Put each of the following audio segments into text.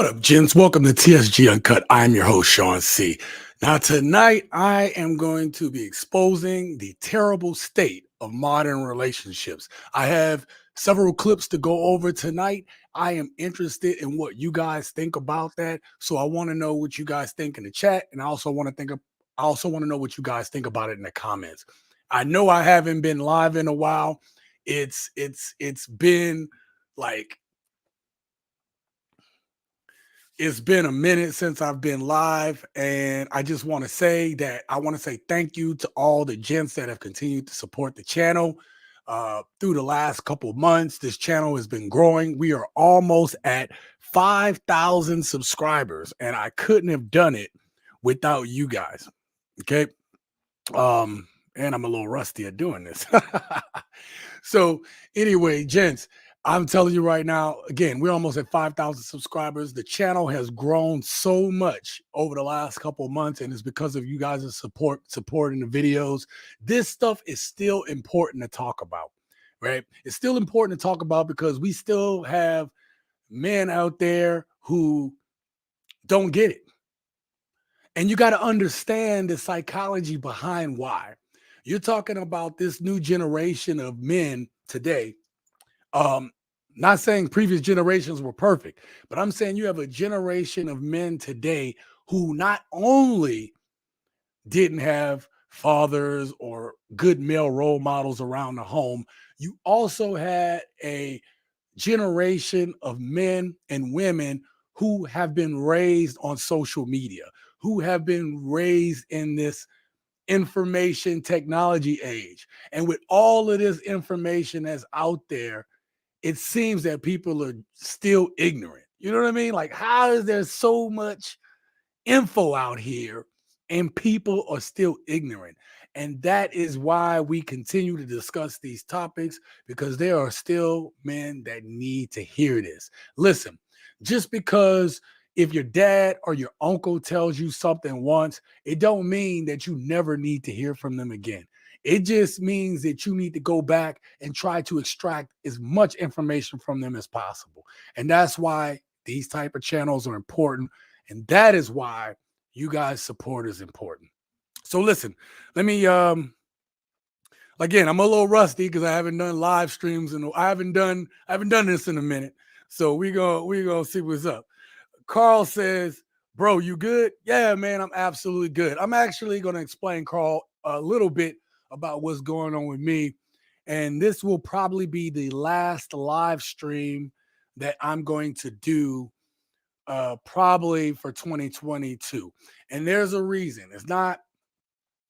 What up, gents? Welcome to TSG Uncut. I'm your host, Sean C. Now, tonight, I am going to be exposing the terrible state of modern relationships. I have several clips to go over tonight. I am interested in what you guys think about that. So I want to know what you guys think in the chat, and I also want to know what you guys think about it in the comments. I know I haven't been live in a while. It's been like it's been a minute since I've been live, and I just want to say that I want to say thank you to all the gents that have continued to support the channel through the last couple of months. This channel has been growing. We are almost at 5,000 subscribers, and I couldn't have done it without you guys. Okay. And I'm a little rusty at doing this. So anyway, gents, I'm telling you right now, again, we're almost at 5,000 subscribers. The channel has grown so much over the last couple of months, and it's because of you guys' supporting the videos. This stuff is still important to talk about, right? It's still important to talk about because we still have men out there who don't get it. And you got to understand the psychology behind why. You're talking about this new generation of men today. Not saying previous generations were perfect, but I'm saying you have a generation of men today who not only didn't have fathers or good male role models around the home, you also had a generation of men and women who have been raised on social media, who have been raised in this information technology age. And with all of this information that's out there, it seems that people are still ignorant. You know what I mean? Like, how is there so much info out here and people are still ignorant? And that is why we continue to discuss these topics, because there are still men that need to hear this. Listen, just because if your dad or your uncle tells you something once, it don't mean that you never need to hear from them again. It just means that you need to go back and try to extract as much information from them as possible. And that's why these type of channels are important. And that is why you guys' support is important. So listen, let me again, I'm a little rusty because I haven't done live streams and I haven't done this in a minute. So we gonna see what's up. Carl says, bro, you good? Yeah, man, I'm absolutely good. I'm actually gonna explain, Carl, a little bit about what's going on with me. And this will probably be the last live stream that I'm going to do probably for 2022. And there's a reason. It's not,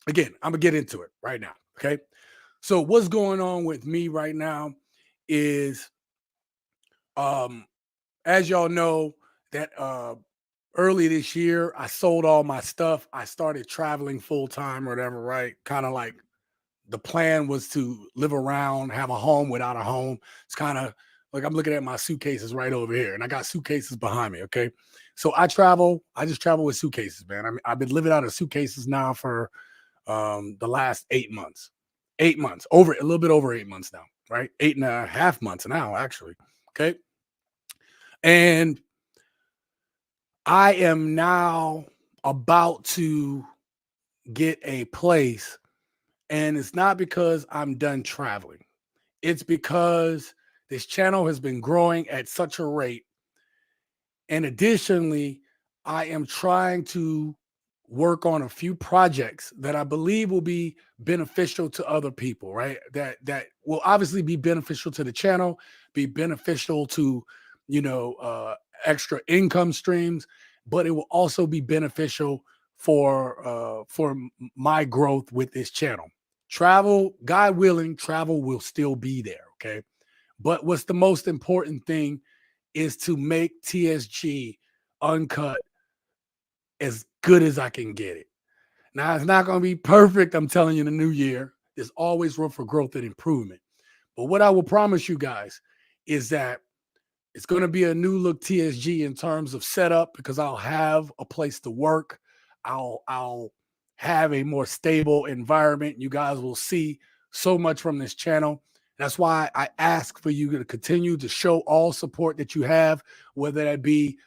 again, I'm gonna get into it right now. Okay. So what's going on with me right now is as y'all know, that early this year I sold all my stuff. I started traveling full time or whatever, right? Kind of like the plan was to live around, have a home without a home. It's kind of like I'm looking at my suitcases right over here, and I got suitcases behind me. Okay. So I travel, I just travel with suitcases, man. I mean, I've been living out of suitcases now for the last 8 months. 8 months, over a little bit over 8 months now, right? 8.5 months now, actually. Okay. And I am now about to get a place, and it's not because I'm done traveling. It's because this channel has been growing at such a rate. And additionally, I am trying to work on a few projects that I believe will be beneficial to other people, right? That will obviously be beneficial to the channel, be beneficial to, extra income streams, but it will also be beneficial for my growth with this channel. Travel, God willing, travel will still be there, okay? But what's the most important thing is to make TSG Uncut as good as I can get it. Now, it's not going to be perfect, I'm telling you, in the new year. There's always room for growth and improvement. But what I will promise you guys is that it's going to be a new look TSG in terms of setup, because I'll have a place to work. I'll have a more stable environment. You guys will see so much from this channel. That's why I ask for you to continue to show all support that you have, whether that be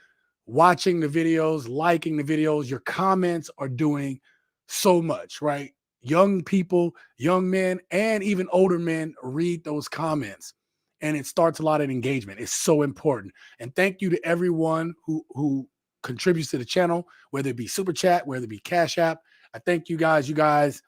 watching the videos, liking the videos. Your comments are doing so much, right? Young people, young men, and even older men read those comments, and it starts a lot of engagement. It's so important. And thank you to everyone who contributes to the channel, whether it be super chat, whether it be Cash App. I thank you guys. You guys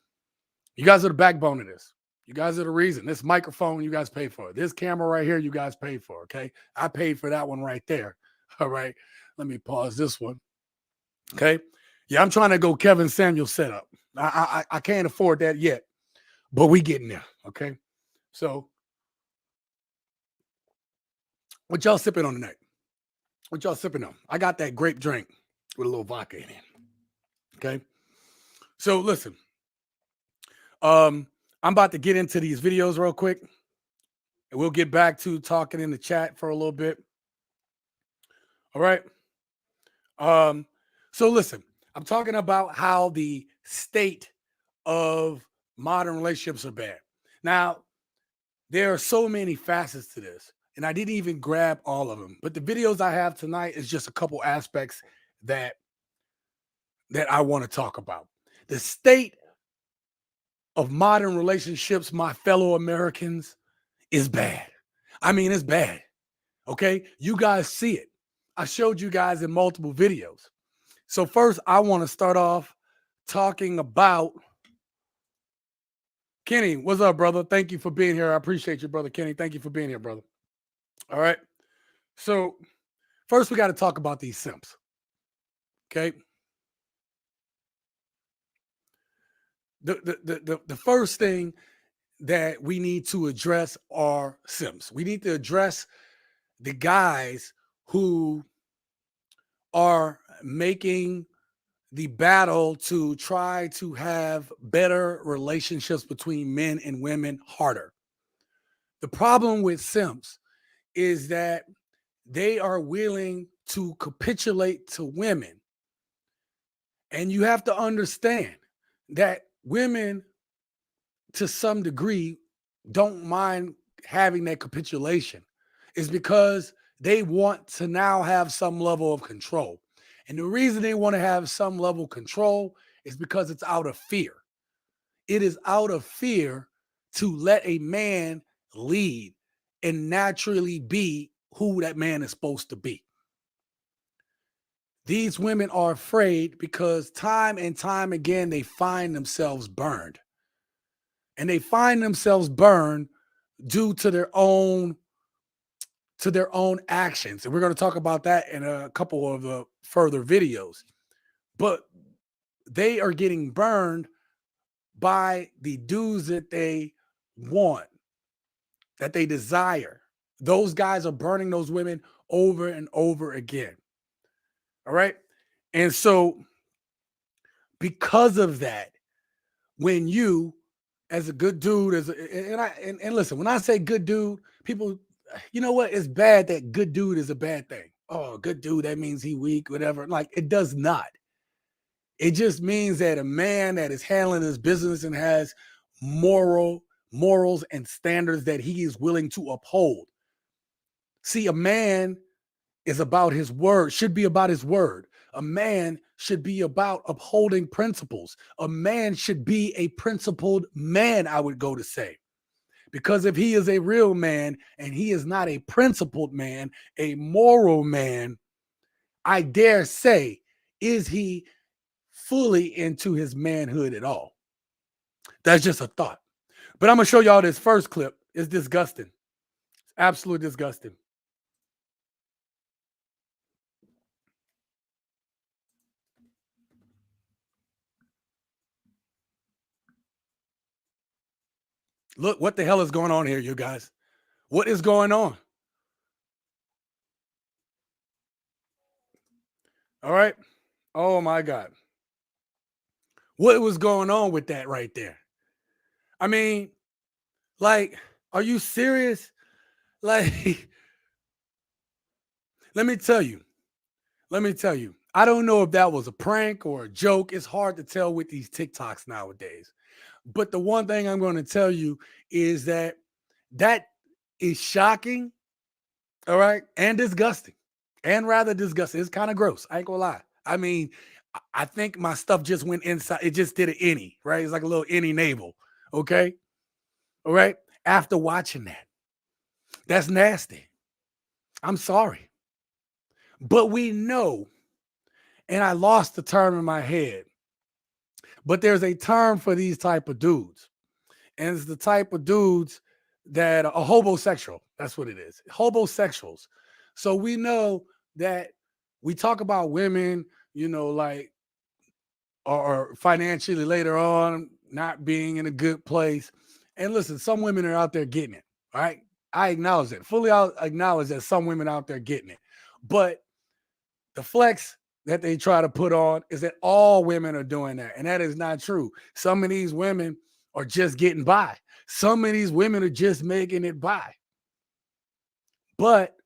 are the backbone of this. You guys are the reason. This microphone, you guys pay for it. This camera right here, you guys paid for. Okay, I paid for that one right there. All right, let me pause this one. Okay, yeah, I'm trying to go Kevin Samuel setup. I can't afford that yet, but we getting there. Okay, so what y'all sipping on tonight? What y'all sipping on? I got that grape drink with a little vodka in it. Okay, so listen, I'm about to get into these videos real quick, and we'll get back to talking in the chat for a little bit. All right. Um, so listen, I'm talking about how the state of modern relationships are bad. Now, there are so many facets to this, and I didn't even grab all of them. But the videos I have tonight is just a couple aspects that I want to talk about. The state of modern relationships, my fellow Americans, is bad. I mean, it's bad. Okay, you guys see it. I showed you guys in multiple videos. So first, I want to start off talking about Kenny. What's up, brother? Thank you for being here. I appreciate you, brother Kenny. Thank you for being here, brother. All right. So first, we got to talk about these simps. Okay. The first thing that we need to address are simps. We need to address the guys who are making the battle to try to have better relationships between men and women harder. The problem with simps is that they are willing to capitulate to women. And you have to understand that women, to some degree, don't mind having that capitulation. Is because they want to now have some level of control. And the reason they want to have some level of control is because it's out of fear. It is out of fear to let a man lead and naturally be who that man is supposed to be. These women are afraid because time and time again, they find themselves burned. And they find themselves burned due to their own actions. And we're going to talk about that in a couple of the further videos. But they are getting burned by the dudes that they want, that they desire. Those guys are burning those women over and over again. All right. And so, because of that, when you, as a good dude, and listen, when I say good dude, people, you know what? It's bad that good dude is a bad thing. Oh, good dude, that means he weak, whatever. Like, it does not. It just means that a man that is handling his business and has morals and standards that he is willing to uphold. See, a man is about his word, should be about his word. A man should be about upholding principles. A man should be a principled man, I would go to say. Because if he is a real man and he is not a principled man, a moral man, I dare say, is he fully into his manhood at all? That's just a thought. But I'm going to show y'all this first clip. It's disgusting. It's absolutely disgusting. Look, what the hell is going on here, you guys? What is going on? All right. Oh my God. What was going on with that right there? I mean, like, are you serious? Like, let me tell you. I don't know if that was a prank or a joke. It's hard to tell with these TikToks nowadays. But the one thing I'm going to tell you is that is shocking, all right, and disgusting and rather disgusting. It's kind of gross. I ain't gonna lie. I mean, I think my stuff just went inside. It just did an innie, right? It's like a little innie navel. Okay. All right. After watching that, that's nasty. I'm sorry. But we know, and I lost the term in my head, but there's a term for these type of dudes. And it's the type of dudes that are homosexual. That's what it is. Homosexuals. So we know that we talk about women, like or financially later on not being in a good place. And listen, some women are out there getting it. All right. I acknowledge that. Fully I'll acknowledge that some women out there getting it. But the flex that they try to put on is that all women are doing that. And that is not true. Some of these women are just getting by. Some of these women are just making it by. But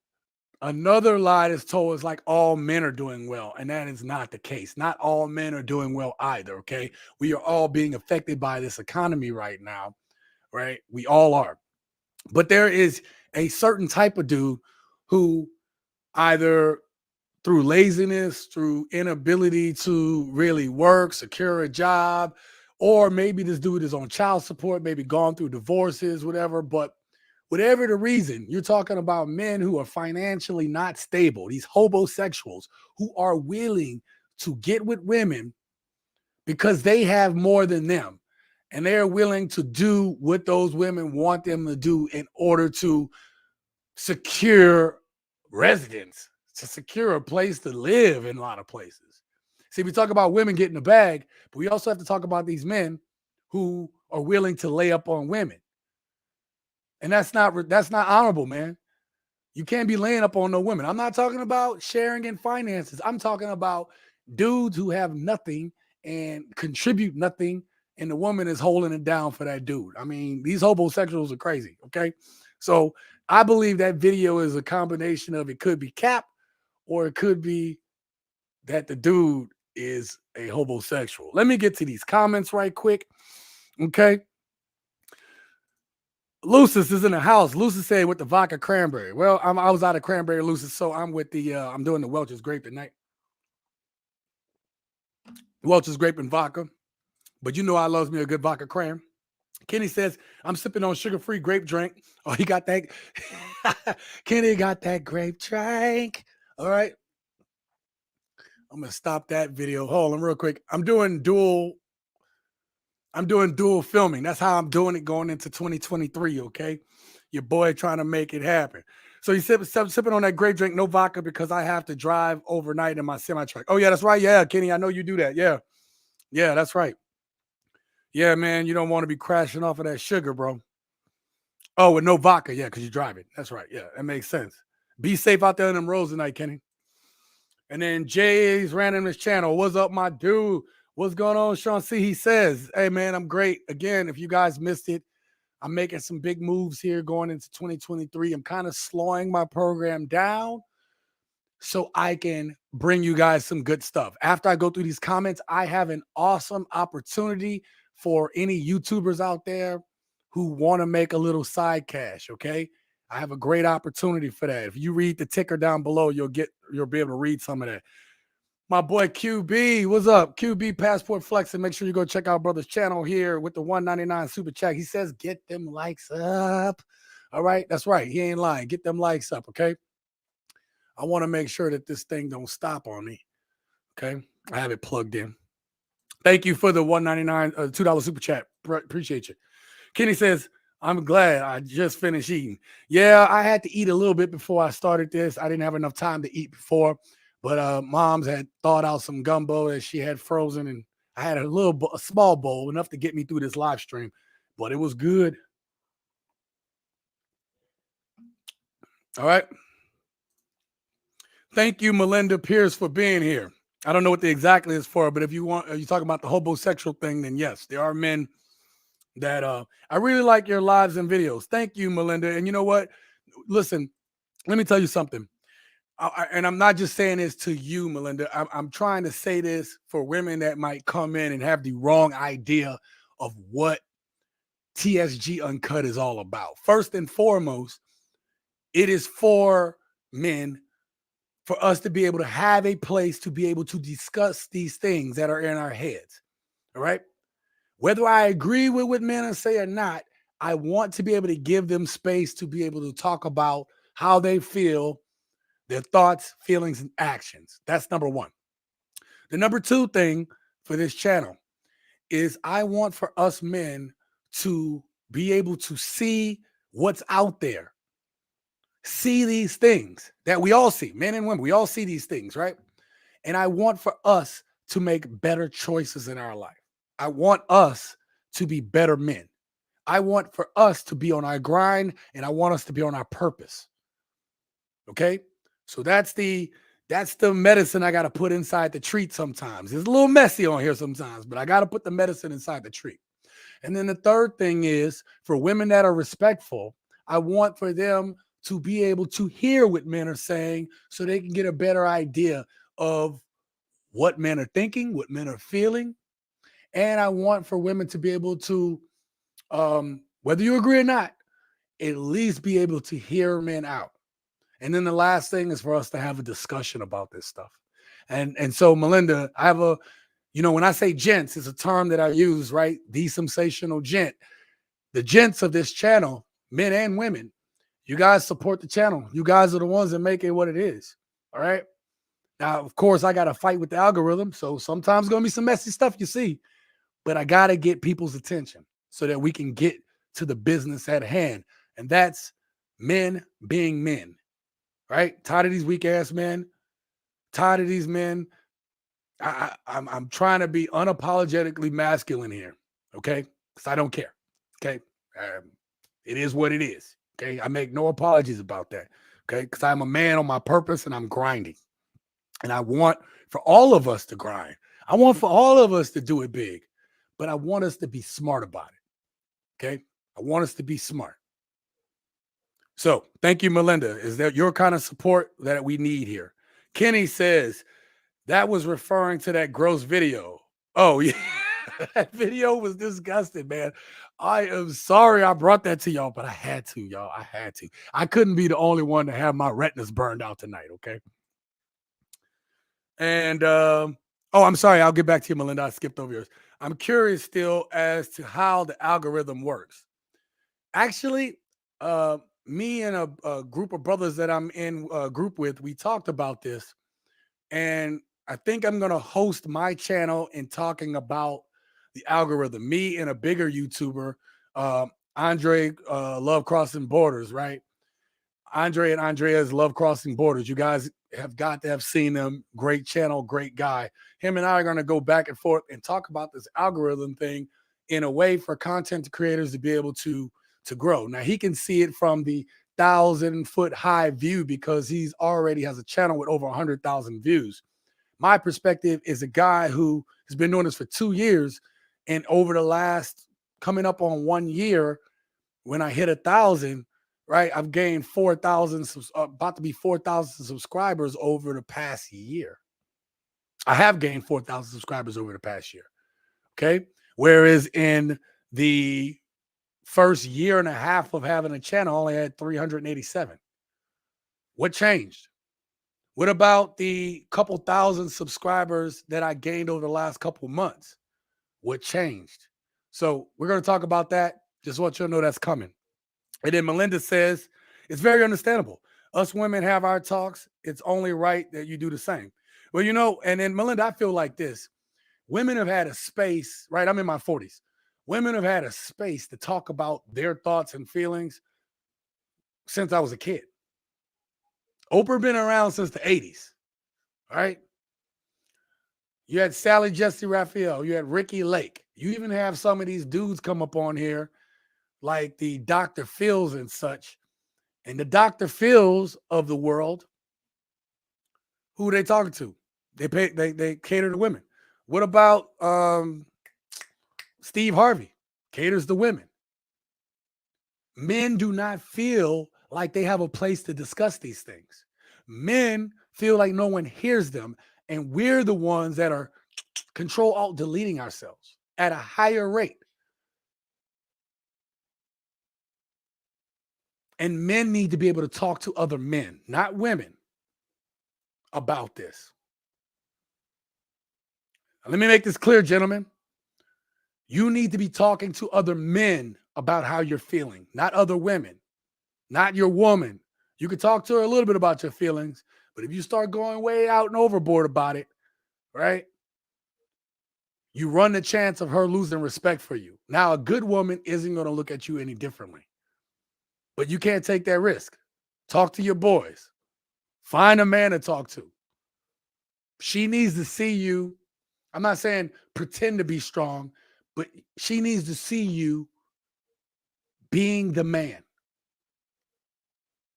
another lie is told is like all men are doing well. And that is not the case. Not all men are doing well either. Okay. We are all being affected by this economy right now. Right. We all are. But there is a certain type of dude who either through laziness, through inability to really work, secure a job, or maybe this dude is on child support, maybe gone through divorces, whatever. But whatever the reason, you're talking about men who are financially not stable, these homosexuals who are willing to get with women because they have more than them. And they're willing to do what those women want them to do in order to secure residence, to secure a place to live in a lot of places. See, we talk about women getting the bag, but we also have to talk about these men who are willing to lay up on women. And that's not honorable, man. You can't be laying up on no women. I'm not talking about sharing in finances. I'm talking about dudes who have nothing and contribute nothing, and the woman is holding it down for that dude. I mean, these homosexuals are crazy. Okay. So I believe that video is a combination of, it could be cap, or it could be that the dude is a homosexual. Let me get to these comments right quick. Okay. Lucis is in the house. Lucis said with the vodka cranberry. Well, I was out of cranberry, Lucis, so I'm with the I'm doing the Welch's grape tonight. Welch's grape and vodka. But you know I loves me a good vodka cran. Kenny says, I'm sipping on sugar-free grape drink. Oh, he got that. Kenny got that grape drink. All right. I'm gonna stop that video. Hold on real quick. I'm doing dual filming. That's how I'm doing it going into 2023. Okay. Your boy trying to make it happen. So you sipping on that grape drink, no vodka, because I have to drive overnight in my semi-truck. Oh, yeah, that's right. Yeah, Kenny, I know you do that. Yeah. Yeah, that's right. Yeah, man, you don't want to be crashing off of that sugar, bro. Oh, with no vodka. Yeah, because you drive it. That's right. Yeah, that makes sense. Be safe out there in them roads tonight, Kenny. And then Jay's random his channel. What's up, my dude? What's going on, Sean C? He says, hey, man, I'm great. Again, if you guys missed it, I'm making some big moves here going into 2023. I'm kind of slowing my program down so I can bring you guys some good stuff. After I go through these comments, I have an awesome opportunity for any YouTubers out there who want to make a little side cash, okay? I have a great opportunity for that. If you read the ticker down below, you'll be able to read some of that. My boy QB, what's up? QB Passport Flexing. Make sure you go check out brother's channel here with the $1.99 super chat. He says, get them likes up. All right, that's right. He ain't lying. Get them likes up, okay? I want to make sure that this thing don't stop on me. Okay. I have it plugged in. Thank you for the $1.99, $2 super chat. Appreciate you. Kenny says, I'm glad I just finished eating. Yeah, I had to eat a little bit before I started this. I didn't have enough time to eat before, but mom's had thawed out some gumbo that she had frozen, and I had a small bowl, enough to get me through this live stream, but it was good. All right. Thank you, Melinda Pierce, for being here. I don't know what the exactly is for, but if you want, you talking about the homosexual thing, then yes, there are men that I really like your lives and videos. Thank you, Melinda. And you know what? Listen, let me tell you something. And I'm not just saying this to you, Melinda. I'm trying to say this for women that might come in and have the wrong idea of what TSG Uncut is all about. First and foremost, it is for men for us to be able to have a place to be able to discuss these things that are in our heads. All right. Whether I agree with what men are saying or not, I want to be able to give them space to be able to talk about how they feel, their thoughts, feelings, and actions. That's number one. The number two thing for this channel is I want for us men to be able to see what's out there, see these things that we all see, men and women, we all see these things, right? And I want for us to make better choices in our life. I want us to be better men. I want for us to be on our grind and I want us to be on our purpose. Okay? So that's the medicine I got to put inside the treat sometimes. It's a little messy on here sometimes, but I got to put the medicine inside the treat. And then the third thing is for women that are respectful, I want for them to be able to hear what men are saying so they can get a better idea of what men are thinking, what men are feeling. And I want for women to be able to, whether you agree or not, at least be able to hear men out. And then the last thing is for us to have a discussion about this stuff. And so Melinda, I have a, when I say gents, it's a term that I use, right? The sensational gent. The gents of this channel, men and women, you guys support the channel. You guys are the ones that make it what it is. All right. Now, of course, I got to fight with the algorithm. So sometimes going to be some messy stuff you see, but I got to get people's attention so that we can get to the business at hand. And that's men being men, right? Tired of these weak ass men, tired of these men. I'm trying to be unapologetically masculine here, okay? Because I don't care, okay? Um, it is what it is, okay? I make no apologies about that, okay? Because I'm a man on my purpose and I'm grinding. And I want for all of us to grind. I want for all of us to do it big, but I want us to be smart about it, okay? I want us to be smart. So thank you, Melinda. Is that your kind of support that we need here? Kenny says, that was referring to that gross video. Oh, yeah. That video was disgusting, man. I am sorry I brought that to y'all, but I had to, y'all. I had to. I couldn't be the only one to have my retinas burned out tonight, okay? And oh, I'm sorry. I'll get back to you, Melinda. I skipped over yours. I'm curious still as to how the algorithm works. Actually, me and a group of brothers that I'm in a group with, we talked about this, and I think I'm gonna host my channel in talking about the algorithm. Me and a bigger YouTuber, Andre, Love Crossing Borders, right? Andre and Andrea's Love Crossing Borders. You guys have got to have seen them. Great channel, great guy. Him and I are going to go back and forth and talk about this algorithm thing in a way for content creators to be able to grow. Now he can see it from the 1,000-foot high view because he's already has a channel with over 100,000 views. My perspective is a guy who has been doing this for 2 years, and over the last coming up on 1 year, when I hit 1,000, right, I've gained 4,000, about to be 4,000 subscribers over the past year. I have gained 4,000 subscribers over the past year. Okay. Whereas in the first year and a half of having a channel, I only had 387. What changed? What about the couple thousand subscribers that I gained over the last couple months? What changed? So we're going to talk about that. Just want you to know that's coming. And then Melinda says, it's very understandable. Us women have our talks. It's only right that you do the same. Well, and then Melinda, I feel like this. Women have had a space, right? I'm in my 40s. Women have had a space to talk about their thoughts and feelings since I was a kid. Oprah been around since the 80s, right? You had Sally Jesse Raphael. You had Ricky Lake. You even have some of these dudes come up on here like the Dr. Phils and such. And the Dr. Phils of the world, who are they talking to? They cater to women. What about Steve Harvey? Caters to women. Men do not feel like they have a place to discuss these things. Men feel like no one hears them, and we're the ones that are control alt deleting ourselves at a higher rate. And men need to be able to talk to other men, not women. about this. Now, let me make this clear, gentlemen. You need to be talking to other men about how you're feeling, not other women, not your woman. You can talk to her a little bit about your feelings, but if you start going way out and overboard about it, right, you run the chance of her losing respect for you. Now, a good woman isn't going to look at you any differently, but you can't take that risk. Talk to your boys. Find a man to talk to. She needs to see you. I'm not saying pretend to be strong, but she needs to see you being the man.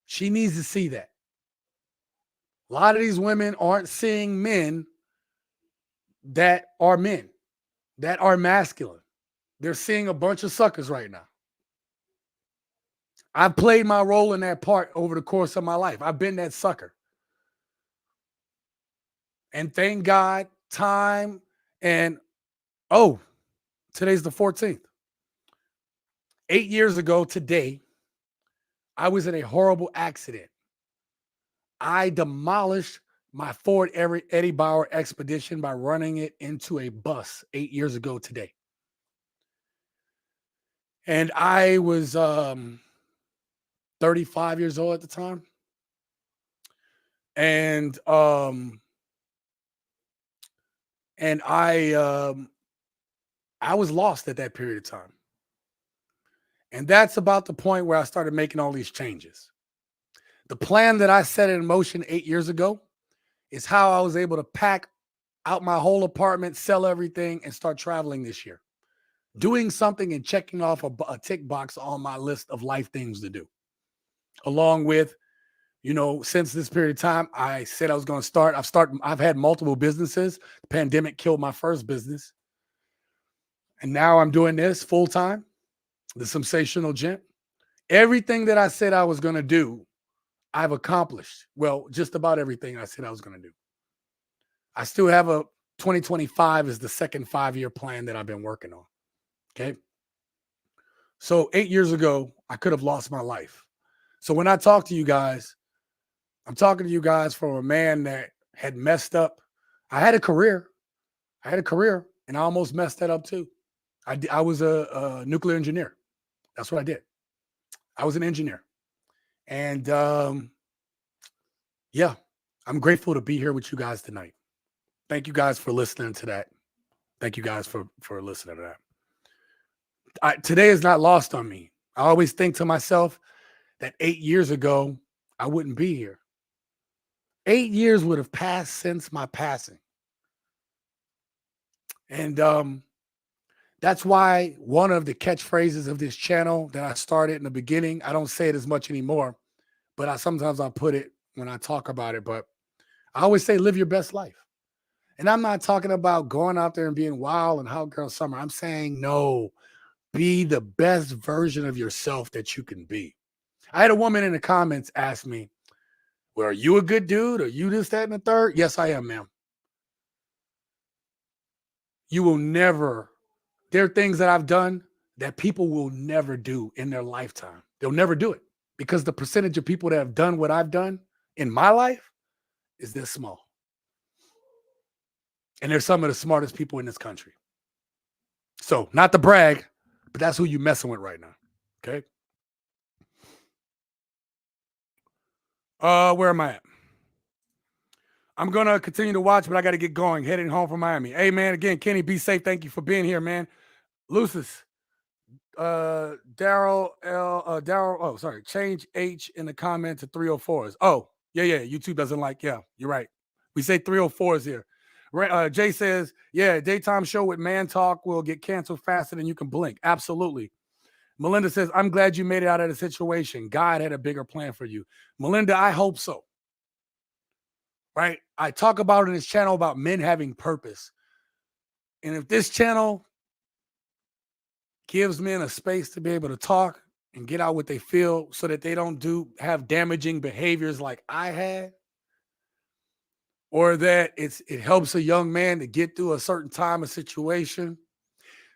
She needs to see that. A lot of these women aren't seeing men that are men, that are masculine. They're seeing a bunch of suckers right now. I've played my role in that part over the course of my life. I've been that sucker. And thank God, time and today's the 14th. 8 years ago today, I was in a horrible accident. I demolished my Ford Eddie Bauer Expedition by running it into a bus 8 years ago today. And I was 35 years old at the time. And I was lost at that period of time. And that's about the point where I started making all these changes. The plan that I set in motion 8 years ago is how I was able to pack out my whole apartment, sell everything, and start traveling this year. Doing something and checking off a tick box on my list of life things to do. Along with, since this period of time, I said I was going to start. I've had multiple businesses. The pandemic killed my first business. And now I'm doing this full time, the Sensational Gent. Everything that I said I was going to do, I've accomplished. Well, just about everything I said I was going to do. I still have 2025 is the second 5-year plan that I've been working on. Okay. So 8 years ago, I could have lost my life. So when I talk to you guys, I'm talking to you guys from a man that had messed up. I had a career, and I almost messed that up too. I was a nuclear engineer. That's what I did. I was an engineer. And yeah, I'm grateful to be here with you guys tonight. Thank you guys for listening to that. Thank you guys for listening to that. Today is not lost on me. I always think to myself that 8 years ago, I wouldn't be here. 8 years would have passed since my passing. And that's why one of the catchphrases of this channel that I started in the beginning, I don't say it as much anymore, but sometimes I'll put it when I talk about it. But I always say, live your best life. And I'm not talking about going out there and being wild and hot girl summer. I'm saying, no, be the best version of yourself that you can be. I had a woman in the comments ask me, well, are you a good dude? Are you this, that, and the third? Yes, I am, ma'am. You will never, there are things that I've done that people will never do in their lifetime. They'll never do it because the percentage of people that have done what I've done in my life is this small. And they're some of the smartest people in this country. So not to brag, but that's who you're messing with right now. Okay. Where am I at? I'm going to continue to watch, but I got to get going, heading home from Miami. Hey, man, again, Kenny, be safe. Thank you for being here, man. Lucis, Daryl, change H in the comment to 304s. Oh, yeah, YouTube doesn't like, yeah, you're right. We say 304s here. Jay says, yeah, daytime show with man talk will get canceled faster than you can blink. Absolutely. Melinda says, I'm glad you made it out of the situation. God had a bigger plan for you. Melinda, I hope so. Right? I talk about in this channel about men having purpose. And if this channel gives men a space to be able to talk and get out what they feel so that they don't have damaging behaviors like I had, or that it helps a young man to get through a certain time or situation.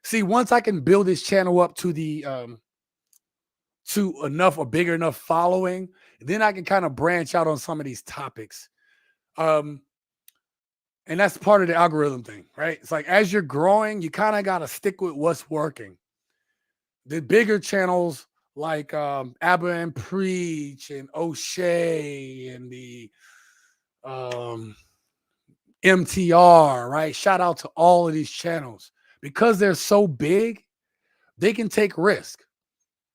See, once I can build this channel up to a bigger enough following, then I can kind of branch out on some of these topics Um, and that's part of the algorithm thing, right? It's like as you're growing, you kind of got to stick with what's working. The bigger channels like Abba and Preach and O'Shea and the um, MTR, right? Shout out to all of these channels because they're so big, they can take risk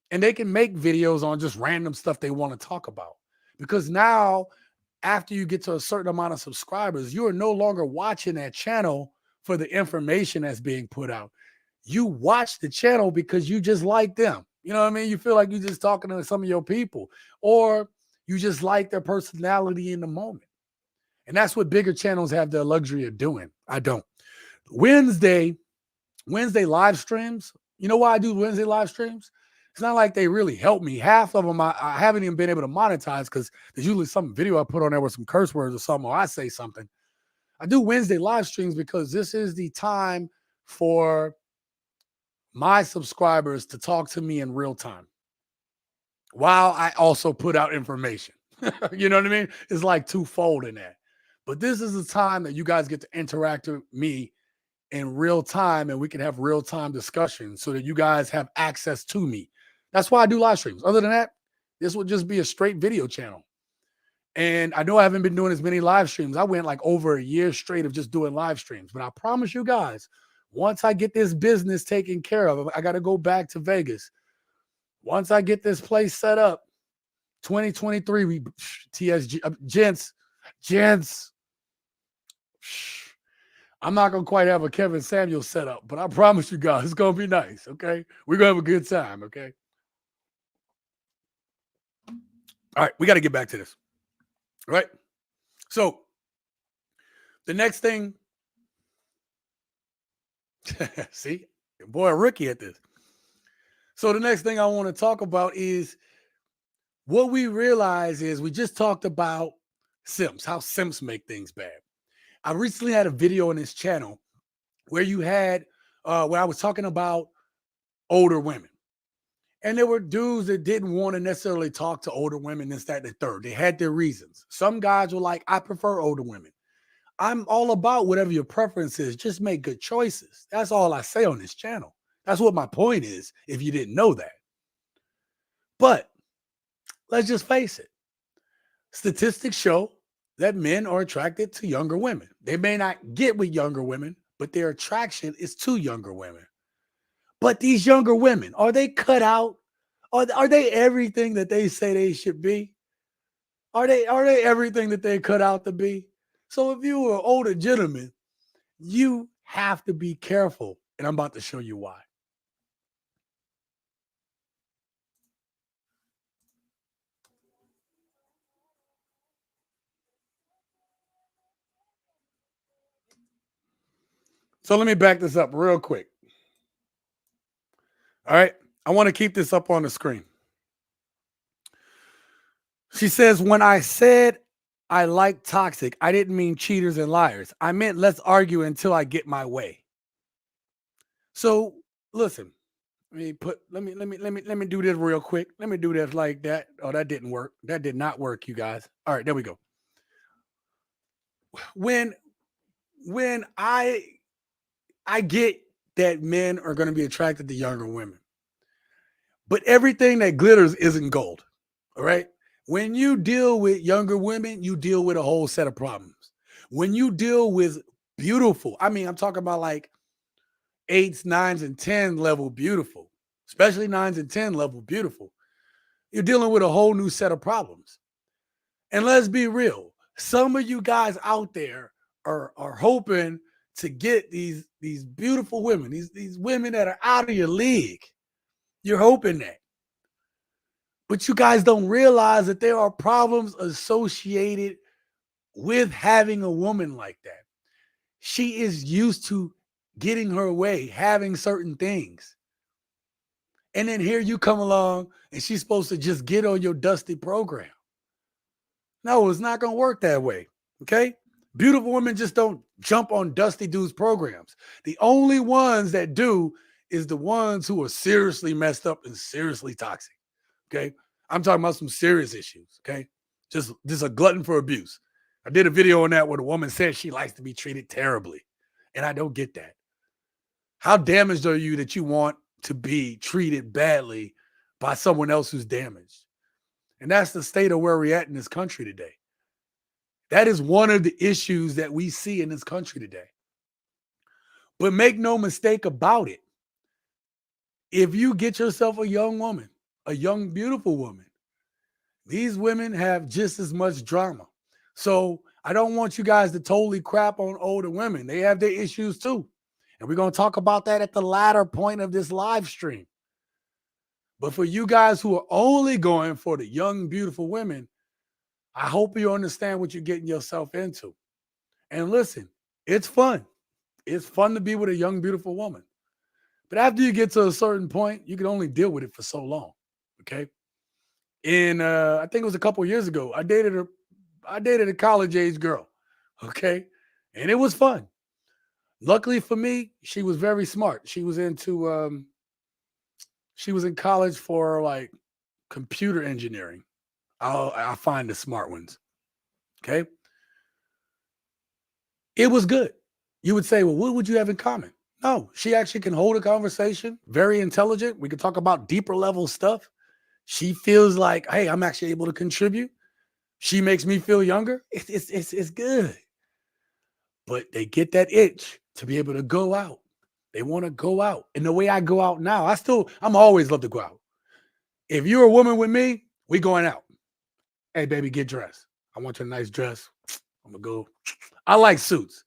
and they can make videos on just random stuff they want to talk about. Because now, after you get to a certain amount of subscribers, you are no longer watching that channel for the information that's being put out. You watch the channel because you just like them. You know what I mean? You feel like you're just talking to some of your people, or you just like their personality in the moment. And that's what bigger channels have the luxury of doing. I don't. Wednesday, Wednesday live streams. You know why I do Wednesday live streams? It's not like they really help me. Half of them I haven't even been able to monetize because there's usually some video I put on there with some curse words or something, or I say something. I do Wednesday live streams because this is the time for my subscribers to talk to me in real time while I also put out information. You know what I mean? It's like twofold in that. But this is the time that you guys get to interact with me in real time and we can have real time discussions so that you guys have access to me. That's why I do live streams. Other than that, this would just be a straight video channel. And I know I haven't been doing as many live streams. I went like over a year straight of just doing live streams. But I promise you guys, once I get this business taken care of, I got to go back to Vegas. Once I get this place set up, 2023, we TSG gents. I'm not gonna quite have a Kevin Samuel setup, but I promise you guys, it's gonna be nice. Okay, we're gonna have a good time. Okay. All right, we got to get back to this. All right. So the next thing, see, boy, a rookie at this. So the next thing I want to talk about is what we realize is we just talked about simps, how simps make things bad. I recently had a video on this channel where you had where I was talking about older women. And there were dudes that didn't want to necessarily talk to older women, this, that, and the third. They had their reasons. Some guys were like, I prefer older women. I'm all about whatever your preference is. Just make good choices. That's all I say on this channel. That's what my point is, if you didn't know that. But let's just face it. Statistics show that men are attracted to younger women. They may not get with younger women, but their attraction is to younger women. But these younger women, are they cut out? Are they everything that they say they should be? Are they everything that they cut out to be? So if you are an older gentleman, you have to be careful. And I'm about to show you why. So let me back this up real quick. All right. I want to keep this up on the screen. She says, when I said I like toxic, I didn't mean cheaters and liars. I meant let's argue until I get my way. So listen, let me do this real quick. Let me do this like that. Oh, that didn't work. That did not work, you guys. All right, there we go. When when I get that men are going to be attracted to younger women, but everything that glitters isn't gold. All right. When you deal with younger women, you deal with a whole set of problems. When you deal with beautiful, I mean, I'm talking about like eights, nines, and 10 level beautiful, especially nines and 10 level beautiful. You're dealing with a whole new set of problems. And let's be real, some of you guys out there are hoping to get these beautiful women, these women that are out of your league. You're hoping that. But you guys don't realize that there are problems associated with having a woman like that. She is used to getting her way, having certain things. And then here you come along and she's supposed to just get on your dusty program. No, it's not going to work that way. Okay. Beautiful women just don't jump on dusty dudes' programs. The only ones that do is the ones who are seriously messed up and seriously toxic. Okay. I'm talking about some serious issues. Okay. Just a glutton for abuse. I did a video on that where the woman says she likes to be treated terribly. And I don't get that. How damaged are you that you want to be treated badly by someone else who's damaged? And that's the state of where we're at in this country today. That is one of the issues that we see in this country today. But make no mistake about it. If you get yourself a young woman, a young, beautiful woman, these women have just as much drama. So I don't want you guys to totally crap on older women. They have their issues too. And we're going to talk about that at the latter point of this live stream. But for you guys who are only going for the young, beautiful women, I hope you understand what you're getting yourself into. And listen, it's fun. It's fun to be with a young, beautiful woman. But after you get to a certain point, you can only deal with it for so long. Okay. I think it was a couple years ago, I dated a college age girl. Okay. And it was fun. Luckily for me, she was very smart. She was in college for like computer engineering. I'll find the smart ones. Okay. It was good. You would say, well, what would you have in common? No, she actually can hold a conversation, very intelligent. We can talk about deeper level stuff. She feels like, hey, I'm actually able to contribute. She makes me feel younger. It's good. But they get that itch to be able to go out. They want to go out. And the way I go out now, I'm always love to go out. If you're a woman with me, we going out. Hey, baby, get dressed. I want you a nice dress. I'm going to go. I like suits.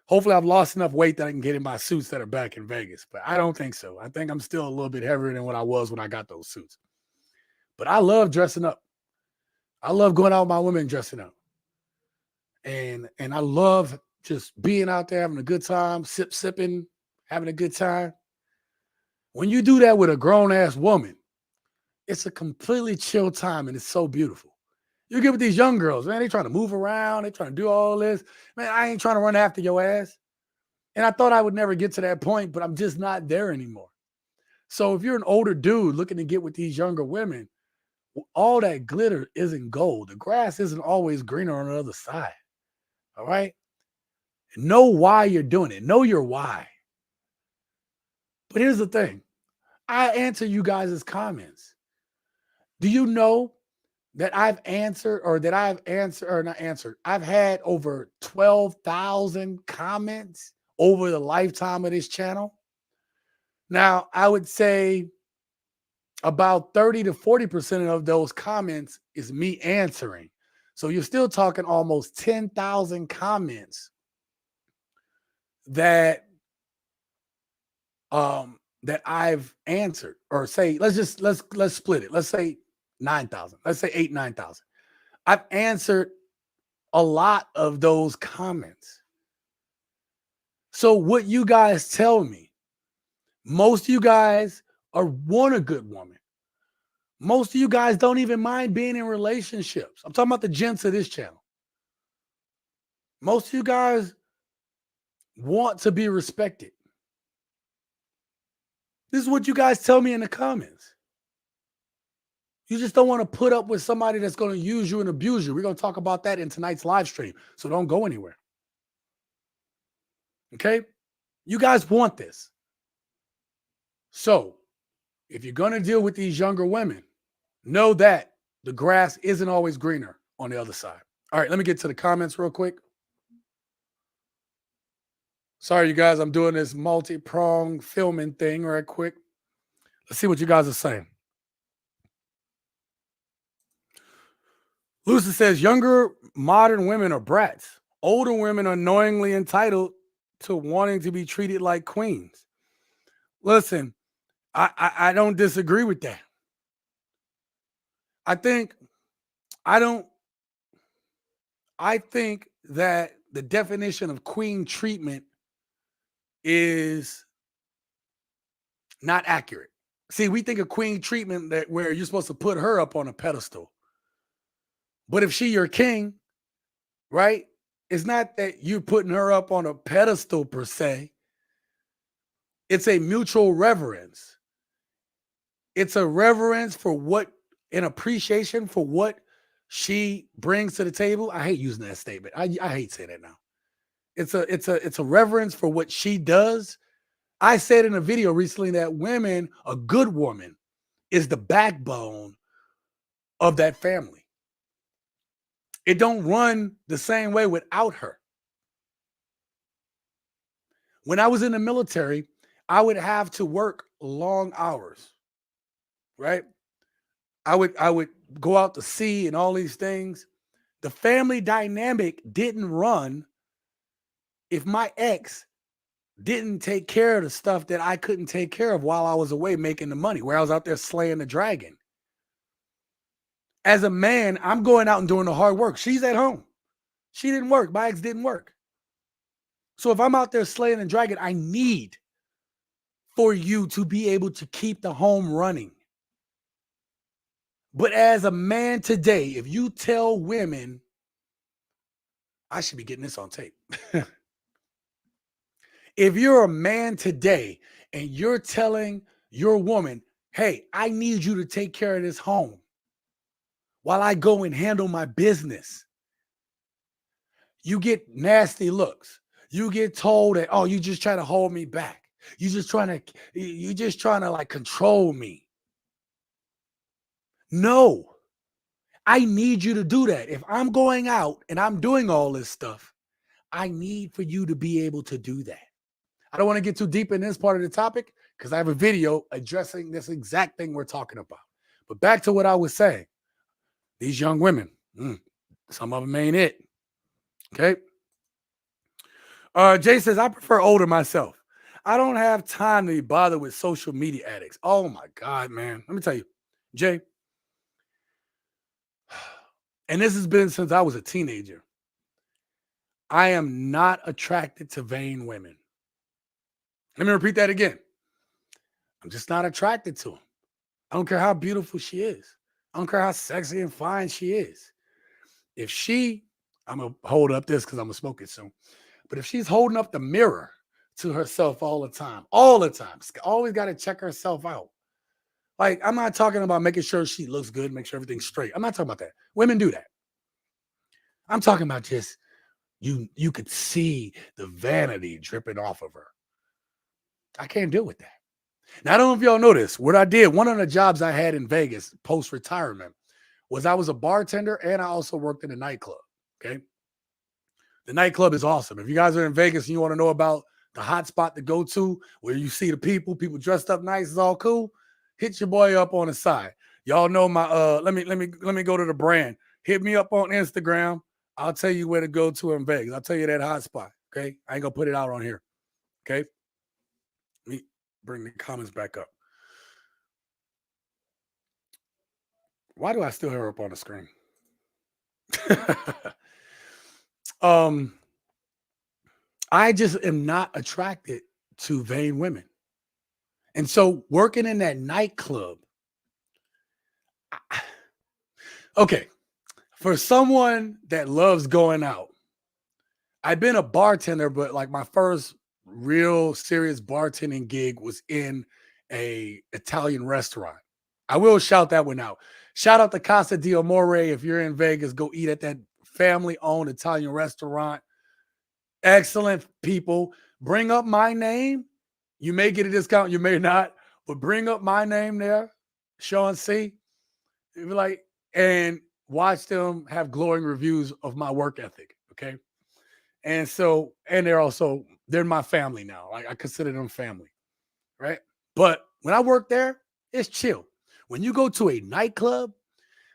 Hopefully I've lost enough weight that I can get in my suits that are back in Vegas. But I don't think so. I think I'm still a little bit heavier than what I was when I got those suits. But I love dressing up. I love going out with my women dressing up. And I love just being out there, having a good time, sipping, having a good time. When you do that with a grown-ass woman, it's a completely chill time, and it's so beautiful. You get with these young girls, man, they trying to move around. They trying to do all this. Man, I ain't trying to run after your ass. And I thought I would never get to that point, but I'm just not there anymore. So if you're an older dude looking to get with these younger women, all that glitter isn't gold. The grass isn't always greener on the other side. All right? Know why you're doing it. Know your why. But here's the thing. I answer you guys' comments. Do you know that I've had over 12,000 comments over the lifetime of this channel? Now, I would say about 30 to 40% of those comments is me answering. So you're still talking almost 10,000 comments that I've answered, or say, let's split it. Let's say 9,000. Let's say 9,000. I've answered a lot of those comments. So what you guys tell me, most of you guys want a good woman. Most of you guys don't even mind being in relationships. I'm talking about the gents of this channel. Most of you guys want to be respected. This is what you guys tell me in the comments. You just don't want to put up with somebody that's going to use you and abuse you. We're going to talk about that in tonight's live stream, so don't go anywhere. Okay? You guys want this. So, if you're going to deal with these younger women, know that the grass isn't always greener on the other side. All right, let me get to the comments real quick. Sorry, you guys, I'm doing this multi-pronged filming thing right quick. Let's see what you guys are saying. Lucy says, younger modern women are brats. Older women are annoyingly entitled to wanting to be treated like queens. Listen, I don't disagree with that. I think that the definition of queen treatment is not accurate. See, we think of queen treatment that where you're supposed to put her up on a pedestal. But if she your king, right? It's not that you're putting her up on a pedestal per se. It's a mutual reverence. It's a reverence for what, an appreciation for what she brings to the table. I hate using that statement. I hate saying that now. It's a reverence for what she does. I said in a video recently that women, a good woman, is the backbone of that family. It don't run the same way without her. When I was in the military, I would have to work long hours, right? I would go out to sea and all these things. The family dynamic didn't run if my ex didn't take care of the stuff that I couldn't take care of while I was away making the money, where I was out there slaying the dragon. As a man, I'm going out and doing the hard work. She's at home. She didn't work. My ex didn't work. So if I'm out there slaying the dragon, I need for you to be able to keep the home running. But as a man today, if you tell women, I should be getting this on tape. If you're a man today and you're telling your woman, hey, I need you to take care of this home while I go and handle my business, you get nasty looks. You get told that, oh, you just trying to hold me back. You just trying to like control me. No, I need you to do that. If I'm going out and I'm doing all this stuff, I need for you to be able to do that. I don't want to get too deep in this part of the topic because I have a video addressing this exact thing we're talking about. But back to what I was saying. These young women, some of them ain't it. Okay. Jay says, I prefer older myself. I don't have time to be bothered with social media addicts. Oh my God, man. Let me tell you, Jay. And this has been since I was a teenager. I am not attracted to vain women. Let me repeat that again. I'm just not attracted to them. I don't care how beautiful she is. I don't care how sexy and fine she is. If I'm going to hold up this because I'm going to smoke it soon. But if she's holding up the mirror to herself all the time, always got to check herself out. Like, I'm not talking about making sure she looks good, make sure everything's straight. I'm not talking about that. Women do that. I'm talking about just you could see the vanity dripping off of her. I can't deal with that. Now, I don't know if y'all know this. What I did, one of the jobs I had in Vegas post-retirement was I was a bartender and I also worked in a nightclub, okay? The nightclub is awesome. If you guys are in Vegas and you want to know about the hot spot to go to where you see the people dressed up nice, it's all cool, hit your boy up on the side. Y'all know my let me go to the brand. Hit me up on Instagram. I'll tell you where to go to in Vegas. I'll tell you that hot spot, okay? I ain't gonna put it out on here, okay? Let me bring the comments back up. Why do I still hear her up on the screen? I just am not attracted to vain women. And so working in that nightclub, okay, for someone that loves going out, I've been a bartender, but like my first real serious bartending gig was in a Italian restaurant. I will shout that one out. Shout out to Casa di Amore. If you're in Vegas, go eat at that family-owned Italian restaurant. Excellent people. Bring up my name. You may get a discount, you may not, but bring up my name there, Sean C. And watch them have glowing reviews of my work ethic. Okay. And so, and they're my family now. Like I consider them family. Right. But when I work there, it's chill. When you go to a nightclub,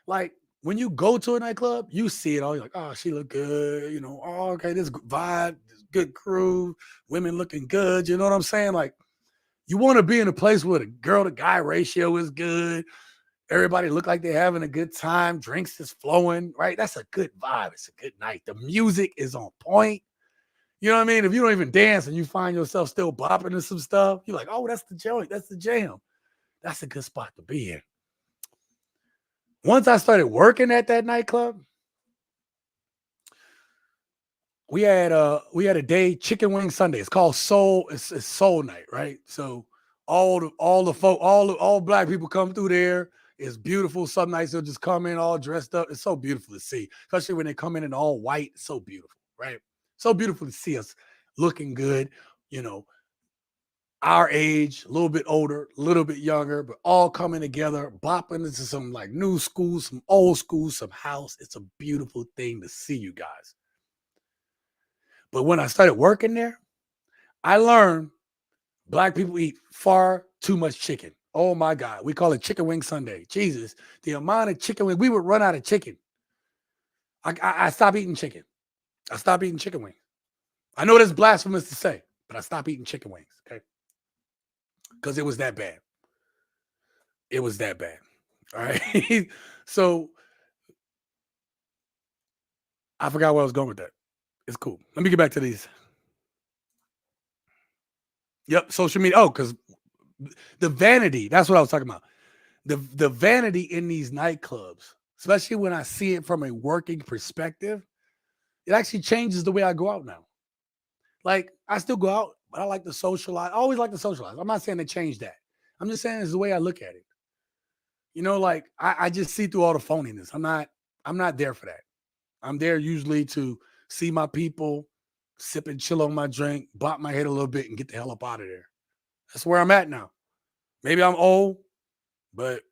like when you go to a nightclub, you see it all. You're like, oh, she look good. Oh, okay, this vibe, this good crew, women looking good. You know what I'm saying? Like, you want to be in a place where the girl to guy ratio is good. Everybody look like they're having a good time. Drinks is flowing, right? That's a good vibe. It's a good night. The music is on point. You know what I mean? If you don't even dance and you find yourself still bopping to some stuff, you're like, oh, that's the joint. That's the jam. That's a good spot to be in. Once I started working at that nightclub, we had a day chicken wing Sunday. It's called Soul. It's Soul Night, right? So all black people come through there. It's beautiful. Some nights they'll just come in all dressed up. It's so beautiful to see, especially when they come in all white. It's so beautiful, right? So beautiful to see us looking good, you know, our age, a little bit older, a little bit younger, but all coming together, bopping into some like new school, some old school, some house. It's a beautiful thing to see, you guys. But when I started working there, I learned Black people eat far too much chicken. Oh my God. We call it chicken wing Sunday. Jesus, the amount of chicken wing, we would run out of chicken. I stopped eating chicken. I stopped eating chicken wings. I know that's blasphemous to say, but I stopped eating chicken wings, okay? Because it was that bad. It was that bad. All right. So I forgot where I was going with that. It's cool. Let me get back to these. Yep, social media. Oh, because the vanity, that's what I was talking about. The vanity in these nightclubs, especially when I see it from a working perspective, it actually changes the way I go out now. Like I still go out, but I like to socialize. I always like to socialize. I'm not saying to change that. I'm just saying it's the way I look at it. You know, like I just see through all the phoniness. I'm not there for that. I'm there usually to see my people, sip and chill on my drink, bop my head a little bit, and get the hell up out of there. That's where I'm at now. Maybe I'm old, but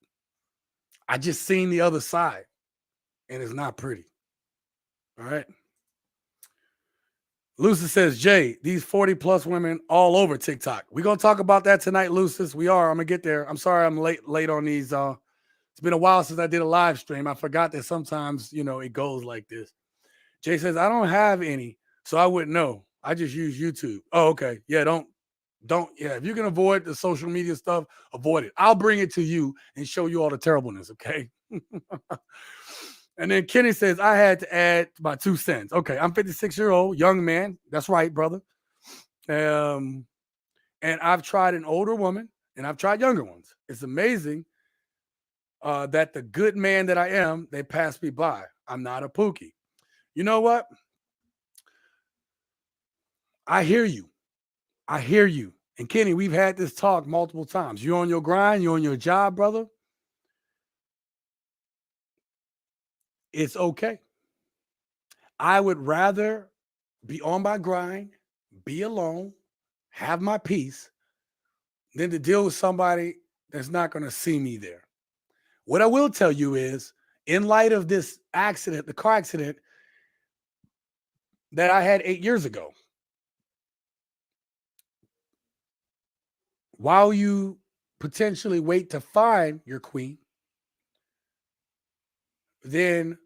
I just seen the other side, and it's not pretty. All right. Lucis says, Jay, these 40 plus women all over TikTok. We're gonna talk about that tonight, Lucis. We are. I'm gonna get there. I'm sorry I'm late on these. It's been a while since I did a live stream. I forgot that sometimes, it goes like this. Jay says, I don't have any, so I wouldn't know. I just use YouTube. Oh, okay. Yeah, yeah. If you can avoid the social media stuff, avoid it. I'll bring it to you and show you all the terribleness, okay? And then Kenny says, I had to add my 2 cents. Okay, I'm 56-year-old, young man. That's right, brother. And I've tried an older woman and I've tried younger ones. It's amazing that the good man that I am, they pass me by. I'm not a pookie. You know what? I hear you. I hear you. And Kenny, we've had this talk multiple times. You're on your grind, you're on your job, brother. It's okay. I would rather be on my grind, be alone, have my peace, than to deal with somebody that's not going to see me there. What I will tell you is, in light of this accident, the car accident that I had 8 years ago, while you potentially wait to find your queen, then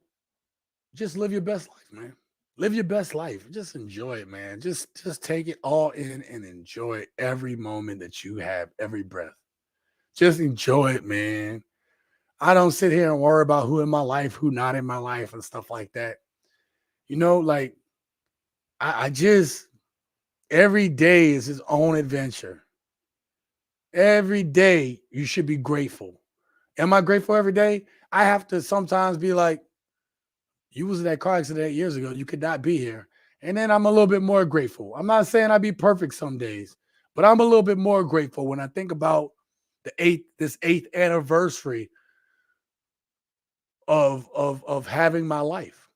just live your best life, man. Live your best life. Just enjoy it, man. Just take it all in and enjoy every moment that you have, every breath. Just enjoy it, man. I don't sit here and worry about who in my life, who not in my life, and stuff like that. Like I just every day is his own adventure. Every day you should be grateful. Am I grateful every day? I have to sometimes be like, you was in that car accident 8 years ago. You could not be here. And then I'm a little bit more grateful. I'm not saying I'd be perfect some days, but I'm a little bit more grateful when I think about this eighth anniversary of having my life.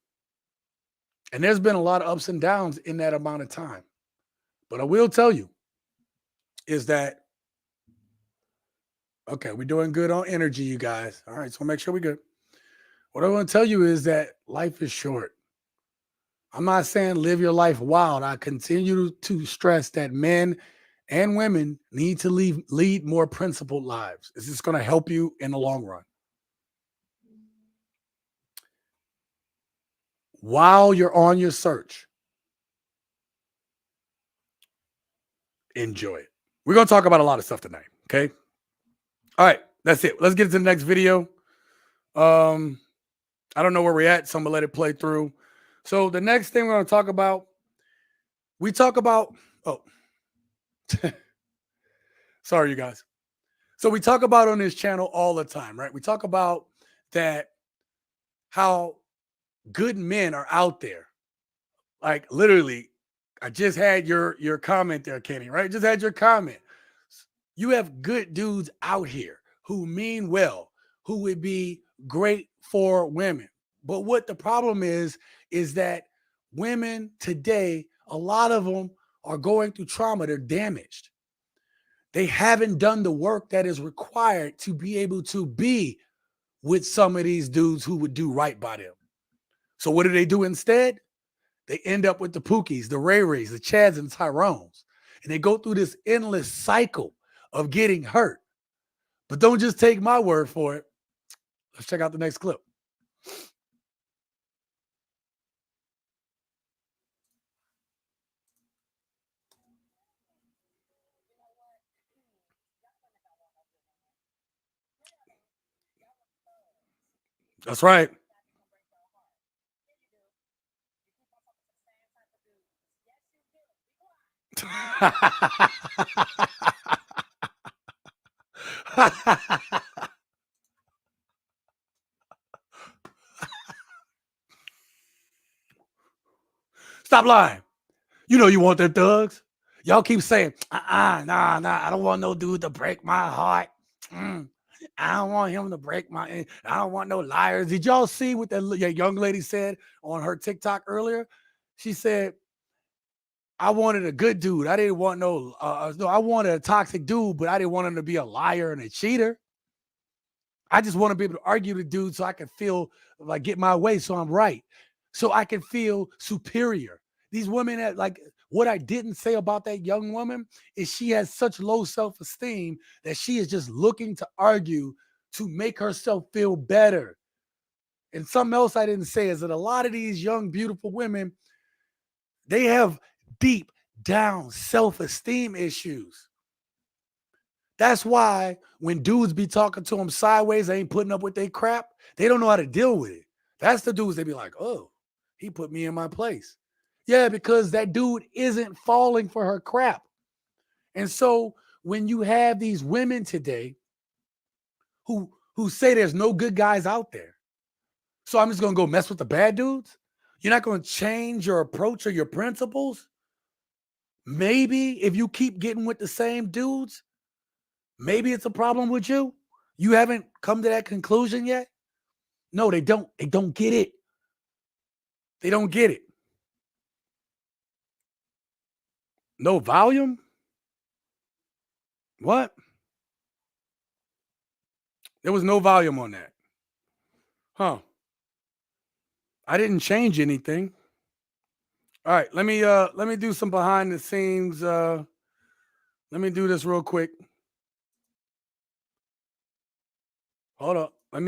And there's been a lot of ups and downs in that amount of time. But I will tell you is that, okay, we're doing good on energy, you guys. All right, so make sure we're good. What I want to tell you is that life is short. I'm not saying live your life wild. I continue to stress that men and women need to lead more principled lives. Is this going to help you in the long run? While you're on your search, enjoy it. We're going to talk about a lot of stuff tonight. Okay. All right. That's it. Let's get to the next video. I don't know where we're at, so I'm going to let it play through. So the next thing we're going to talk about, sorry, you guys. So we talk about on this channel all the time, right? We talk about that, how good men are out there. Like literally, I just had your comment there, Kenny, right? Just had your comment. You have good dudes out here who mean well, who would be great for women. But what the problem is that women today, a lot of them are going through trauma. They're damaged. They haven't done the work that is required to be able to be with some of these dudes who would do right by them. So what do they do instead? They end up with the Pookies, the Ray Rays, the Chads, and Tyrones. And they go through this endless cycle of getting hurt. But don't just take my word for it. Let's check out the next clip. That's right. Stop lying. You know you want them thugs. Y'all keep saying, nah, I don't want no dude to break my heart. I don't want him to break my, I don't want no liars. Did y'all see what that young lady said on her TikTok earlier? She said, I wanted a good dude. I didn't want no, I wanted a toxic dude, but I didn't want him to be a liar and a cheater. I just want to be able to argue with dude so I can feel like get my way so I'm right. So I can feel superior. These women that like what I didn't say about that young woman is she has such low self-esteem that she is just looking to argue to make herself feel better. And something else I didn't say is that a lot of these young, beautiful women, they have deep down self-esteem issues. That's why when dudes be talking to them sideways, they ain't putting up with their crap. They don't know how to deal with it. That's the dudes they be like, oh, he put me in my place. Yeah, because that dude isn't falling for her crap. And so when you have these women today who say there's no good guys out there, so I'm just gonna go mess with the bad dudes. You're not gonna change your approach or your principles. Maybe if you keep getting with the same dudes, maybe it's a problem with you. You haven't come to that conclusion yet? No, they don't. They don't get it. They don't get it. No volume? What? There was no volume on that. Huh. I didn't change anything. All right, let me do some behind the scenes. Let me do this real quick. Hold up. I'm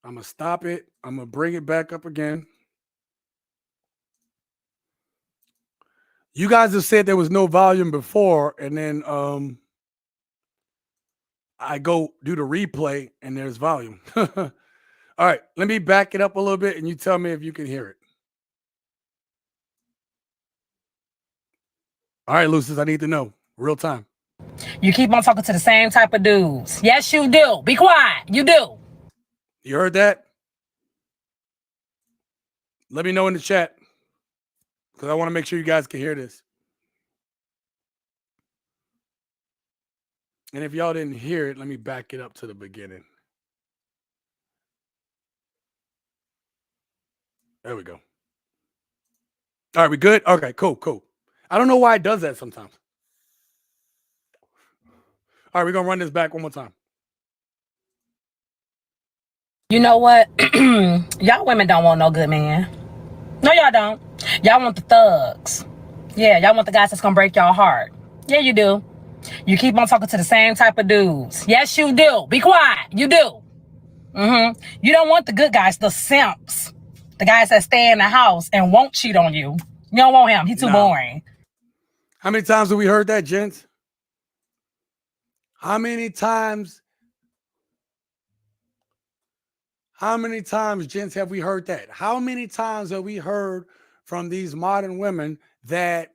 gonna stop it. I'm gonna bring it back up again. You guys have said there was no volume before, and then I go do the replay and there's volume. All right, let me back it up a little bit and you tell me if you can hear it. All right, Lucis, I need to know real time. You keep on talking to the same type of dudes. Yes, you do. Be quiet. You do. You heard that? Let me know in the chat because I want to make sure you guys can hear this. And if y'all didn't hear it, let me back it up to the beginning. There we go. All right, we good? Okay, cool. I don't know why it does that sometimes. All right, we're going to run this back one more time. You know what? Y'all women don't want no good man. No, y'all don't. Y'all want the thugs. Yeah, y'all want the guys that's going to break y'all heart. Yeah, you do. You keep on talking to the same type of dudes. Yes, you do. Be quiet. You do. You don't want the good guys, the simps. The guys that stay in the house and won't cheat on you. You don't want him. He's too boring. How many times have we heard that, gents? How many times, gents, have we heard that? How many times have we heard from these modern women that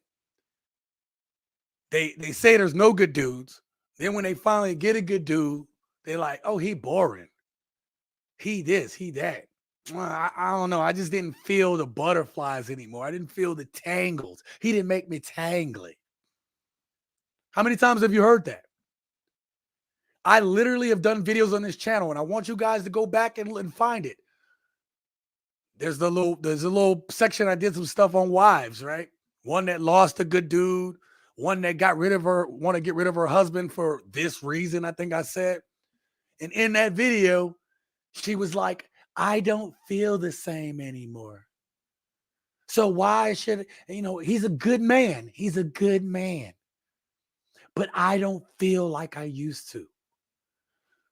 they say there's no good dudes. Then when they finally get a good dude, they're like, oh, he boring. He this, he that. Well, I don't know. I just didn't feel the butterflies anymore. I didn't feel the tangles. He didn't make me tangly. How many times have you heard that? I literally have done videos on this channel, and I want you guys to go back and find it. There's a little section I did some stuff on wives, right? One that lost a good dude, one that got rid of her, want to get rid of her husband for this reason, I think I said. And in that video, she was like, I don't feel the same anymore. So why should, he's a good man. He's a good man. But I don't feel like I used to.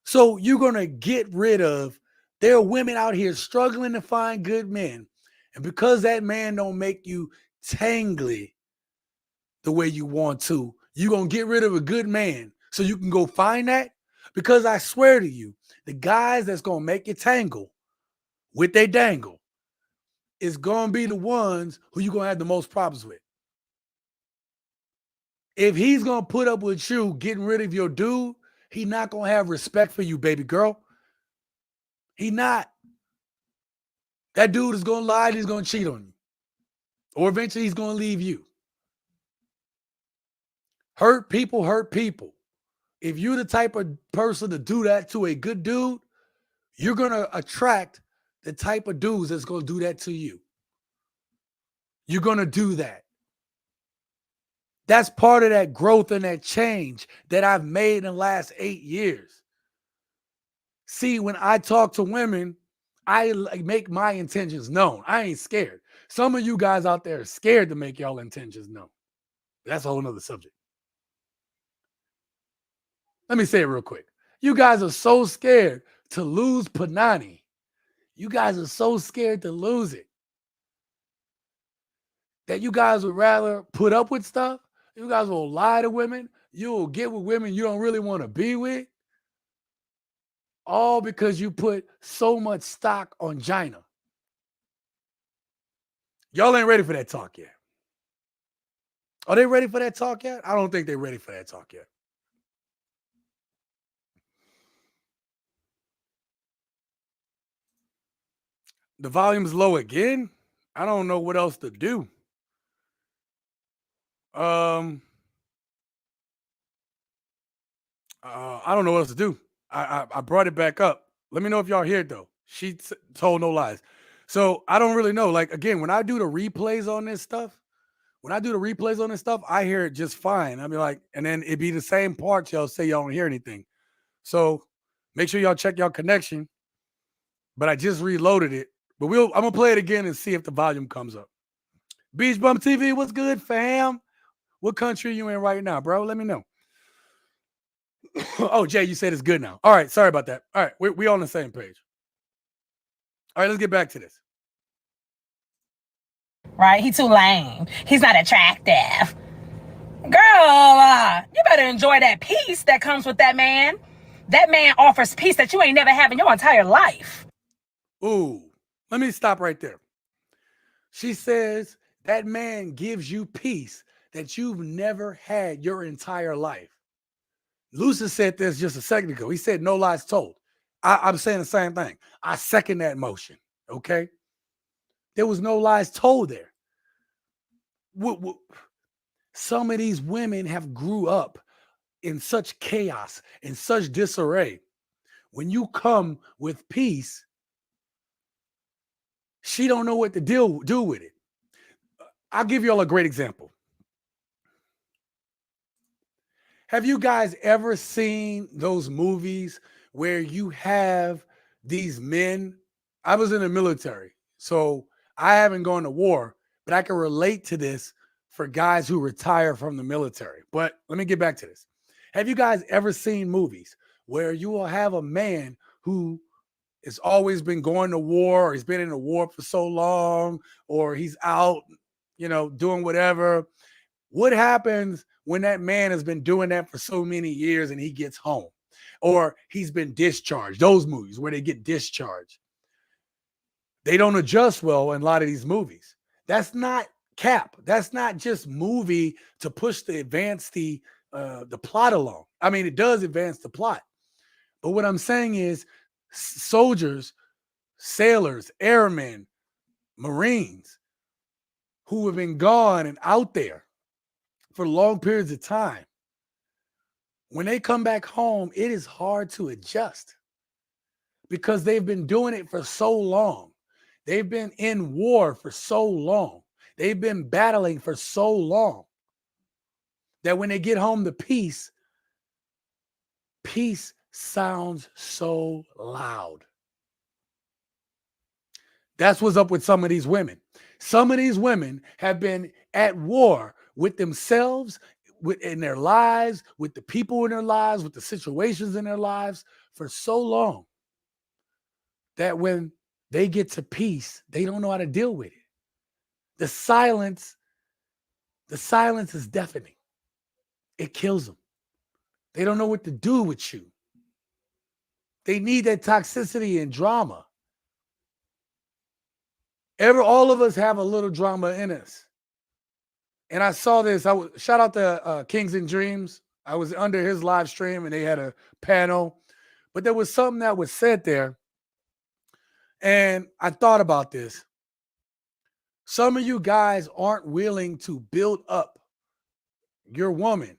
So you're going to get rid of, there are women out here struggling to find good men. And because that man don't make you tangly the way you want to, you're going to get rid of a good man so you can go find that. Because I swear to you, the guys that's going to make you tangle with they dangle is going to be the ones who you're going to have the most problems with. If he's going to put up with you getting rid of your dude, he's not going to have respect for you, baby girl. He not. That dude is going to lie and he's going to cheat on you. Or eventually he's going to leave you. Hurt people hurt people. If you're the type of person to do that to a good dude, you're going to attract the type of dudes that's going to do that to you. You're going to do that. That's part of that growth and that change that I've made in the last 8 years. See, when I talk to women, I make my intentions known. I ain't scared. Some of you guys out there are scared to make y'all intentions known. That's a whole nother subject. Let me say it real quick. You guys are so scared to lose Panani. You guys are so scared to lose it that you guys would rather put up with stuff. You guys will lie to women. You will get with women you don't really want to be with. All because you put so much stock on Gina. Y'all ain't ready for that talk yet. Are they ready for that talk yet? I don't think they're ready for that talk yet. The volume's low again. I don't know what else to do. I don't know what else to do. I brought it back up. Let me know if y'all hear it though. She told no lies. So I don't really know. Like again, when I do the replays on this stuff, I hear it just fine. I'll be like, and then it'd be the same part y'all say y'all don't hear anything. So make sure y'all check y'all connection. But I just reloaded it. But I'm gonna play it again and see if the volume comes up. Beach Bum TV, what's good, fam? What country are you in right now, bro? Let me know. Oh, Jay, you said it's good now. All right, sorry about that. All right, we on the same page. All right, let's get back to this. Right? He too lame. He's not attractive. Girl, you better enjoy that peace that comes with that man. That man offers peace that you ain't never had in your entire life. Ooh, let me stop right there. She says that man gives you peace that you've never had your entire life. Lucius said this just a second ago. He said no lies told. I'm saying the same thing. I second that motion, okay? There was no lies told there. Some of these women have grew up in such chaos, in such disarray. When you come with peace, she don't know what to do with it. I'll give you all a great example. Have you guys ever seen those movies where you have these men? I was in the military, so I haven't gone to war, but I can relate to this for guys who retire from the military. But let me get back to this. Have you guys ever seen movies where you will have a man who has always been going to war, or he's been in the war for so long, or he's out, doing whatever? What happens when that man has been doing that for so many years and he gets home, or he's been discharged? Those movies where they get discharged, they don't adjust well in a lot of these movies. That's not cap. That's not just movie to push the plot along. I mean, it does advance the plot, but what I'm saying is soldiers, sailors, airmen, Marines who have been gone and out there for long periods of time, When they come back home, it is hard to adjust because they've been doing it for so long. They've been in war for so long. They've been battling for so long that when they get home to peace, peace sounds so loud. That's what's up with some of these women. Some of these women have been at war with themselves, in their lives, with the people in their lives, with the situations in their lives for so long that when they get to peace, they don't know how to deal with it. The silence, the silence is deafening. It kills them. They don't know what to do with you. They need that toxicity and drama. All of us have a little drama in us. And I saw this. Shout out to Kings and Dreams. I was under his live stream and they had a panel, but there was something that was said there. And I thought about this. Some of you guys aren't willing to build up your woman.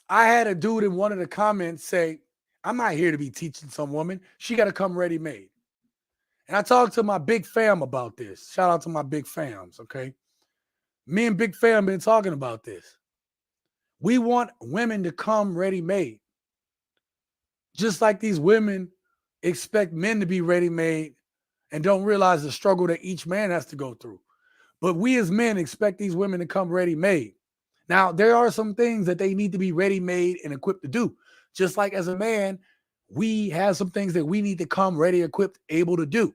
I had a dude in one of the comments say, I'm not here to be teaching some woman. She got to come ready made. And I talked to my big fam about this. Shout out to my big fams, okay? Me and Big Fam been talking about this. We want women to come ready made. Just like these women expect men to be ready made and don't realize the struggle that each man has to go through. But we as men expect these women to come ready made. Now, there are some things that they need to be ready made and equipped to do. Just like as a man, we have some things that we need to come ready, equipped, able to do.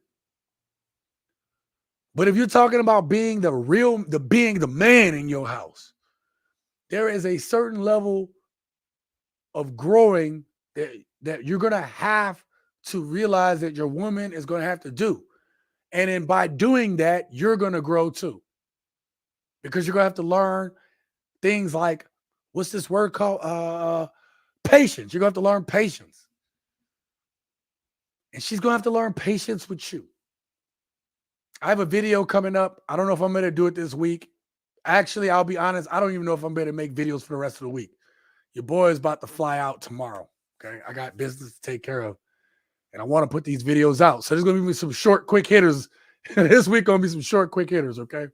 But if you're talking about being being the man in your house, there is a certain level of growing that you're going to have to realize that your woman is going to have to do. And then by doing that, you're going to grow too. Because you're going to have to learn things like, what's this word called? Patience. You're going to have to learn patience. And she's going to have to learn patience with you. I have a video coming up. I don't know if I'm going to do it this week. Actually, I'll be honest. I don't even know if I'm going to make videos for the rest of the week. Your boy is about to fly out tomorrow. Okay. I got business to take care of. And I want to put these videos out. So there's going to be some short, quick hitters. This week going to be some short, quick hitters. Okay.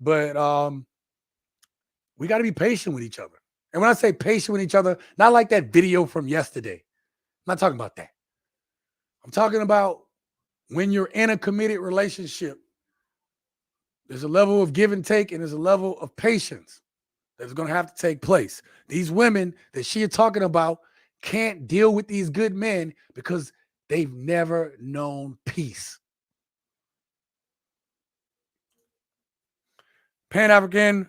But we got to be patient with each other. And when I say patient with each other, not like that video from yesterday. I'm not talking about that. I'm talking about when you're in a committed relationship, there's a level of give and take and there's a level of patience that's going to have to take place. These women that she is talking about can't deal with these good men because they've never known peace. Pan-African,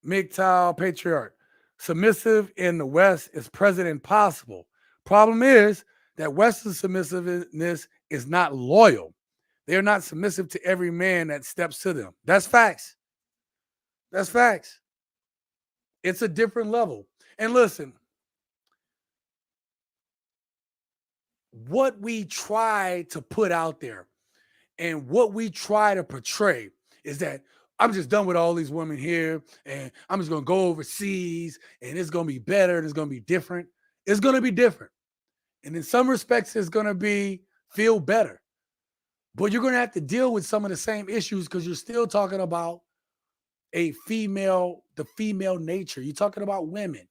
MGTOW, patriarch. Submissive in the West is present and possible. Problem is that Western submissiveness is not loyal. They are not submissive to every man that steps to them. That's facts. That's facts. It's a different level. And listen, what we try to put out there and what we try to portray is that I'm just done with all these women here and I'm just going to go overseas and it's going to be better and it's going to be different. It's going to be different. And in some respects, it's going to feel better. But you're going to have to deal with some of the same issues because you're still talking about the female nature. You're talking about women.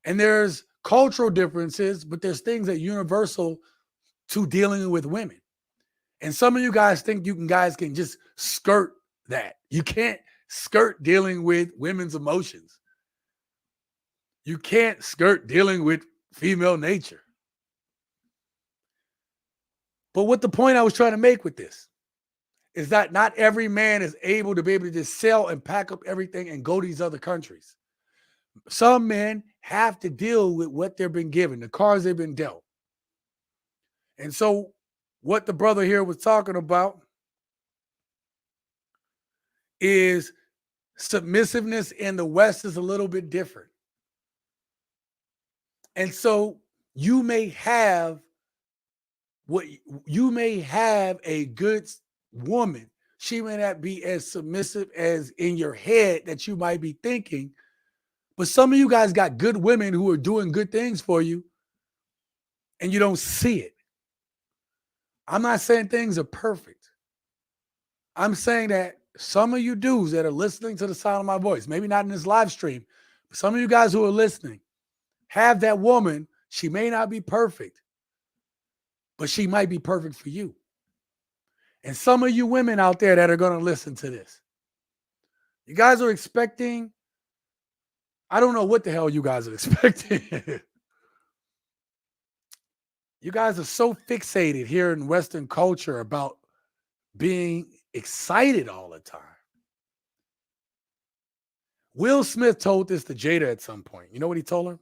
And there's cultural differences, but there's things that are universal to dealing with women. And some of you guys think guys can just skirt that. You can't skirt dealing with women's emotions. You can't skirt dealing with female nature. But what the point I was trying to make with this is that not every man is able to just sell and pack up everything and go to these other countries. Some men have to deal with what they've been given, the cards they've been dealt. And so what the brother here was talking about is submissiveness in the West is a little bit different. And so you may have a good woman. She may not be as submissive as in your head that you might be thinking, But some of you guys got good women who are doing good things for you, and you don't see it. I'm not saying things are perfect. I'm saying that some of you dudes that are listening to the sound of my voice, maybe not in this live stream, but some of you guys who are listening, have that woman. She may not be perfect, but she might be perfect for you. And some of you women out there that are going to listen to this, you guys are expecting, I don't know what the hell you guys are expecting. You guys are so fixated here in Western culture about being excited all the time. Will Smith told this to Jada at some point. You know what he told her?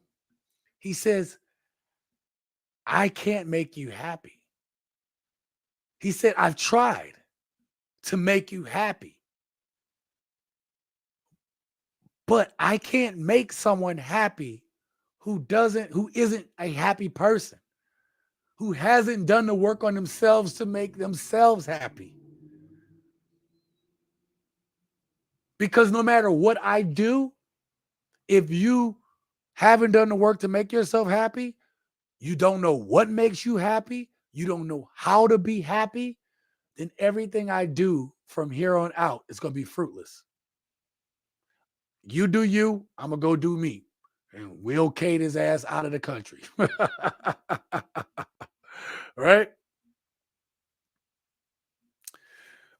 He says, I can't make you happy. He said, I've tried to make you happy, but I can't make someone happy who isn't a happy person, who hasn't done the work on themselves to make themselves happy. Because no matter what I do, if you haven't done the work to make yourself happy, you don't know what makes you happy, you don't know how to be happy, then everything I do from here on out is going to be fruitless. You do you, I'm going to go do me. And we'll Kate his ass out of the country. Right?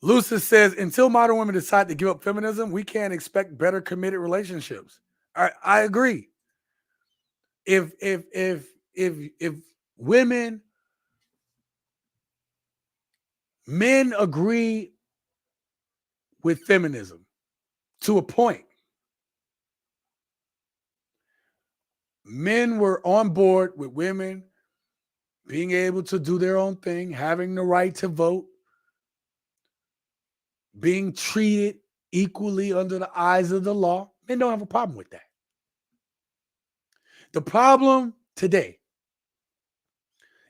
Lucis says, until modern women decide to give up feminism, we can't expect better committed relationships. I agree. If men agree with feminism to a point, men were on board with women being able to do their own thing, having the right to vote, being treated equally under the eyes of the law. Men don't have a problem with that. The problem today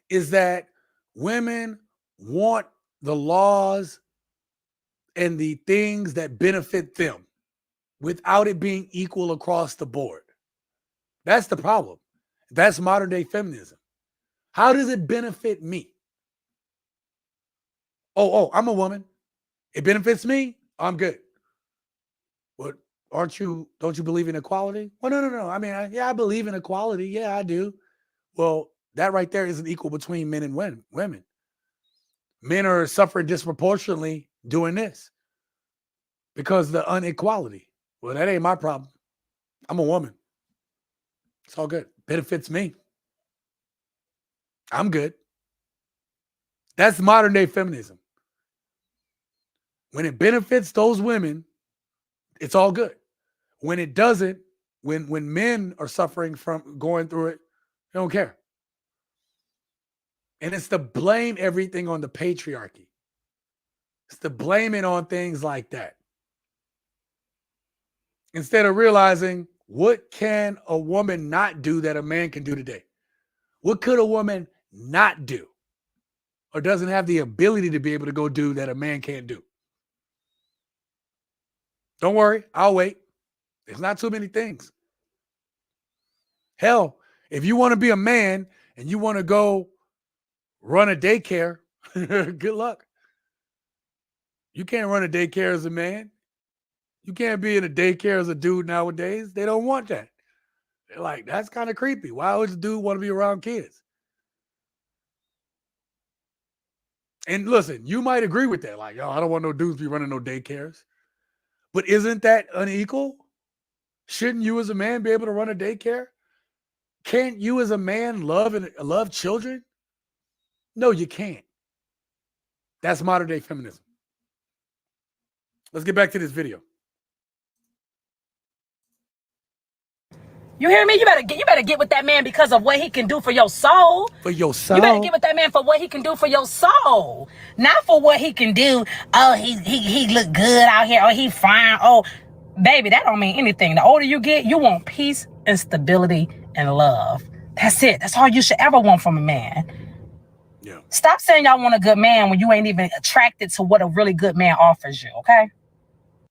is that women want the laws and the things that benefit them without it being equal across the board. That's the problem. That's modern day feminism. How does it benefit me? Oh, I'm a woman. It benefits me. I'm good. What? Don't you believe in equality? Well, no. I mean, I believe in equality. Yeah, I do. Well, that right there isn't equal between men and women. Men are suffering disproportionately doing this because of the inequality. Well, that ain't my problem. I'm a woman. It's all good. Benefits me. I'm good. That's modern day feminism. When it benefits those women, it's all good. When it doesn't, when men are suffering from going through it, they don't care. And it's to blame everything on the patriarchy. It's to blame it on things like that. Instead of realizing, what can a woman not do that a man can do today? What could a woman not do or doesn't have the ability to be able to go do that a man can't do? Don't worry, I'll wait. There's not too many things. Hell, if you want to be a man and you want to go run a daycare, good luck. You can't run a daycare as a man. You can't be in a daycare as a dude nowadays. They don't want that. They're like, that's kind of creepy. Why would a dude want to be around kids? And listen, you might agree with that. Like, yo, I don't want no dudes be running no daycares. But isn't that unequal? Shouldn't you as a man be able to run a daycare? Can't you as a man love children? No, you can't. That's modern day feminism. Let's get back to this video. You hear me? You better get with that man because of what he can do for your soul. For your soul. You better get with that man for what he can do for your soul, not for what he can do. Oh, he look good out here. Oh, he fine. Oh, baby, that don't mean anything. The older you get, you want peace and stability and love. That's it. That's all you should ever want from a man. Yeah. Stop saying y'all want a good man when you ain't even attracted to what a really good man offers you. Okay.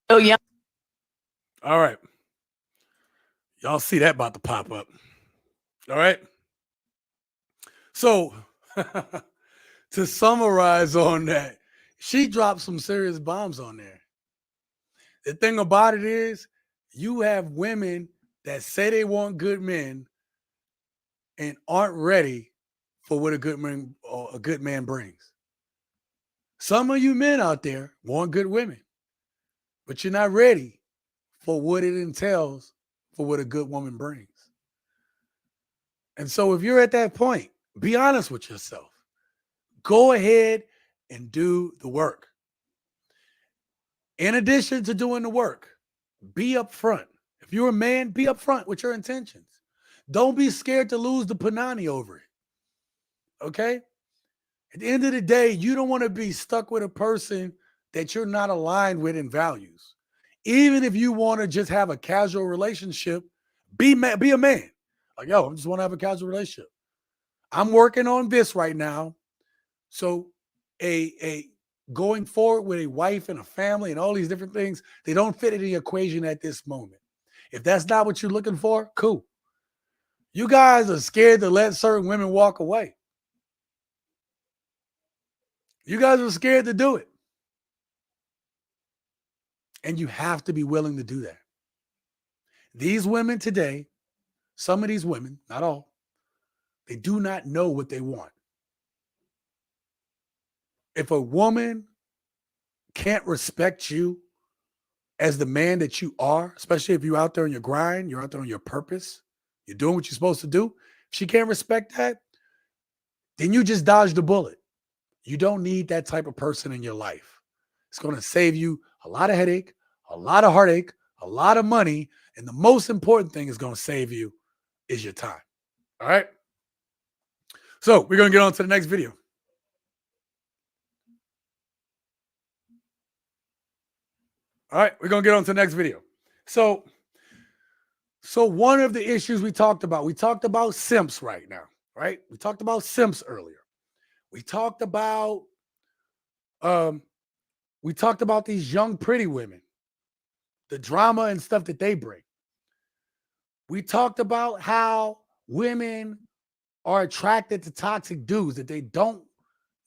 Oh yeah. All right. Y'all see that about to pop up. All right. So to summarize on that, she dropped some serious bombs on there. The thing about it is, you have women that say they want good men and aren't ready for what a good man brings. Some of you men out there want good women, but you're not ready for what it entails for what a good woman brings. And so if you're at that point, be honest with yourself. Go ahead and do the work. In addition to doing the work, be upfront. If you're a man, be upfront with your intentions. Don't be scared to lose the panani over it. Okay? At the end of the day, you don't want to be stuck with a person that you're not aligned with in values. Even if you want to just have a casual relationship, be a man. Like, yo, I just want to have a casual relationship. I'm working on this right now. So a going forward with a wife and a family and all these different things, they don't fit in the equation at this moment. If that's not what you're looking for, cool. You guys are scared to let certain women walk away. You guys are scared to do it. And you have to be willing to do that. These women today, some of these women, not all, they do not know what they want. If a woman can't respect you as the man that you are, especially if you're out there on your grind, you're out there on your purpose, you're doing what you're supposed to do. If she can't respect that, then you just dodged a bullet. You don't need that type of person in your life. It's going to save you a lot of headache, a lot of heartache, a lot of money. And the most important thing is going to save you is your time. All right. So we're going to get on to the next video. All right. We're going to get on to the next video. So one of the issues we talked about simps right now, right? We talked about simps earlier. We talked about these young pretty women, the drama and stuff that they bring. We talked about how women are attracted to toxic dudes, that they don't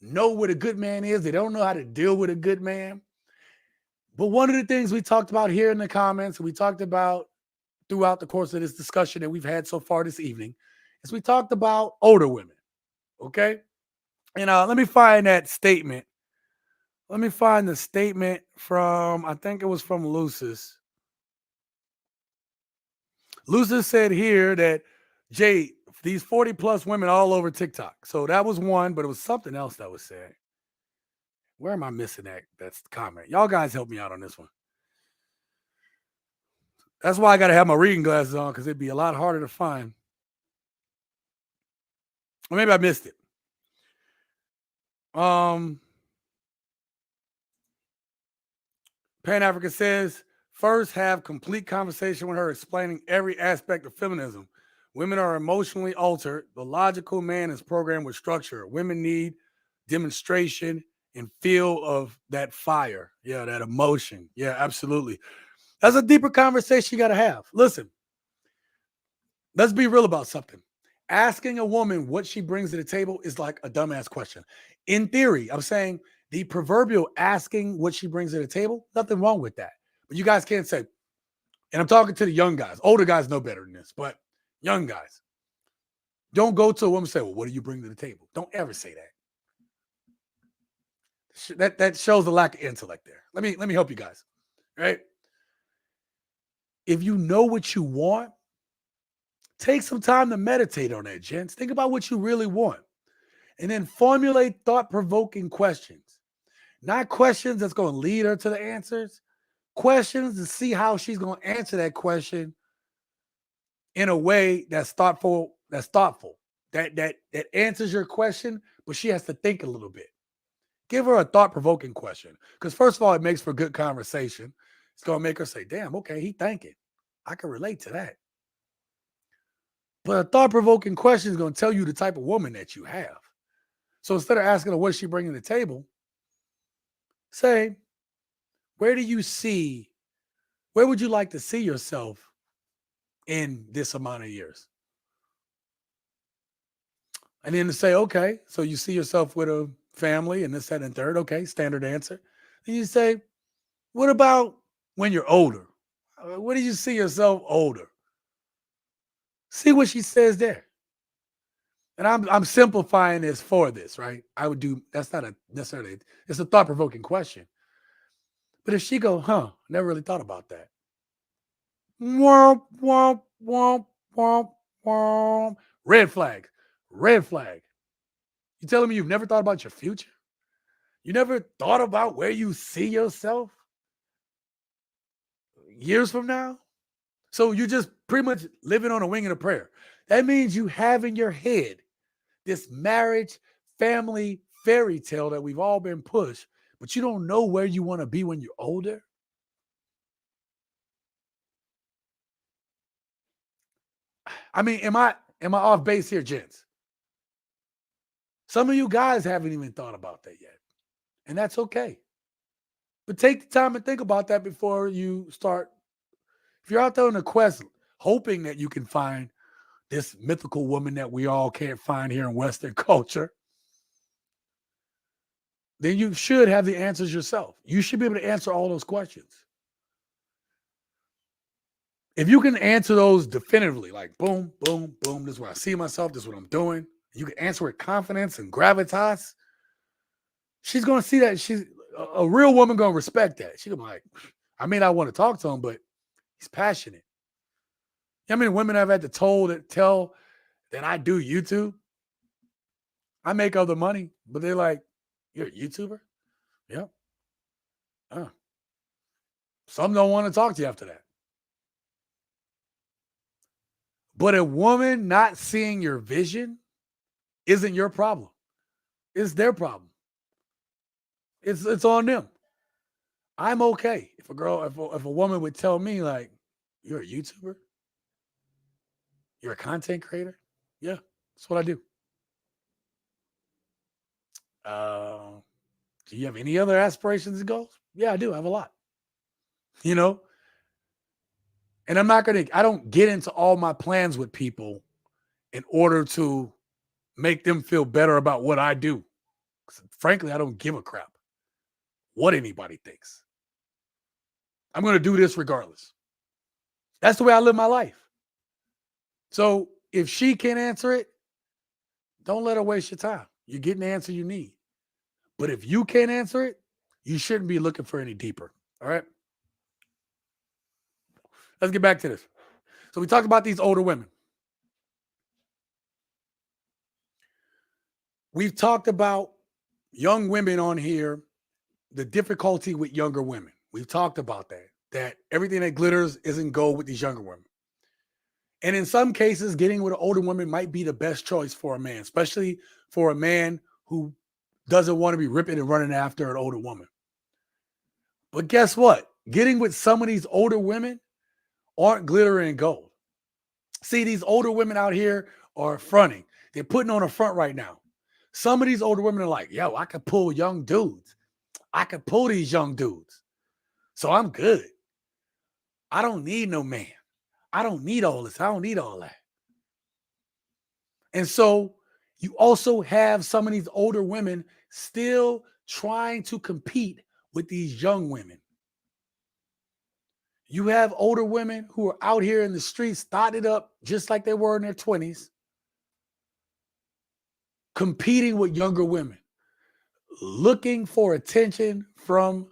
know what a good man is. They don't know how to deal with a good man. But one of the things we talked about here in the comments, we talked about throughout the course of this discussion that we've had so far this evening, is we talked about older women. Okay? And let me find that statement. Let me find the statement from, I think it was from Lucis. Lucis said here that, Jay, these 40 plus women all over TikTok. So that was one, but it was something else that was said. Where am I missing that? That's the comment. Y'all guys help me out on this one. That's why I got to have my reading glasses on, because it'd be a lot harder to find. Or maybe I missed it. Pan Africa says, first have complete conversation with her explaining every aspect of feminism. Women are emotionally altered. The logical man is programmed with structure. Women need demonstration and feel of that fire. Yeah, that emotion. Yeah, absolutely. That's a deeper conversation you got to have. Listen, let's be real about something. Asking a woman what she brings to the table is like a dumbass question. In theory, I'm saying the proverbial asking what she brings to the table, nothing wrong with that. But you guys can't say, and I'm talking to the young guys. Older guys know better than this, but young guys, don't go to a woman and say, well, what do you bring to the table? Don't ever say that. That shows a lack of intellect there. Let me help you guys. Right? If you know what you want, take some time to meditate on that, gents. Think about what you really want. And then formulate thought-provoking questions. Not questions that's going to lead her to the answers. Questions to see how she's going to answer that question in a way that's thoughtful, that answers your question, but she has to think a little bit. Give her a thought-provoking question. Because first of all, it makes for good conversation. It's going to make her say, damn, okay, he thinking. I can relate to that. But a thought-provoking question is going to tell you the type of woman that you have. So instead of asking her what she bringing to the table, say, where would you like to see yourself in this amount of years. And then to say, okay, so you see yourself with a family and this, that, and third. Okay, standard answer. And you say, what about when you're older? What do you see yourself older? See what she says there. And I'm simplifying this for this, right? I would do that's not a necessarily it's a thought provoking question. But if she go, never really thought about that. Womp, womp, womp, womp, womp. Red flag. Red flag. You telling me you've never thought about your future? You never thought about where you see yourself years from now? So you're just pretty much living on a wing and a prayer. That means you have in your head this marriage, family fairy tale that we've all been pushed, but you don't know where you want to be when you're older. I mean, am I off base here, gents? Some of you guys haven't even thought about that yet, and that's okay. But take the time and think about that before you start. If you're out there on a quest, hoping that you can find this mythical woman that we all can't find here in Western culture, then you should have the answers yourself. You should be able to answer all those questions. If you can answer those definitively, like boom, boom, boom, this is where I see myself, this is what I'm doing, you can answer with confidence and gravitas, she's going to see that. She's a real woman going to respect that. She's going to be like, I may not want to talk to him, but he's passionate. You know how many women I've had to tell that I do YouTube? I make other money, but they're like, you're a YouTuber? Yeah. Some don't want to talk to you after that. But a woman not seeing your vision isn't your problem. It's their problem. It's on them. I'm okay if a woman would tell me like, you're a YouTuber, you're a content creator. Yeah, that's what I do. Do you have any other aspirations and goals? Yeah, I do. I have a lot. You know, and I don't get into all my plans with people in order to make them feel better about what I do. Frankly, I don't give a crap what anybody thinks. I'm going to do this regardless. That's the way I live my life. So if she can't answer it, don't let her waste your time. You're getting the answer you need. But if you can't answer it, you shouldn't be looking for any deeper. All right. Let's get back to this. So we talked about these older women. We've talked about young women on here, the difficulty with younger women. We've talked about that everything that glitters isn't gold with these younger women. And in some cases, getting with an older woman might be the best choice for a man, especially for a man who doesn't want to be ripping and running after an older woman. But guess what? Getting with some of these older women aren't glitter and gold. See, these older women out here are fronting. They're putting on a front right now. Some of these older women are like, yo, I could pull young dudes. I could pull these young dudes. So I'm good. I don't need no man. I don't need all this. I don't need all that. And so you also have some of these older women still trying to compete with these young women. You have older women who are out here in the streets, started up just like they were in their 20s, competing with younger women, looking for attention from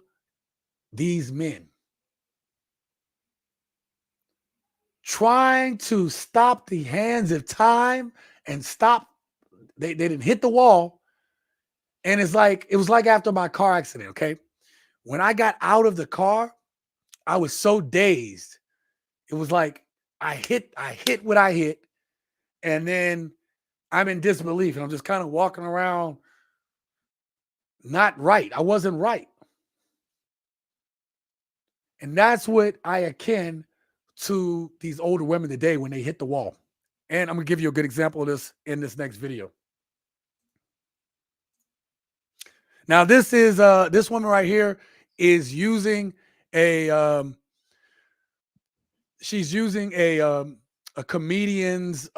these men, trying to stop the hands of time and stop. They didn't hit the wall. And it was like after my car accident, okay? When I got out of the car, I was so dazed. It was like I hit what I hit, and then I'm in disbelief, and I'm just kind of walking around not right. I wasn't right. And that's what I akin to these older women today when they hit the wall. And I'm going to give you a good example of this in this next video. Now, this is this woman right here is using a she's using a a comedian's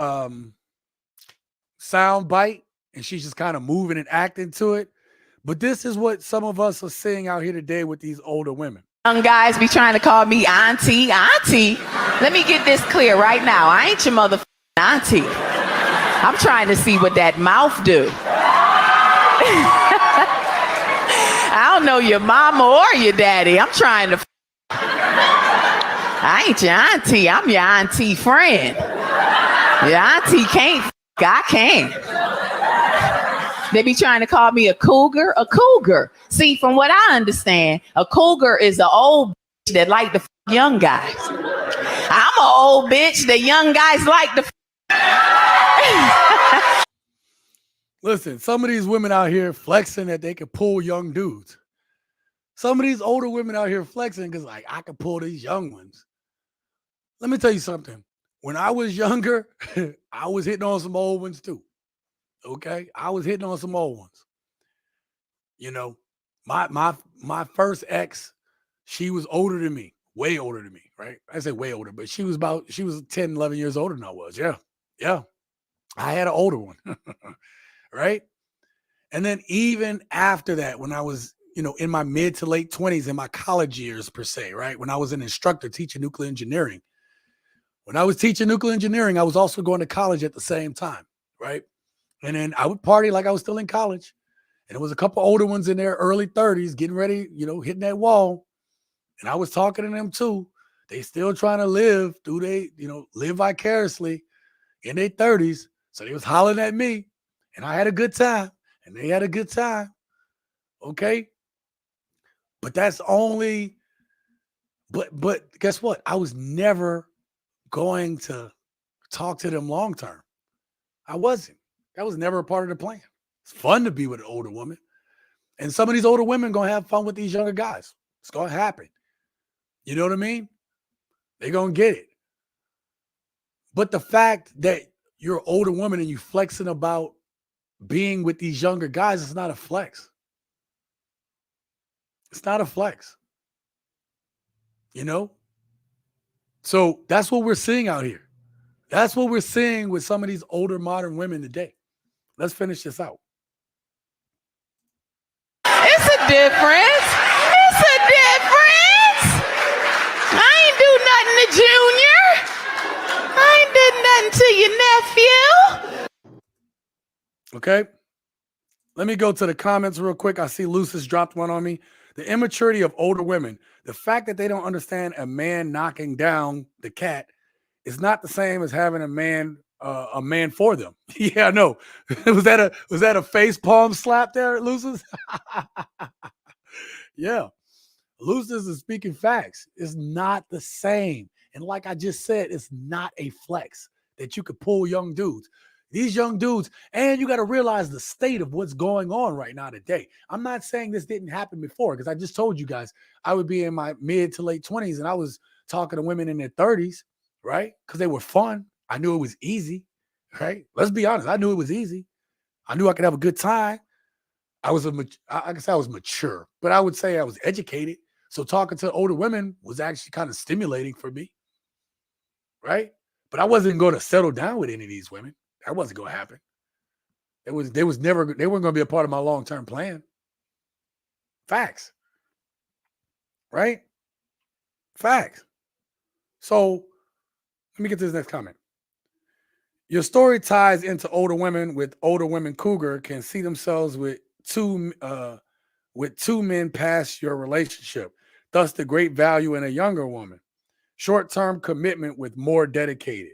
sound bite, and she's just kind of moving and acting to it. But this is what some of us are seeing out here today with these older women. Young guys be trying to call me auntie. Let me get this clear right now. I ain't your motherfucking auntie. I'm trying to see what that mouth do. I don't know your mama or your daddy. I'm trying to. I ain't your auntie. I'm your auntie friend. Your auntie can't. I can't. They be trying to call me a cougar. A cougar. See, from what I understand, a cougar is an old bitch that like the young guys. I'm an old bitch that young guys like the. Listen, some of these women out here flexing that they can pull young dudes. Some of these older women out here flexing because, like, I can pull these young ones. Let me tell you something. When I was younger, I was hitting on some old ones too. Okay, I was hitting on some old ones. You know, my first ex, she was older than me, way older than me, right? I say way older, but she was 10, 11 years older than I was. Yeah. Yeah. I had an older one. Right. And then even after that, when I was, in my mid to late 20s, in my college years per se, right? When I was an instructor teaching nuclear engineering. When I was teaching nuclear engineering, I was also going to college at the same time, right? And then I would party like I was still in college. And there was a couple older ones in their early 30s getting ready, hitting that wall. And I was talking to them too. They still trying to live live vicariously in their 30s. So they was hollering at me, and I had a good time, and they had a good time. Okay. But that's only, but guess what? I was never going to talk to them long term. I wasn't. That was never a part of the plan. It's fun to be with an older woman. And some of these older women going to have fun with these younger guys. It's going to happen. You know what I mean? They're going to get it. But the fact that you're an older woman and you flexing about being with these younger guys, it's not a flex. It's not a flex. So that's what we're seeing out here. That's what we're seeing with some of these older modern women today. Let's finish this out. It's a difference. It's a difference. I ain't do nothing to Junior. I ain't did nothing to your nephew. Okay. Let me go to the comments real quick. I see Lucis dropped one on me. The immaturity of older women. The fact that they don't understand a man knocking down the cat is not the same as having a man for them. Yeah, I know. was that a face palm slap there, Lucis? Yeah. Lucis is speaking facts. It's not the same. And like I just said, it's not a flex that you could pull young dudes. These young dudes, and you got to realize the state of what's going on right now today. I'm not saying this didn't happen before, because I just told you guys I would be in my mid to late 20s and I was talking to women in their 30s, right? Because they were fun. I knew it was easy, right? Let's be honest. I knew it was easy. I knew I could have a good time. I guess I was mature, but I would say I was educated. So talking to older women was actually kind of stimulating for me, right? But I wasn't going to settle down with any of these women. That wasn't going to happen. They weren't going to be a part of my long-term plan. Facts. Right? Facts. So let me get to this next comment. Your story ties into older women with older women cougar can see themselves with two men past your relationship. Thus the great value in a younger woman. Short-term commitment with more dedicated.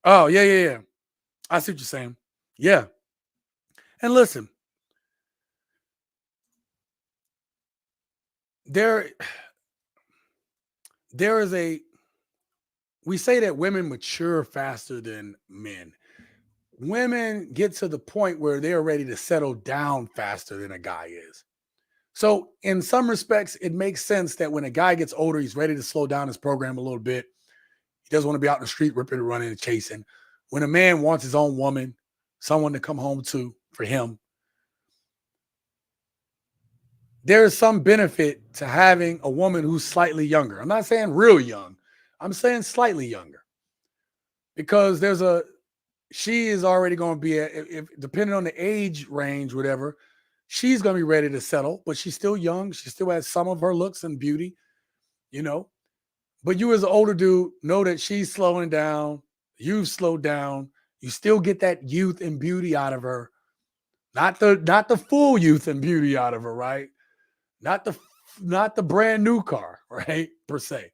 Oh, yeah. I see what you're saying. Yeah. And listen, there is we say that women mature faster than men. Women get to the point where they're ready to settle down faster than a guy is. So in some respects, it makes sense that when a guy gets older, he's ready to slow down his program a little bit. He doesn't want to be out in the street ripping and running and chasing. When a man wants his own woman, someone to come home to for him, there is some benefit to having a woman who's slightly younger. I'm not saying real young. I'm saying slightly younger. because she is already going to be if depending on the age range, whatever, she's going to be ready to settle, but she's still young. She still has some of her looks and beauty, you know. But you as an older dude know that she's slowing down. You've slowed down. You still get that youth and beauty out of her. Not the full youth and beauty out of her, right? Not the brand new car, right? Per se.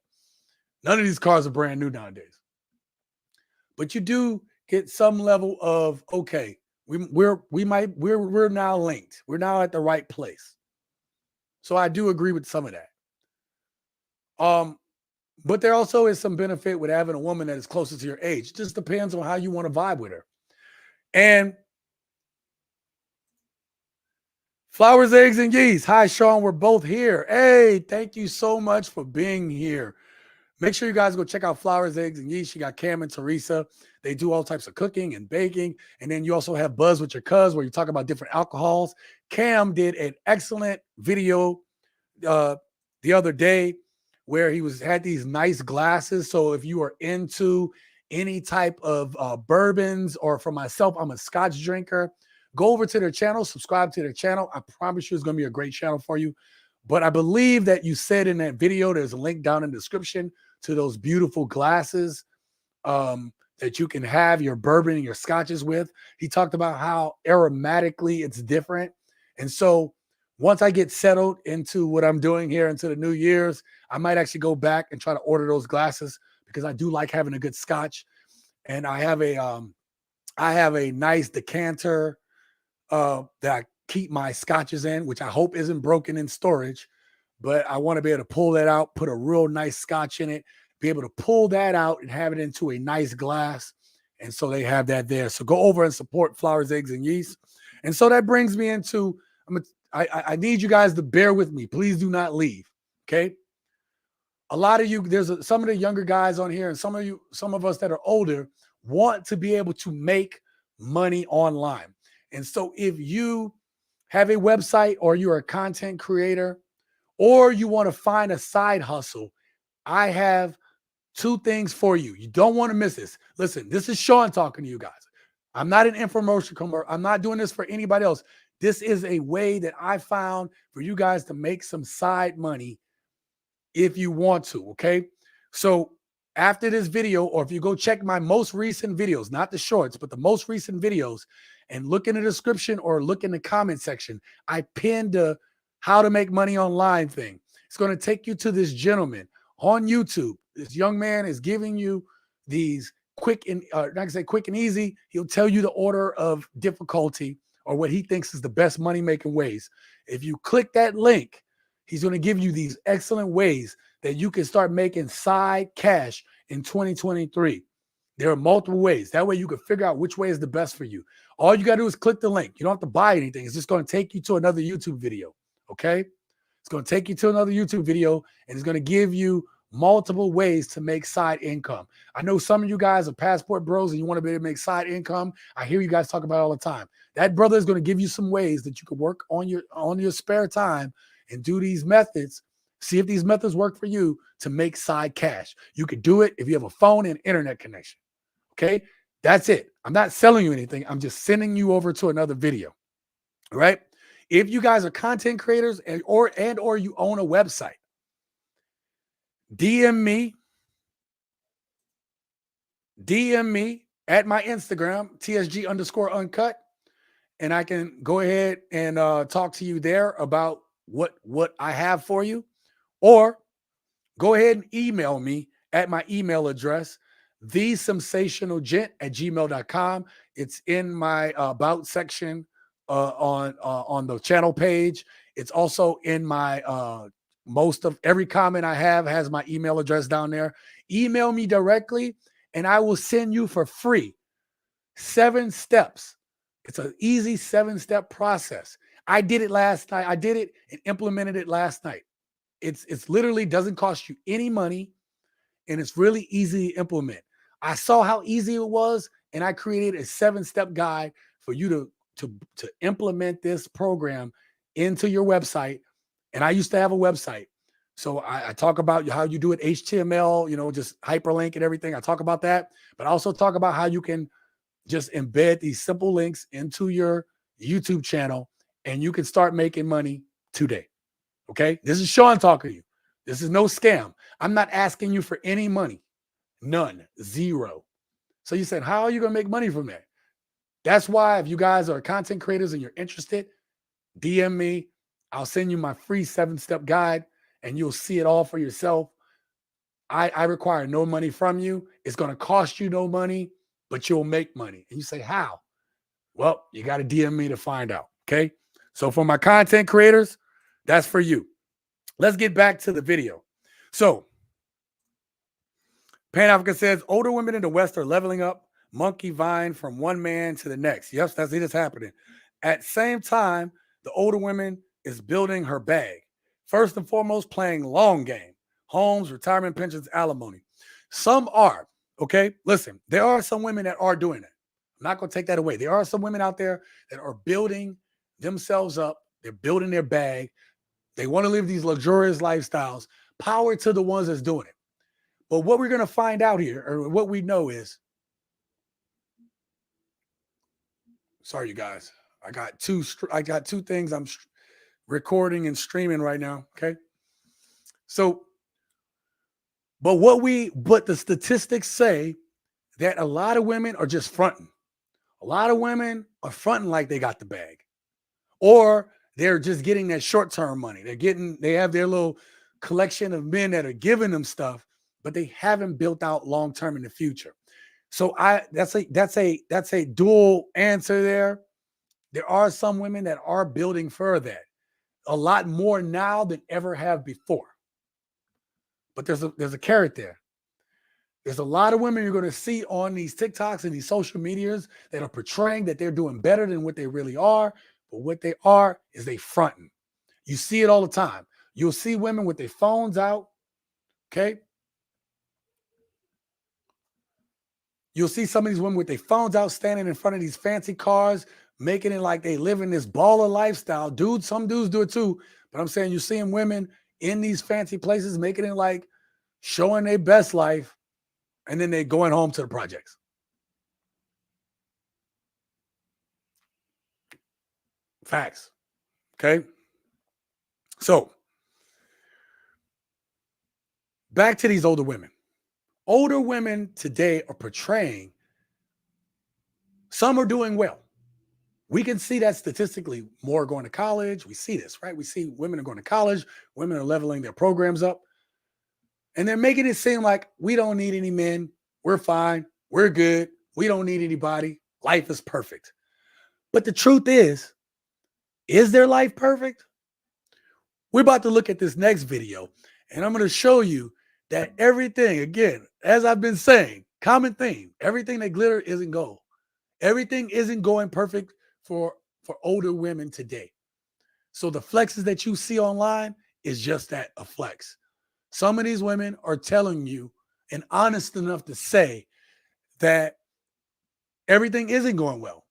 None of these cars are brand new nowadays. But you do get some level of, okay, we're now linked. We're now at the right place. So I do agree with some of that. But there also is some benefit with having a woman that is closer to your age. It just depends on how you want to vibe with her. And Flowers, Eggs, and Yeast. Hi, Sean. We're both here. Hey, thank you so much for being here. Make sure you guys go check out Flowers, Eggs, and Yeast. You got Cam and Teresa. They do all types of cooking and baking. And then you also have Buzz with Your Cuz, where you talk about different alcohols. Cam did an excellent video the other day where he had these nice glasses. So if you are into any type of bourbons, or for myself, I'm a Scotch drinker, go over to their channel, subscribe to their channel. I promise you it's going to be a great channel for you. But I believe that you said in that video, there's a link down in the description to those beautiful glasses that you can have your bourbon and your scotches with. He talked about how aromatically it's different. And so once I get settled into what I'm doing here into the New Year's, I might actually go back and try to order those glasses, because I do like having a good scotch. And I have a nice decanter that I keep my scotches in, which I hope isn't broken in storage, but I want to be able to pull that out, put a real nice scotch in it, be able to pull that out and have it into a nice glass. And so they have that there. So go over and support Flowers, Eggs, and Yeast. And so that brings me into, I need you guys to bear with me. Please do not leave. Okay. A lot of you, some of the younger guys on here, and some of us that are older want to be able to make money online. And so if you have a website, or you're a content creator, or you want to find a side hustle, I have two things for you. You don't want to miss this. Listen, this is Sean talking to you guys. I'm not an infomercial commercial. I'm not doing this for anybody else. This is a way that I found for you guys to make some side money if you want to, okay? So after this video, or if you go check my most recent videos, not the shorts, but the most recent videos, and look in the description or look in the comment section, I pinned a how to make money online thing. It's going to take you to this gentleman on YouTube. This young man is giving you these quick and quick and easy. He'll tell you the order of difficulty, or what he thinks is the best money-making ways. If you click that link, he's going to give you these excellent ways that you can start making side cash in 2023. There are multiple ways. That way you can figure out which way is the best for you. All you got to do is click the link. You don't have to buy anything. It's just going to take you to another YouTube video, okay? It's going to take you to another YouTube video, and it's going to give you multiple ways to make side income. I know some of you guys are passport bros and you want to be able to make side income. I hear you guys talk about it all the time. That brother is going to give you some ways that you can work on your spare time and do these methods. See if these methods work for you to make side cash. You could do it if you have a phone and internet connection. Okay, that's it. I'm not selling you anything. I'm just sending you over to another video. All right. If you guys are content creators or you own a website, DM me at my Instagram, TSG_uncut, and I can go ahead and talk to you there about what I have for you. Or go ahead and email me at my email address, thesensationalgent@gmail.com. It's in my about section on the channel page. It's also in my most of every comment I have has my email address down there. Email me directly and I will send you for free 7 steps. It's an easy 7-step process. I did it last night. I did it and implemented it last night. It's literally doesn't cost you any money, and it's really easy to implement. I saw how easy it was, and I created a 7-step guide for you to implement this program into your website. And I used to have a website. So I talk about how you do it HTML, just hyperlink and everything. I talk about that, but I also talk about how you can just embed these simple links into your YouTube channel and you can start making money today. Okay. This is Sean talking to you. This is no scam. I'm not asking you for any money. None. Zero. So you said, how are you going to make money from that? That's why if you guys are content creators and you're interested, DM me. I'll send you my free 7-step guide and you'll see it all for yourself. I require no money from you. It's going to cost you no money, but you'll make money. And you say, how? Well, you got to DM me to find out. Okay. So for my content creators, that's for you. Let's get back to the video. So Pan Africa says older women in the West are leveling up, monkey vine from one man to the next. Yes, that's it is happening. At the same time, the older woman is building her bag. First and foremost, playing long game. Homes, retirement pensions, alimony. Some are, okay? Listen, there are some women that are doing that. I'm not going to take that away. There are some women out there that are building themselves up. They're building their bag. They want to live these luxurious lifestyles. Power to the ones that's doing it. But what we're going to find out here, or what we know is, sorry, you guys, I got two things I'm recording and streaming right now. Okay. So, but the statistics say that a lot of women are just fronting. A lot of women are fronting like they got the bag, or they're just getting that short-term money. They have their little collection of men that are giving them stuff, but they haven't built out long-term in the future. So that's a dual answer there. There are some women that are building for that a lot more now than ever have before. But there's a carrot there. There's a lot of women you're going to see on these TikToks and these social medias that are portraying that they're doing better than what they really are. But what they are is they fronting. You see it all the time. You'll see women with their phones out. Okay. You'll see some of these women with their phones out standing in front of these fancy cars, making it like they live in this baller lifestyle. Some dudes do it too. But I'm saying you're seeing women in these fancy places making it like showing their best life, and then they going home to the projects. Facts. Okay. So back to these older women. Older women today are portraying, some are doing well. We can see that statistically, more going to college. We see this, right? We see women are going to college, women are leveling their programs up, and they're making it seem like we don't need any men. We're fine. We're good. We don't need anybody. Life is perfect. But the truth is their life perfect? We're about to look at this next video, and I'm going to show you that everything, again, as I've been saying, common theme, everything that glitter isn't gold. Everything isn't going perfect for older women today. So the flexes that you see online is just that, a flex. Some of these women are telling you and honest enough to say that everything isn't going well.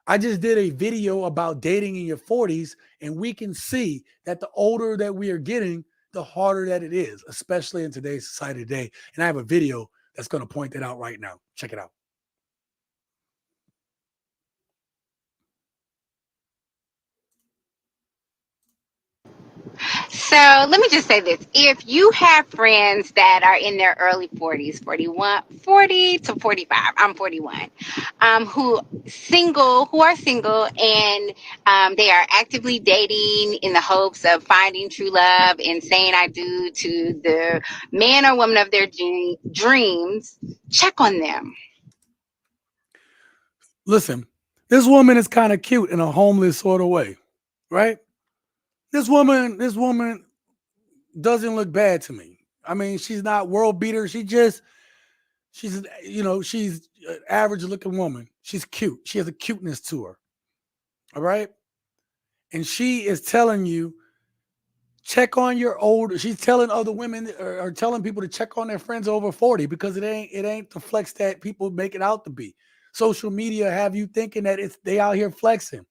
I just did a video about dating in your 40s, and we can see that the older that we are getting, the harder that it is, especially in today's society today. And I have a video that's going to point that out right now. Check it out. So let me just say this. If you have friends that are in their early 40s, 40 to 45, I'm 41, who are single and they are actively dating in the hopes of finding true love and saying I do to the man or woman of their dreams, check on them. Listen, this woman is kind of cute in a homeless sort of way, right? This woman doesn't look bad to me. I mean, she's not world beater. She's an average looking woman. She's cute. She has a cuteness to her. All right. And she is telling you, check on your older. She's telling other women or telling people to check on their friends over 40 because it ain't the flex that people make it out to be. Social media have you thinking that they out here flexing.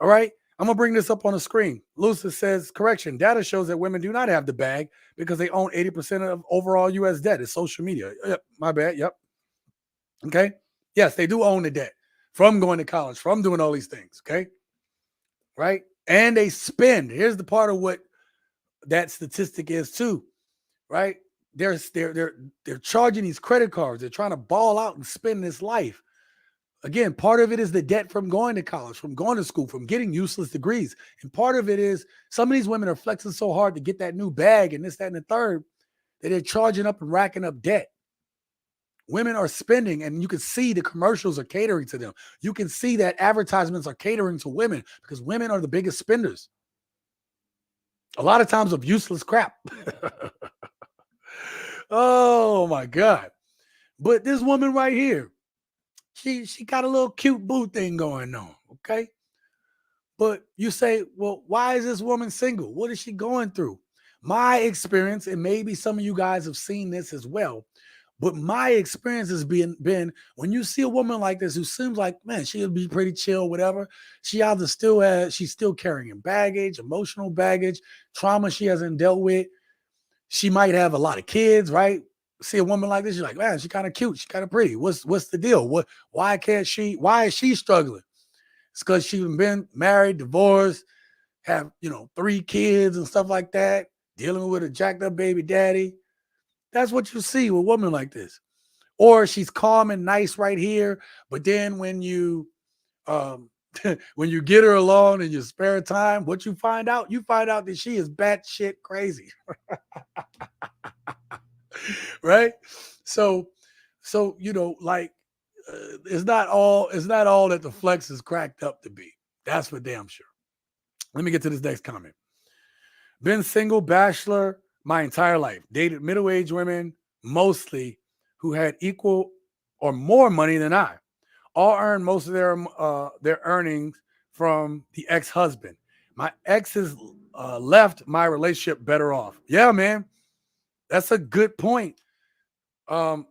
All right. I'm going to bring this up on the screen. Lucis says, correction, data shows that women do not have the bag because they own 80% of overall U.S. debt. It's social media. Yep, my bad. Yep. Okay. Yes, they do own the debt from going to college, from doing all these things. Okay. Right. And they spend. Here's the part of what that statistic is too. Right. They're charging these credit cards. They're trying to ball out and spend this life. Again, part of it is the debt from going to college, from going to school, from getting useless degrees. And part of it is some of these women are flexing so hard to get that new bag and this, that, and the third that they're charging up and racking up debt. Women are spending, and you can see the commercials are catering to them. You can see that advertisements are catering to women because women are the biggest spenders. A lot of times of useless crap. Oh my God. But this woman right here, she got a little cute boo thing going on, okay? But you say, well, why is this woman single? What is she going through? My experience, and maybe some of you guys have seen this as well, but my experience has been when you see a woman like this who seems like, man, she'll be pretty chill, whatever. She's still carrying baggage, emotional baggage, trauma she hasn't dealt with. She might have a lot of kids, right? See a woman like this, you're like, man, she's kind of cute, she's kind of pretty. What's the deal? Why is she struggling? It's because she's been married, divorced, have 3 kids and stuff like that, dealing with a jacked up baby daddy. That's what you see with a woman like this. Or she's calm and nice right here, but then when you when you get her alone in your spare time, what you find out? You find out that she is batshit crazy. Right? So it's not all that the flex is cracked up to be. That's for damn sure. Let me get to this next comment. Been single bachelor my entire life. Dated middle-aged women, mostly who had equal or more money than I. All earned most of their earnings from the ex-husband. My exes left my relationship better off. Yeah, man. That's a good point. That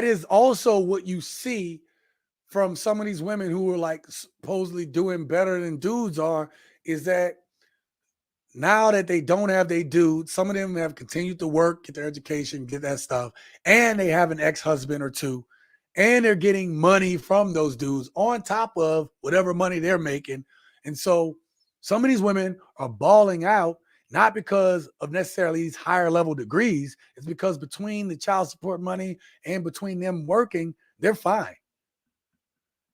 is also what you see from some of these women who are like supposedly doing better than dudes are, is that now that they don't have their dude, some of them have continued to work, get their education, get that stuff, and they have an ex-husband or two, and they're getting money from those dudes on top of whatever money they're making. And so some of these women are balling out, not because of necessarily these higher level degrees. It's because between the child support money and between them working, they're fine.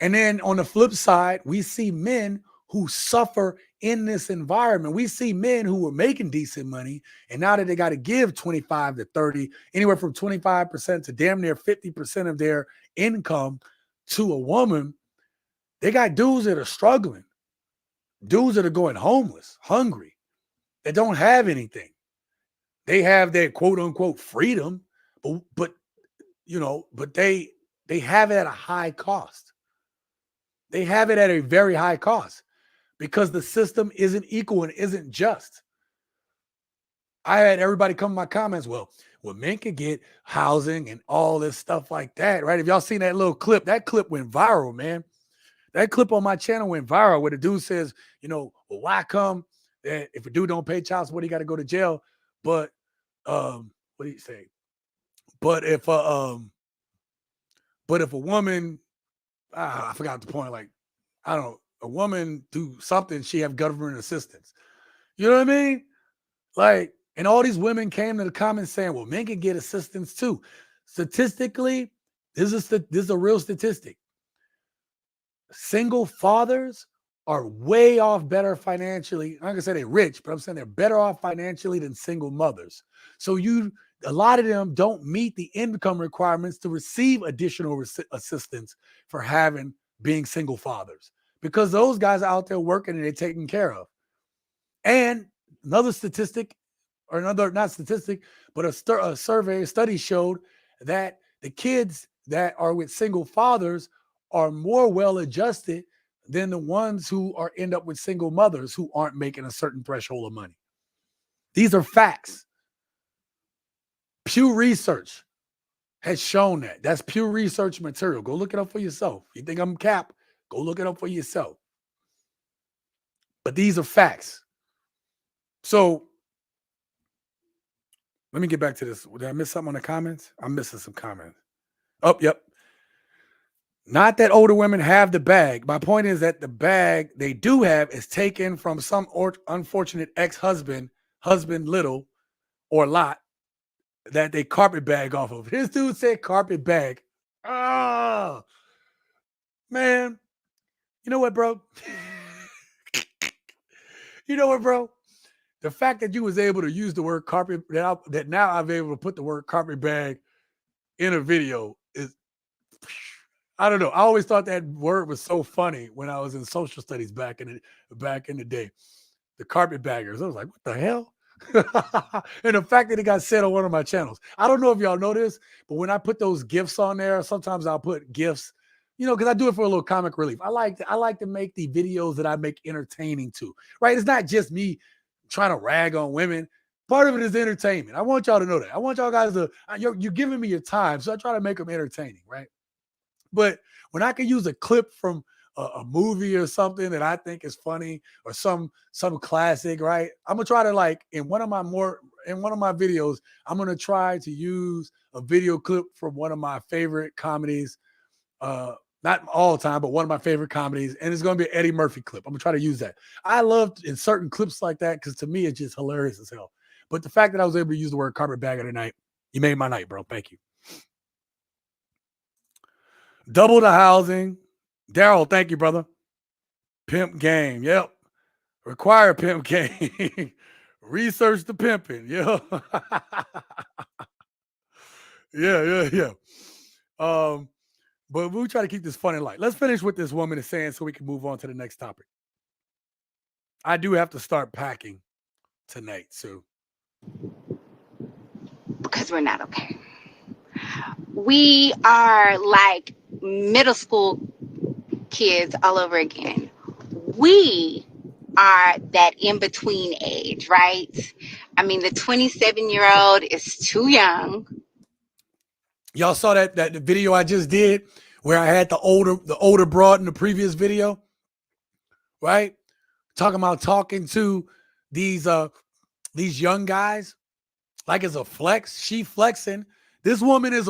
And then on the flip side, we see men who suffer in this environment. We see men who were making decent money, and now that they got to give 25 to 30, anywhere from 25% to damn near 50% of their income to a woman, they got dudes that are struggling, dudes that are going homeless, hungry, that don't have anything. They have their quote unquote freedom, but they have it at a high cost. They have it at a very high cost because the system isn't equal and isn't just. I had everybody come in my comments, well, men can get housing and all this stuff like that, right? If y'all seen that little clip, that clip went viral, man. That clip on my channel went viral where the dude says, well, why come that if a dude don't pay child support, he got to go to jail? But what do you say? But if a woman, I forgot the point, like, I don't know, a woman do something, she have government assistance. You know what I mean? Like, and all these women came to the comments saying, well, men can get assistance too. Statistically, this is a real statistic. Single fathers are way off better financially. I'm not gonna say they're rich, but I'm saying they're better off financially than single mothers. So a lot of them don't meet the income requirements to receive additional assistance for being single fathers, because those guys are out there working and they're taken care of. And another statistic, or another, not statistic, but a study showed that the kids that are with single fathers are more well-adjusted than the ones who end up with single mothers who aren't making a certain threshold of money. These are facts. Pew Research has shown that. That's Pew Research material. Go look it up for yourself. You think I'm cap? Go look it up for yourself. But these are facts. So let me get back to this. Did I miss something on the comments? I'm missing some comments. Oh, yep. Not that older women have the bag. My point is that the bag they do have is taken from some unfortunate ex-husband, husband little or lot, that they carpet bag off of. His dude said carpet bag. Oh, man. You know what, bro? You know what, bro? The fact that you was able to use the word carpet, that now I'm able to put the word carpet bag in a video is, I don't know. I always thought that word was so funny when I was in social studies back in the day. The carpetbaggers. I was like, what the hell? And the fact that it got said on one of my channels. I don't know if y'all know this, but when I put those gifs on there, sometimes I'll put gifs, because I do it for a little comic relief. I like to make the videos that I make entertaining too, right? It's not just me trying to rag on women. Part of it is entertainment. I want y'all to know that. I want y'all guys to, you're giving me your time, so I try to make them entertaining, right? But when I can use a clip from a movie or something that I think is funny, or some classic, right? I'm gonna try to, in one of my videos, I'm gonna try to use a video clip from one of my favorite comedies, not all time, but one of my favorite comedies, and it's gonna be an Eddie Murphy clip. I'm gonna try to use that. I love in certain clips like that because to me it's just hilarious as hell. But the fact that I was able to use the word carpetbagger tonight, you made my night, bro. Thank you. Double the housing. Daryl, thank you, brother. Pimp game. Yep. Require pimp game. Research the pimping. Yeah. Yeah. But we'll try to keep this fun and light. Let's finish what this woman is saying so we can move on to the next topic. I do have to start packing tonight, so. Because we're not okay. We are like middle school kids all over again. We are that in-between age, right? I mean, the 27-year-old is too young. Y'all saw that the video I just did where I had the older broad in the previous video, right? Talking to these young guys like it's a flex. She flexing. This woman is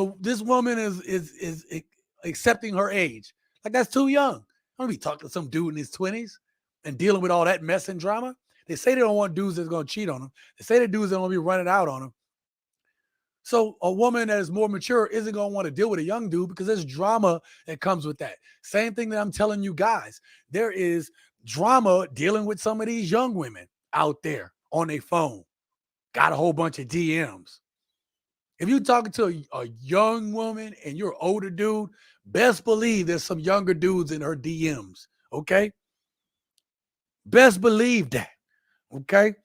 accepting her age. Like, that's too young. I don't be talking to some dude in his 20s and dealing with all that mess and drama. They say they don't want dudes that's going to cheat on them. They say the dudes that don't be running out on them. So a woman that is more mature isn't going to want to deal with a young dude because there's drama that comes with that. Same thing that I'm telling you guys. There is drama dealing with some of these young women out there on their phone. Got a whole bunch of DMs. If you're talking to a young woman and you're an older dude, best believe there's some younger dudes in her DMs, okay? Best believe that, okay?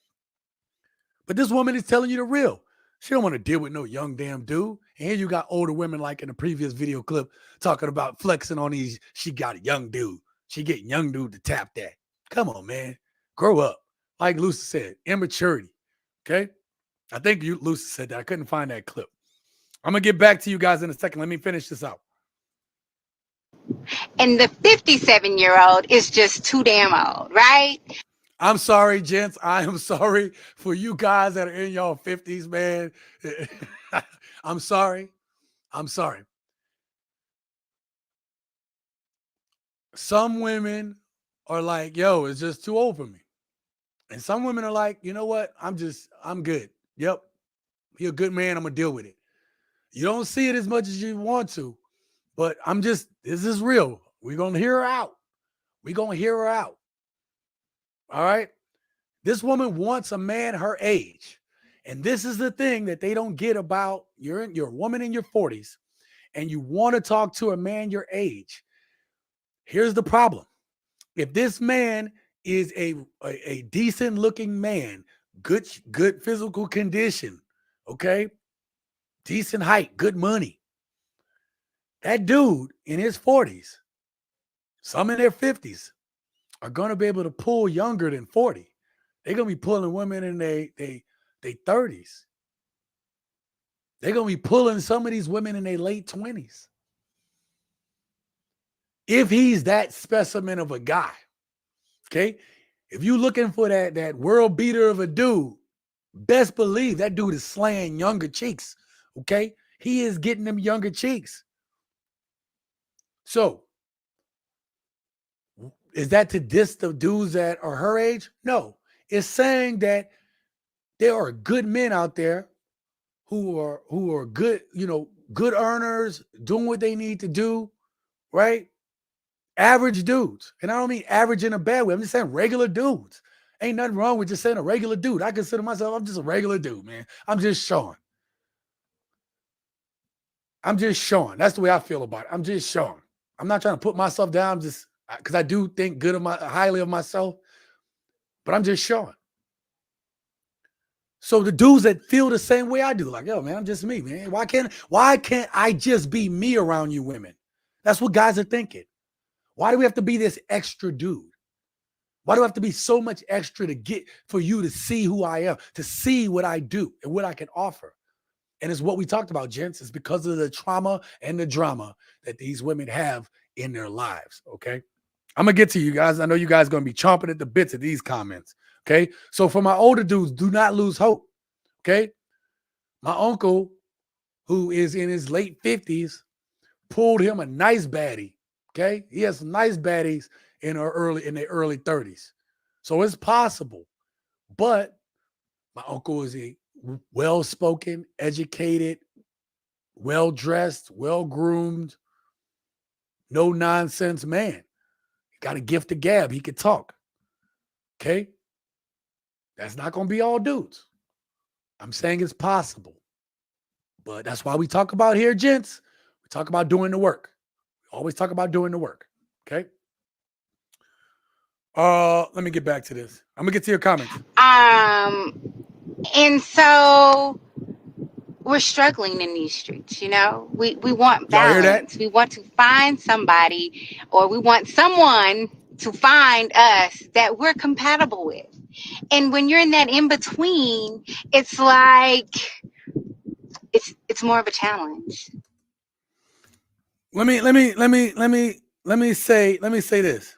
But this woman is telling you the real. She don't want to deal with no young damn dude. And here you got older women like in the previous video clip talking about flexing on these. She got a young dude. She getting young dude to tap that. Come on, man. Grow up. Like Lucy said, immaturity, okay? I think Lucy said that. I couldn't find that clip. I'm going to get back to you guys in a second. Let me finish this out. And the 57-year-old is just too damn old, right? I'm sorry, gents. I am sorry for you guys that are in y'all 50s, man. I'm sorry. Some women are like, yo, it's just too old for me. And some women are like, you know what? I'm good. Yep. You're a good man. I'm going to deal with it. You don't see it as much as you want to, but this is real. We're going to hear her out. All right. This woman wants a man her age. And this is the thing that they don't get about you're a woman in your 40s and you want to talk to a man your age. Here's the problem. If this man is a decent looking man, good physical condition, okay? Decent height, good money. That dude in his 40s, some in their 50s, are going to be able to pull younger than 40. They're going to be pulling women in their 30s. They're going to be pulling some of these women in their late 20s. If he's that specimen of a guy, okay? If you looking for that world beater of a dude, best believe that dude is slaying younger cheeks. Okay, he is getting them younger cheeks. So, is that to diss the dudes that are her age? No, it's saying that there are good men out there who are good, good earners, doing what they need to do, right? Average dudes. And I don't mean average in a bad way. I'm just saying regular dudes. Ain't nothing wrong with just saying a regular dude. I consider myself, I'm just a regular dude, man. I'm just showing. That's the way I feel about it. I'm just showing. I'm not trying to put myself down just because I do think highly of myself, but I'm just showing. So the dudes that feel the same way I do, like, yo, man, I'm just me, man. Why can't I just be me around you women? That's what guys are thinking. Why do we have to be this extra dude? Why do I have to be so much extra for you to see who I am, to see what I do and what I can offer? And it's what we talked about, gents. It's because of the trauma and the drama that these women have in their lives, okay? I'm going to get to you guys. I know you guys are going to be chomping at the bits of these comments, okay? So for my older dudes, do not lose hope, okay? My uncle, who is in his late 50s, pulled him a nice baddie, okay? He has some nice baddies in their early 30s. So it's possible. But my uncle is a well-spoken, educated, well-dressed, well-groomed, no-nonsense man. He got a gift of gab. He could talk. Okay? That's not going to be all dudes. I'm saying it's possible. But that's why we talk about here, gents. We talk about doing the work. We always talk about doing the work. Okay? Let me get back to this. I'm going to get to your comments. And so we're struggling in these streets, we want balance. We want to find somebody, or we want someone to find us that we're compatible with. And when you're in that in between, it's like it's more of a challenge. Let me say this.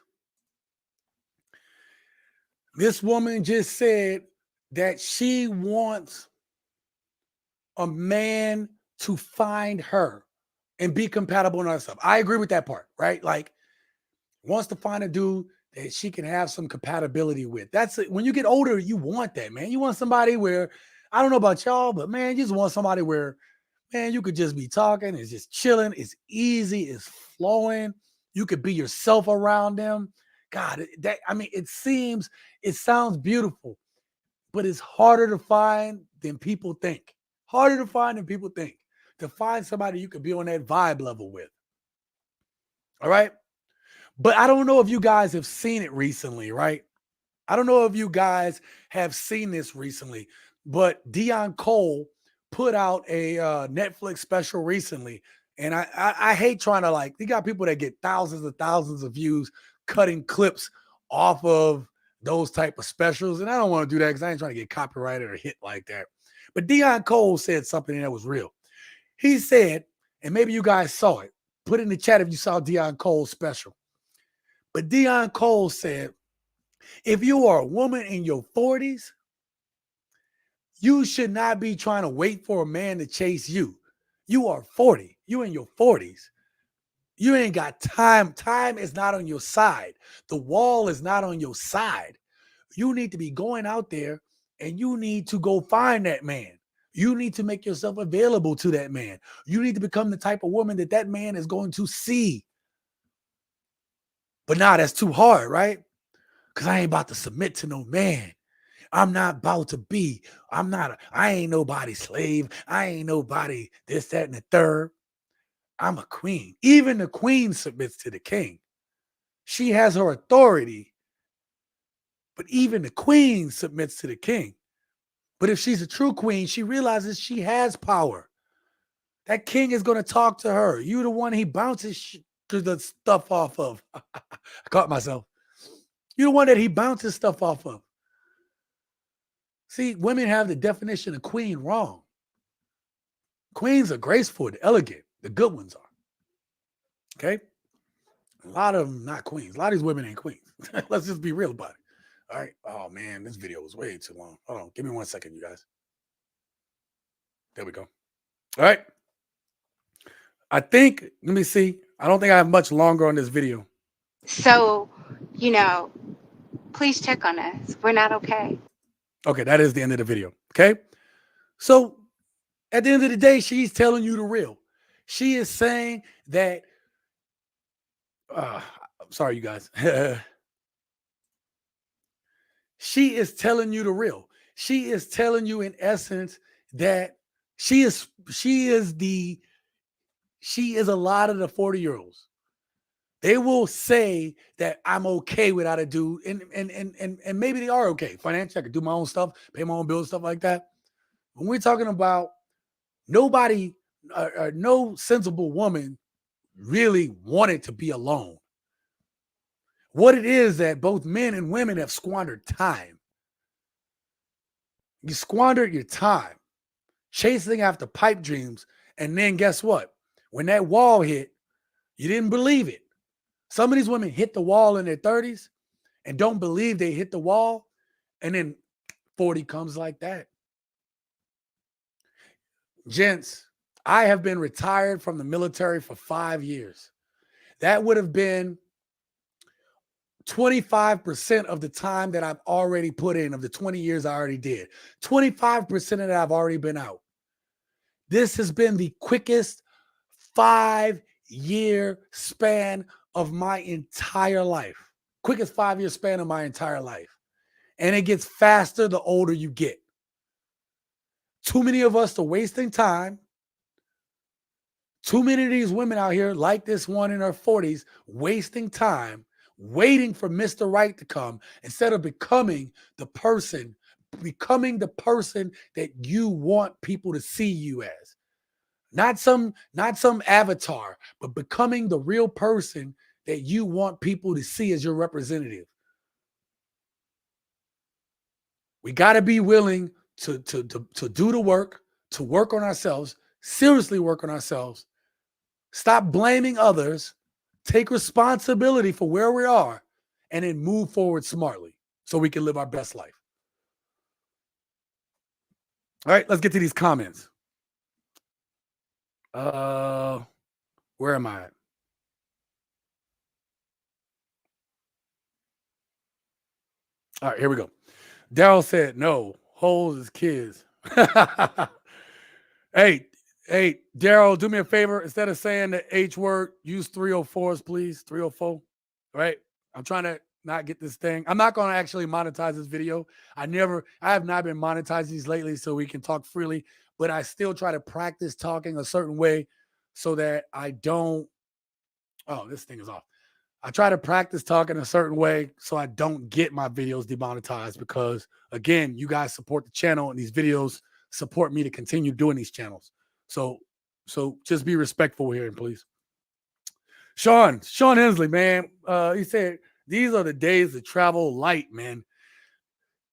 This woman just said that she wants a man to find her and be compatible in herself. I agree with that part, right? Like, wants to find a dude that she can have some compatibility with. That's it. When you get older, you want that, man. You want somebody where, I don't know about y'all, but man, you just want somebody where, man, you could just be talking, it's just chilling, it's easy, it's flowing. You could be yourself around them. God, it sounds beautiful, but it's harder to find than people think. Harder to find than people think. To find somebody you could be on that vibe level with. All right? But I don't know if you guys have seen it recently, right? I don't know if you guys have seen this recently, but Deion Cole put out a Netflix special recently. And I hate trying to you got people that get thousands of views cutting clips off of those type of specials. And I don't want to do that because I ain't trying to get copyrighted or hit like that. But Deion Cole said something that was real. He said, and maybe you guys saw it, put in the chat if you saw Deion Cole's special. But Deion Cole said, if you are a woman in your 40s, you should not be trying to wait for a man to chase you. You are 40. You in your 40s. You ain't got time. Time is not on your side. The wall is not on your side. You need to be going out there and you need to go find that man. You need to make yourself available to that man. You need to become the type of woman that man is going to see. But nah, that's too hard, right? Because I ain't about to submit to no man. I'm not about to be. I ain't nobody's slave. I ain't nobody this, that, and the third. I'm a queen. Even the queen submits to the king. She has her authority. But even the queen submits to the king. But if she's a true queen, she realizes she has power. That king is going to talk to her. You're the one he bounces the stuff off of. I caught myself. You're the one that he bounces stuff off of. See, women have the definition of queen wrong. Queens are graceful, the elegant, the good ones are. Okay? A lot of them not queens. A lot of these women ain't queens. Let's just be real about it. All right. Oh man, this video was way too long. Hold on. Give me 1 second, you guys. There we go. All right. I think, let me see. I don't think I have much longer on this video. So, you know, please check on us. We're not okay. Okay, that is the end of the video. Okay. So at the end of the day, she's telling you the real. She is saying that, I'm sorry, you guys. She is telling you the real. She is telling you in essence that she is a lot of the 40-year-olds. They will say that I'm okay without a dude, and maybe they are okay financially. I can do my own stuff, pay my own bills, stuff like that. When we're talking about nobody, no sensible woman really wanted to be alone. What it is that both men and women have squandered time. You squandered your time chasing after pipe dreams, and then guess what? When that wall hit, you didn't believe it. Some of these women hit the wall in their 30s and don't believe they hit the wall, and then 40 comes like that. Gents, I have been retired from the military for 5 years. That would have been 25% of the time that I've already put in, of the 20 years I already did. 25% of that I've already been out. This has been the quickest 5-year span of my entire life. Quickest 5-year span of my entire life. And it gets faster the older you get. Too many of us are wasting time. Too many of these women out here, like this one in her 40s, wasting time, waiting for Mr. Right to come instead of becoming the person that you want people to see you as. Not some avatar, but becoming the real person that you want people to see as your representative. We got to be willing to do the work, to work on ourselves, seriously work on ourselves. Stop blaming others, take responsibility for where we are, and then move forward smartly so we can live our best life. All right, let's get to these comments. Where am I at? All right, here we go. Daryl said, no, holes is kids. Hey, Daryl, do me a favor. Instead of saying the H word, use 304s, please. 304. All right. I'm trying to not get this thing. I'm not going to actually monetize this video. I have not been monetizing these lately so we can talk freely, but I still try to practice talking a certain way so that I don't. Oh, this thing is off. I try to practice talking a certain way so I don't get my videos demonetized because, again, you guys support the channel and these videos support me to continue doing these channels. So just be respectful here, please. Sean Hensley, man, he said, these are the days to travel light, man.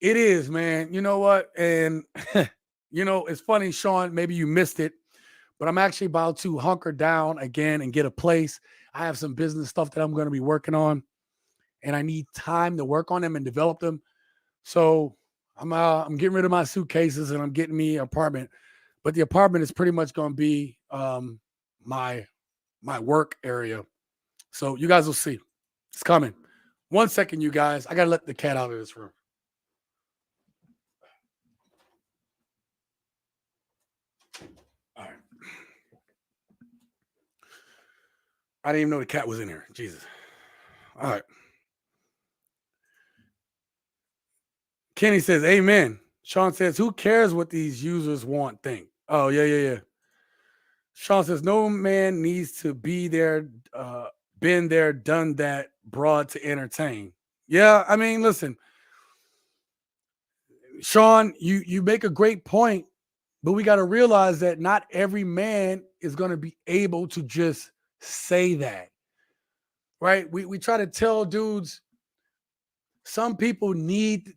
It is, man. You know what? And, it's funny, Sean, maybe you missed it, but I'm actually about to hunker down again and get a place. I have some business stuff that I'm going to be working on, and I need time to work on them and develop them. So I'm getting rid of my suitcases and I'm getting me an apartment. But the apartment is pretty much going to be my work area. So you guys will see. It's coming. 1 second, you guys. I got to let the cat out of this room. All right. I didn't even know the cat was in here. Jesus. All right. Kenny says, amen. Sean says, who cares what these users think? Oh, yeah. Sean says, no man needs to be there, been there, done that, broad to entertain. Yeah, I mean, listen, Sean, you make a great point, but we got to realize that not every man is going to be able to just say that, right? We try to tell dudes, some people need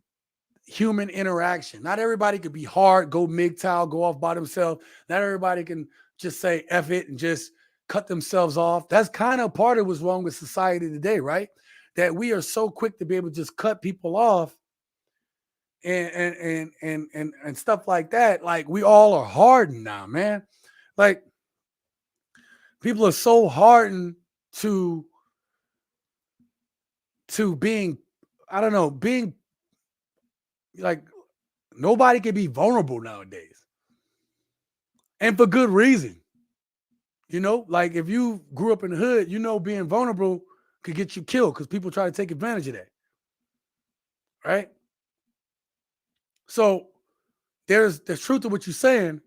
human interaction. Not everybody could be hard, go MGTOW, go off by themselves. Not everybody can just say F it and just cut themselves off. That's kind of part of what's wrong with society today, right? That we are so quick to be able to just cut people off and stuff like that. Like we all are hardened now, man. Like people are so hardened to being, I don't know, being like nobody can be vulnerable nowadays. And for good reason. You know, like if you grew up in the hood, you know being vulnerable could get you killed because people try to take advantage of that. Right? So there's truth to what you're saying,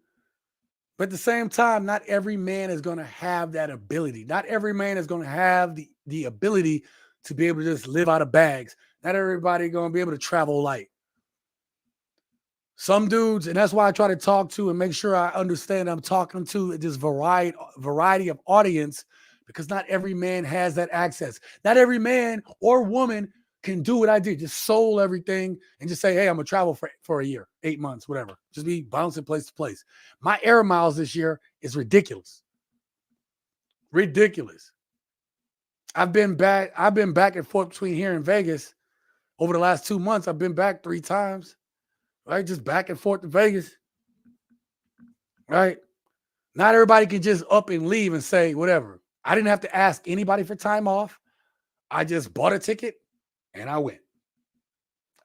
but at the same time, not every man is going to have that ability. Not every man is going to have the ability to be able to just live out of bags. Not everybody going to be able to travel light. Some dudes, and that's why I try to talk to and make sure I understand I'm talking to this variety of audience, because not every man has that access. Not every man or woman can do what I did, just sold everything and just say, hey, I'm going to travel for a year, 8 months, whatever. Just be bouncing place to place. My air miles this year is ridiculous. Ridiculous. I've been back and forth between here and Vegas over the last 2 months. I've been back 3 times. Right? Just back and forth to Vegas. Right? Not everybody can just up and leave and say whatever. I didn't have to ask anybody for time off. I just bought a ticket and I went.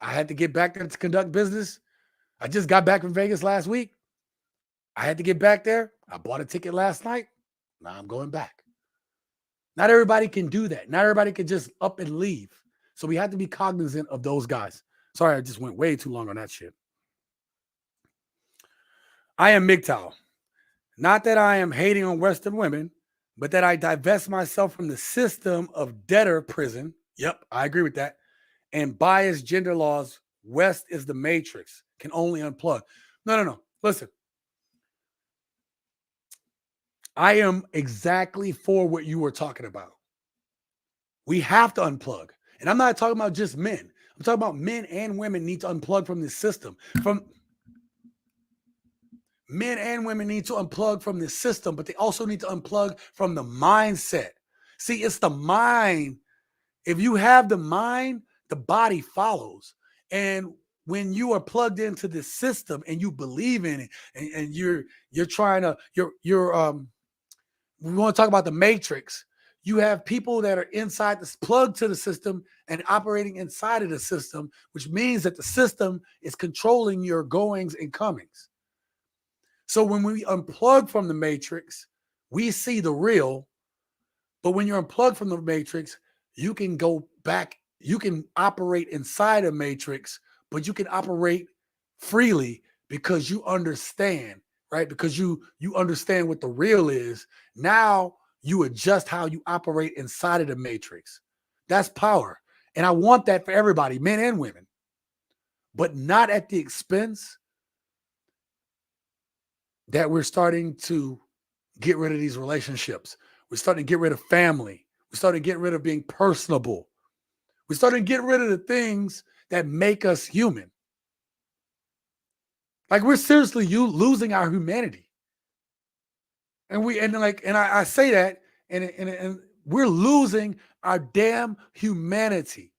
I had to get back there to conduct business. I just got back from Vegas last week. I had to get back there. I bought a ticket last night. Now I'm going back. Not everybody can do that. Not everybody can just up and leave. So we have to be cognizant of those guys. Sorry, I just went way too long on that shit. I am MGTOW. Not that I am hating on Western women, but that I divest myself from the system of debtor prison. Yep, I agree with that. And biased gender laws. West is the matrix. Can only unplug. No. Listen. I am exactly for what you were talking about. We have to unplug. And I'm not talking about just men. I'm talking about men and women need to unplug from this system. Men and women need to unplug from this system, but they also need to unplug from the mindset. See, it's the mind. If you have the mind, the body follows. And when you are plugged into this system and you believe in it, and you're trying to, we want to talk about the matrix. You have people that are inside this, plugged to the system and operating inside of the system, which means that the system is controlling your goings and comings. So when we unplug from the matrix, we see the real. But when you're unplugged from the matrix, you can go back. You can operate inside a matrix, but you can operate freely because you understand, right? Because you understand what the real is. Now you adjust how you operate inside of the matrix. That's power. And I want that for everybody, men and women, but not at the expense that we're starting to get rid of these relationships. We're starting to get rid of family. We're starting to get rid of being personable. We're starting to get rid of the things that make us human. Like we're seriously losing our humanity. And I say that, and we're losing our damn humanity.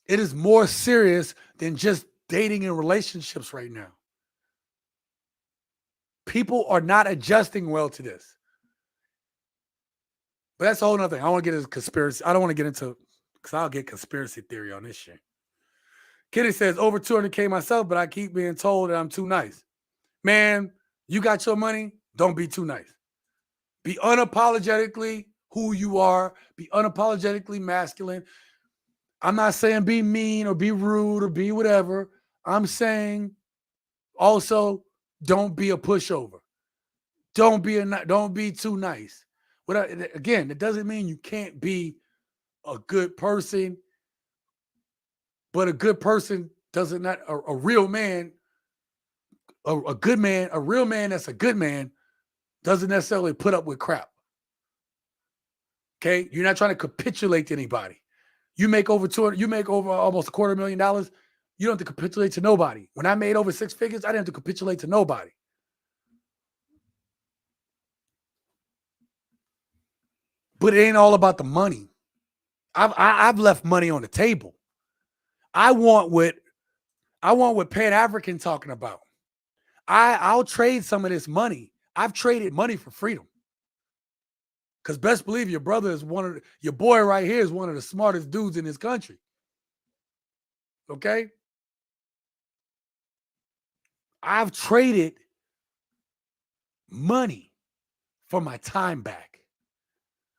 It is more serious than just dating and relationships right now. People are not adjusting well to this. But that's a whole nother thing. I don't want to get into conspiracy. I don't want to get into, because I'll get conspiracy theory on this shit. Kitty says, over 200K myself, but I keep being told that I'm too nice. Man, you got your money. Don't be too nice. Be unapologetically who you are. Be unapologetically masculine. I'm not saying be mean or be rude or be whatever. I'm saying also don't be a pushover. Don't be too nice. Again, it doesn't mean you can't be a good person, but a good person doesn't not a real man, a good man, a real man that's a good man doesn't necessarily put up with crap. Okay, you're not trying to capitulate to anybody. You make over almost $250,000. You don't have to capitulate to nobody. When I made over 6 figures, I didn't have to capitulate to nobody. But it ain't all about the money. I've left money on the table. I want what Pan African talking about. I'll trade some of this money. I've traded money for freedom. Because best believe your brother is your boy right here is one of the smartest dudes in this country. Okay? I've traded money for my time back.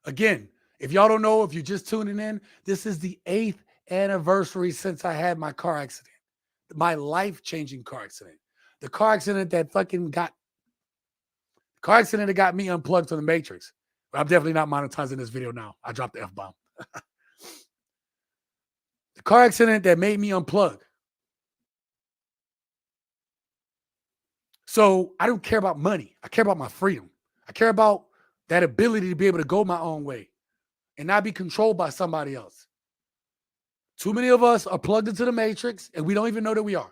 Again, if y'all don't know, if you're just tuning in, this is the 8th anniversary since I had my car accident, my life-changing car accident. The car accident that got me unplugged from the Matrix. But I'm definitely not monetizing this video now. I dropped the F-bomb. The car accident that made me unplug. So I don't care about money. I care about my freedom. I care about that ability to be able to go my own way and not be controlled by somebody else. Too many of us are plugged into the Matrix and we don't even know that we are.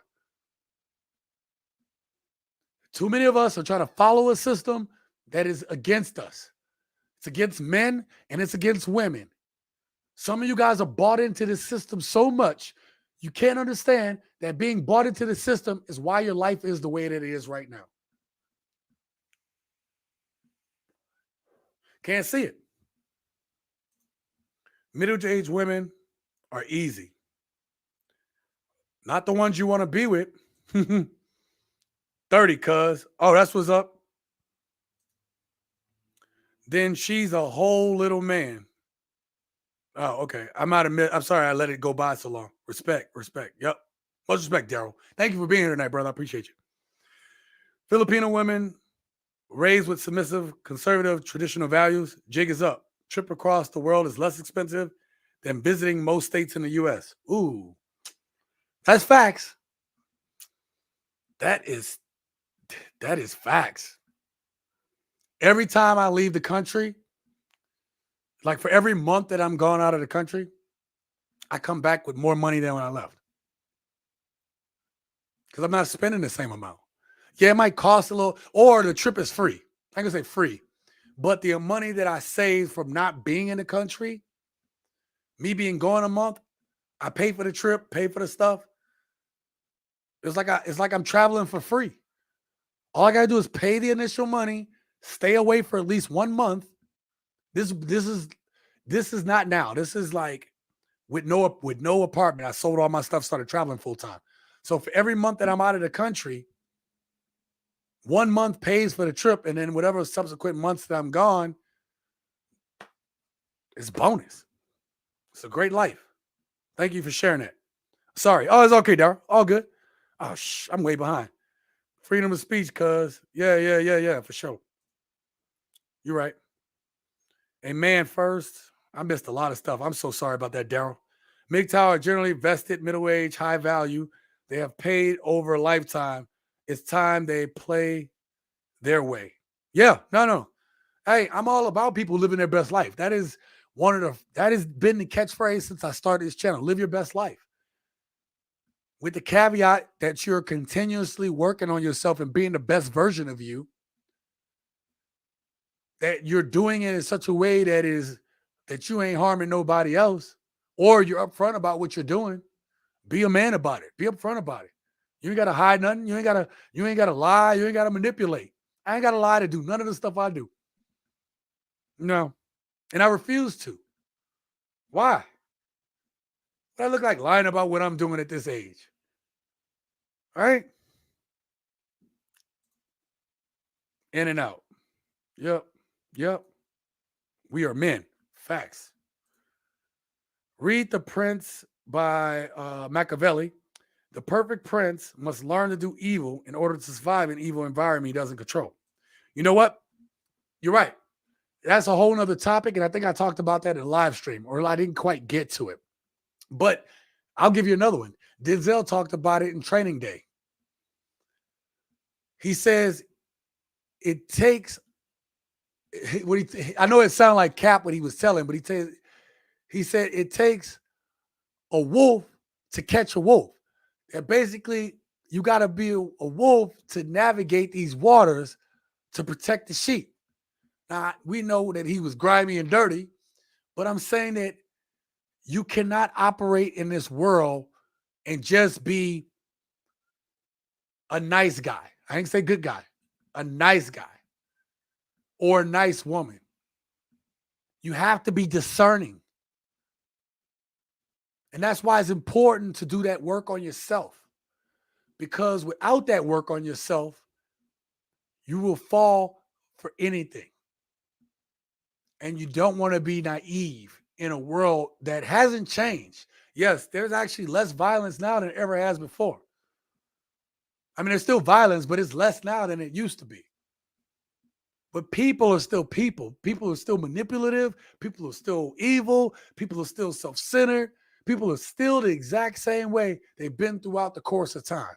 Too many of us are trying to follow a system that is against us. It's against men and it's against women. Some of you guys are bought into this system so much, you can't understand that being bought into the system is why your life is the way that it is right now. Can't see it. Middle-aged women are easy. Not the ones you want to be with. 30, cuz. Oh, that's what's up. Then she's a whole little man. Oh, okay. I'm sorry I let it go by so long. Respect. Yep. Much respect, Daryl. Thank you for being here tonight, brother. I appreciate you. Filipino women raised with submissive, conservative, traditional values. Jig is up. Trip across the world is less expensive than visiting most states in the U.S. Ooh. That's facts. That is facts. Every time I leave the country, like for every month that I'm gone out of the country, I come back with more money than when I left. Because I'm not spending the same amount. Yeah, it might cost a little, or the trip is free. I can say free. But the money that I saved from not being in the country, me being gone a month, I pay for the trip, pay for the stuff. It's like I'm traveling for free. All I gotta do is pay the initial money, stay away for at least 1 month. This is not now. This is like with no apartment. I sold all my stuff, started traveling full time. So for every month that I'm out of the country, 1 month pays for the trip, and then whatever subsequent months that I'm gone, it's bonus. It's a great life. Thank you for sharing that. Sorry. Oh, it's okay, Daryl. All good. Oh, I'm way behind. Freedom of speech, cuz. Yeah, for sure. You're right. A man first. I missed a lot of stuff. I'm so sorry about that, Daryl. MGTOW are generally vested, middle-aged, high value. They have paid over a lifetime. It's time they play their way. Yeah, no. Hey, I'm all about people living their best life. That has been the catchphrase since I started this channel. Live your best life. With the caveat that you're continuously working on yourself and being the best version of you, that you're doing it in such a way that you ain't harming nobody else, or you're upfront about what you're doing. Be a man about it. Be upfront about it. You ain't got to hide nothing. You ain't got to lie. You ain't got to manipulate. I ain't got to lie to do none of the stuff I do. No. And I refuse to. Why? What I look like lying about what I'm doing at this age? All right? In and out. Yep. We are men. Facts. Read The Prince by Machiavelli. The perfect prince must learn to do evil in order to survive an evil environment he doesn't control. You know what? You're right. That's a whole nother topic, and I think I talked about that in a live stream, or I didn't quite get to it. But I'll give you another one. Denzel talked about it in Training Day. He says it takes, I know it sounded like cap what he was telling, but he said it takes a wolf to catch a wolf. And basically, you got to be a wolf to navigate these waters to protect the sheep. Now, we know that he was grimy and dirty, but I'm saying that You cannot operate in this world and just be a nice guy. I ain't say good guy, a nice guy or a nice woman. You have to be discerning. And that's why it's important to do that work on yourself. Because without that work on yourself, you will fall for anything. And you don't want to be naive in a world that hasn't changed. Yes, there's actually less violence now than it ever has before. I mean, there's still violence, but it's less now than it used to be. But people are still people. People are still manipulative. People are still evil. People are still self-centered. People are still the exact same way they've been throughout the course of time.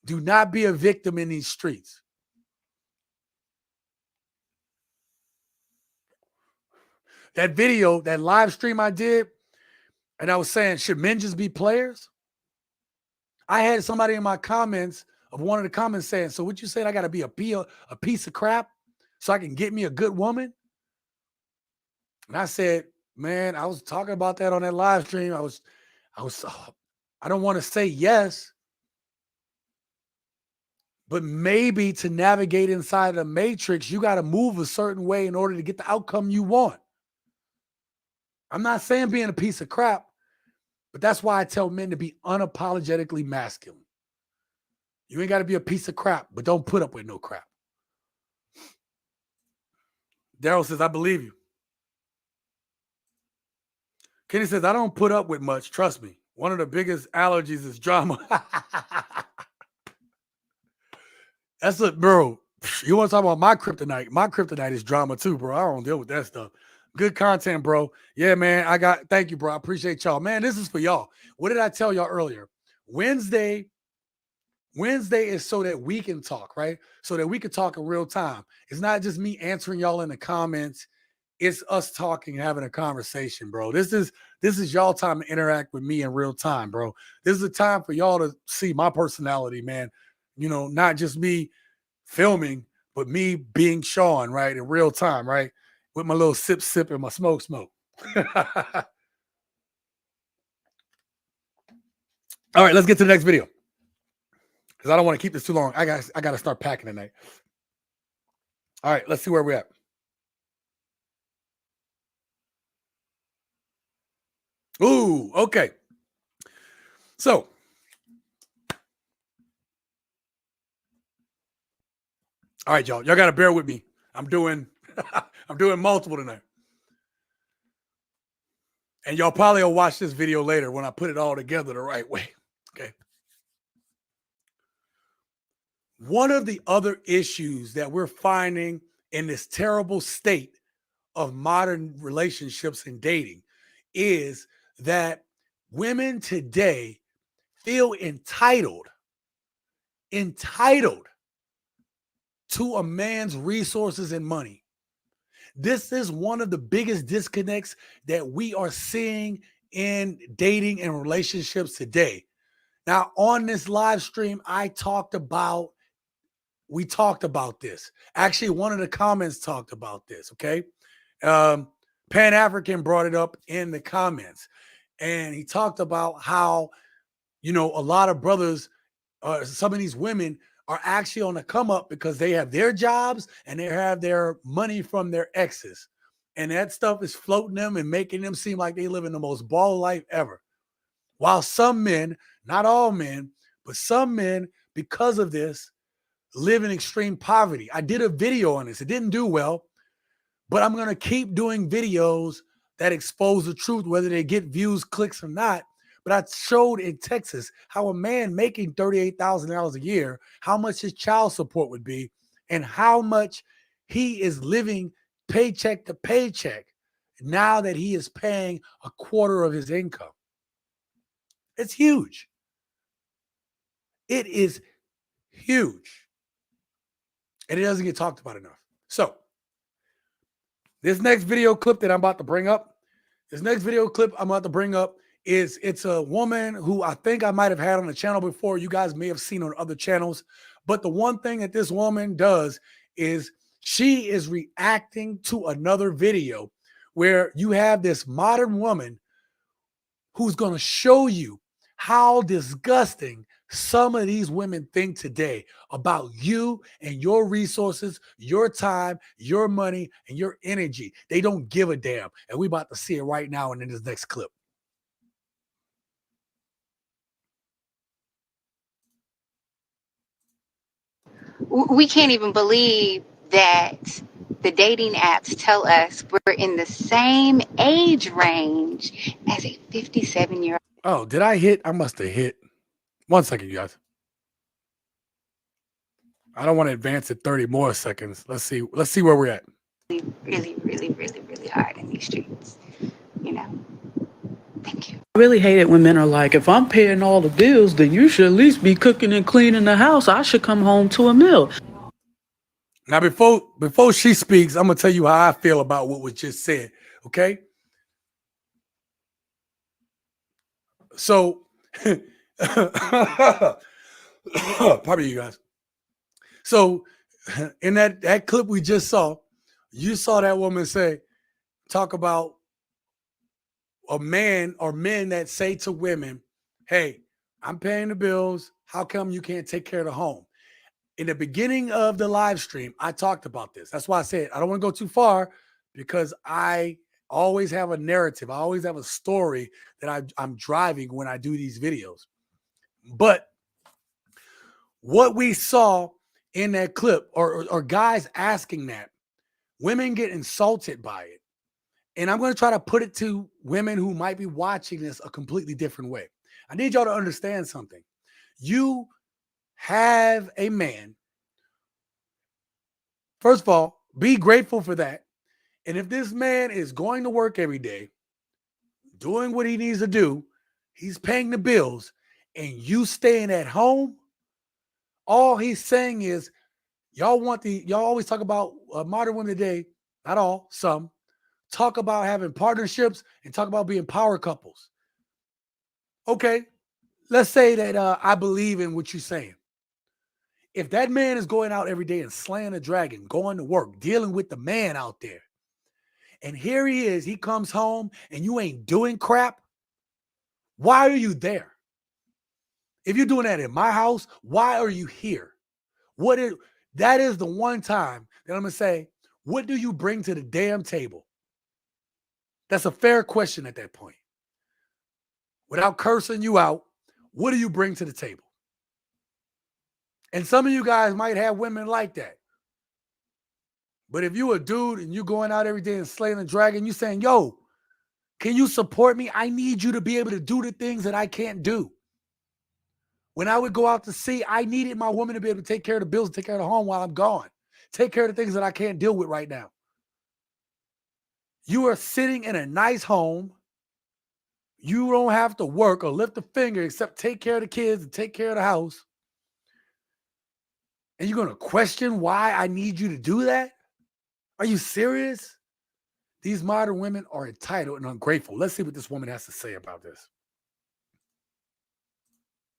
Do not be a victim in these streets. That video, that live stream I did, and I was saying, should men just be players? I had somebody in my comments of one of the comments saying, so what you saying I got to be a piece of crap so I can get me a good woman? And I said, man, I was talking about that on that live stream. I don't want to say yes, but maybe to navigate inside the matrix, you got to move a certain way in order to get the outcome you want. I'm not saying being a piece of crap, but that's why I tell men to be unapologetically masculine. You ain't got to be a piece of crap, but don't put up with no crap. Daryl says, I believe you. Kenny says, I don't put up with much. Trust me. One of the biggest allergies is drama. That's it, bro. You want to talk about my kryptonite? My kryptonite is drama too, bro. I don't deal with that stuff. Good content, bro. Yeah, man. Thank you, bro. I appreciate y'all. Man, this is for y'all. What did I tell y'all earlier? Wednesday is so that we can talk, right? So that we can talk in real time. It's not just me answering y'all in the comments. It's us talking, having a conversation, bro. This is y'all time to interact with me in real time, bro. This is a time for y'all to see my personality, man. You know, not just me filming, but me being Sean, right, in real time, right? With my little sip and my smoke. All right, let's get to the next video. Because I don't want to keep this too long. I got to start packing tonight. All right, let's see where we're at. Ooh, okay. So, all right, y'all. Y'all got to bear with me. I'm doing multiple tonight. And y'all probably will watch this video later when I put it all together the right way. Okay. One of the other issues that we're finding in this terrible state of modern relationships and dating is that women today feel entitled to a man's resources and money. This is one of the biggest disconnects that we are seeing in dating and relationships today. Now, on this live stream, we talked about this. Actually, one of the comments talked about this, okay? Pan-African brought it up in the comments. And he talked about how, you know, a lot of brothers, some of these women are actually on the come up because they have their jobs and they have their money from their exes. And that stuff is floating them and making them seem like they live in the most baller life ever. While some men, not all men, but some men, because of this, live in extreme poverty. I did a video on this. It didn't do well, but I'm going to keep doing videos that expose the truth, whether they get views, clicks or not. But I showed in Texas how a man making $38,000 a year, how much his child support would be, and how much he is living paycheck to paycheck now that he is paying a quarter of his income. It's huge. It is huge. And it doesn't get talked about enough. So, this next video clip that I'm about to bring up, is it's a woman who I think I might have had on the channel before. You guys may have seen on other channels. But the one thing that this woman does is she is reacting to another video where you have this modern woman who's going to show you how disgusting some of these women think today about you and your resources, your time, your money, and your energy. They don't give a damn. And we about to see it right now and in this next clip. We can't even believe that the dating apps tell us we're in the same age range as a 57-year-old. Oh, did I hit? I must have hit. 1 second, you guys. I don't want to advance it 30 more seconds. Let's see. Let's see where we're at. Really hard in these streets. You know. Thank you. I really hate it when men are like, if I'm paying all the bills, then you should at least be cooking and cleaning the house. I should come home to a meal. Now, before she speaks, I'm gonna tell you how I feel about what was just said. Okay. So, pardon you guys. So, in that clip we just saw, you saw that woman talk about a man or men that say to women, "Hey, I'm paying the bills. How come you can't take care of the home?" In the beginning of the live stream, I talked about this. That's why I said I don't want to go too far because I always have a narrative. I always have a story that I'm driving when I do these videos. But what we saw in that clip or guys asking that, women get insulted by it. And I'm going to try to put it to women who might be watching this a completely different way. I need y'all to understand something. You have a man. First of all, be grateful for that. And if this man is going to work every day, doing what he needs to do, he's paying the bills, and you staying at home, all he's saying is, y'all always talk about modern women today, not all, some, talk about having partnerships and talk about being power couples. Okay, let's say that I believe in what you're saying. If that man is going out every day and slaying a dragon, going to work, dealing with the man out there, and here he is, he comes home and you ain't doing crap, why are you there? If you're doing that in my house, why are you here? That is the one time that I'm going to say, what do you bring to the damn table? That's a fair question at that point. Without cursing you out, what do you bring to the table? And some of you guys might have women like that. But if you a dude and you going out every day and slaying a dragon, you saying, yo, can you support me? I need you to be able to do the things that I can't do. When I would go out to sea, I needed my woman to be able to take care of the bills, take care of the home while I'm gone. Take care of the things that I can't deal with right now. You are sitting in a nice home. You don't have to work or lift a finger except take care of the kids and take care of the house. And you're going to question why I need you to do that? Are you serious? These modern women are entitled and ungrateful. Let's see what this woman has to say about this.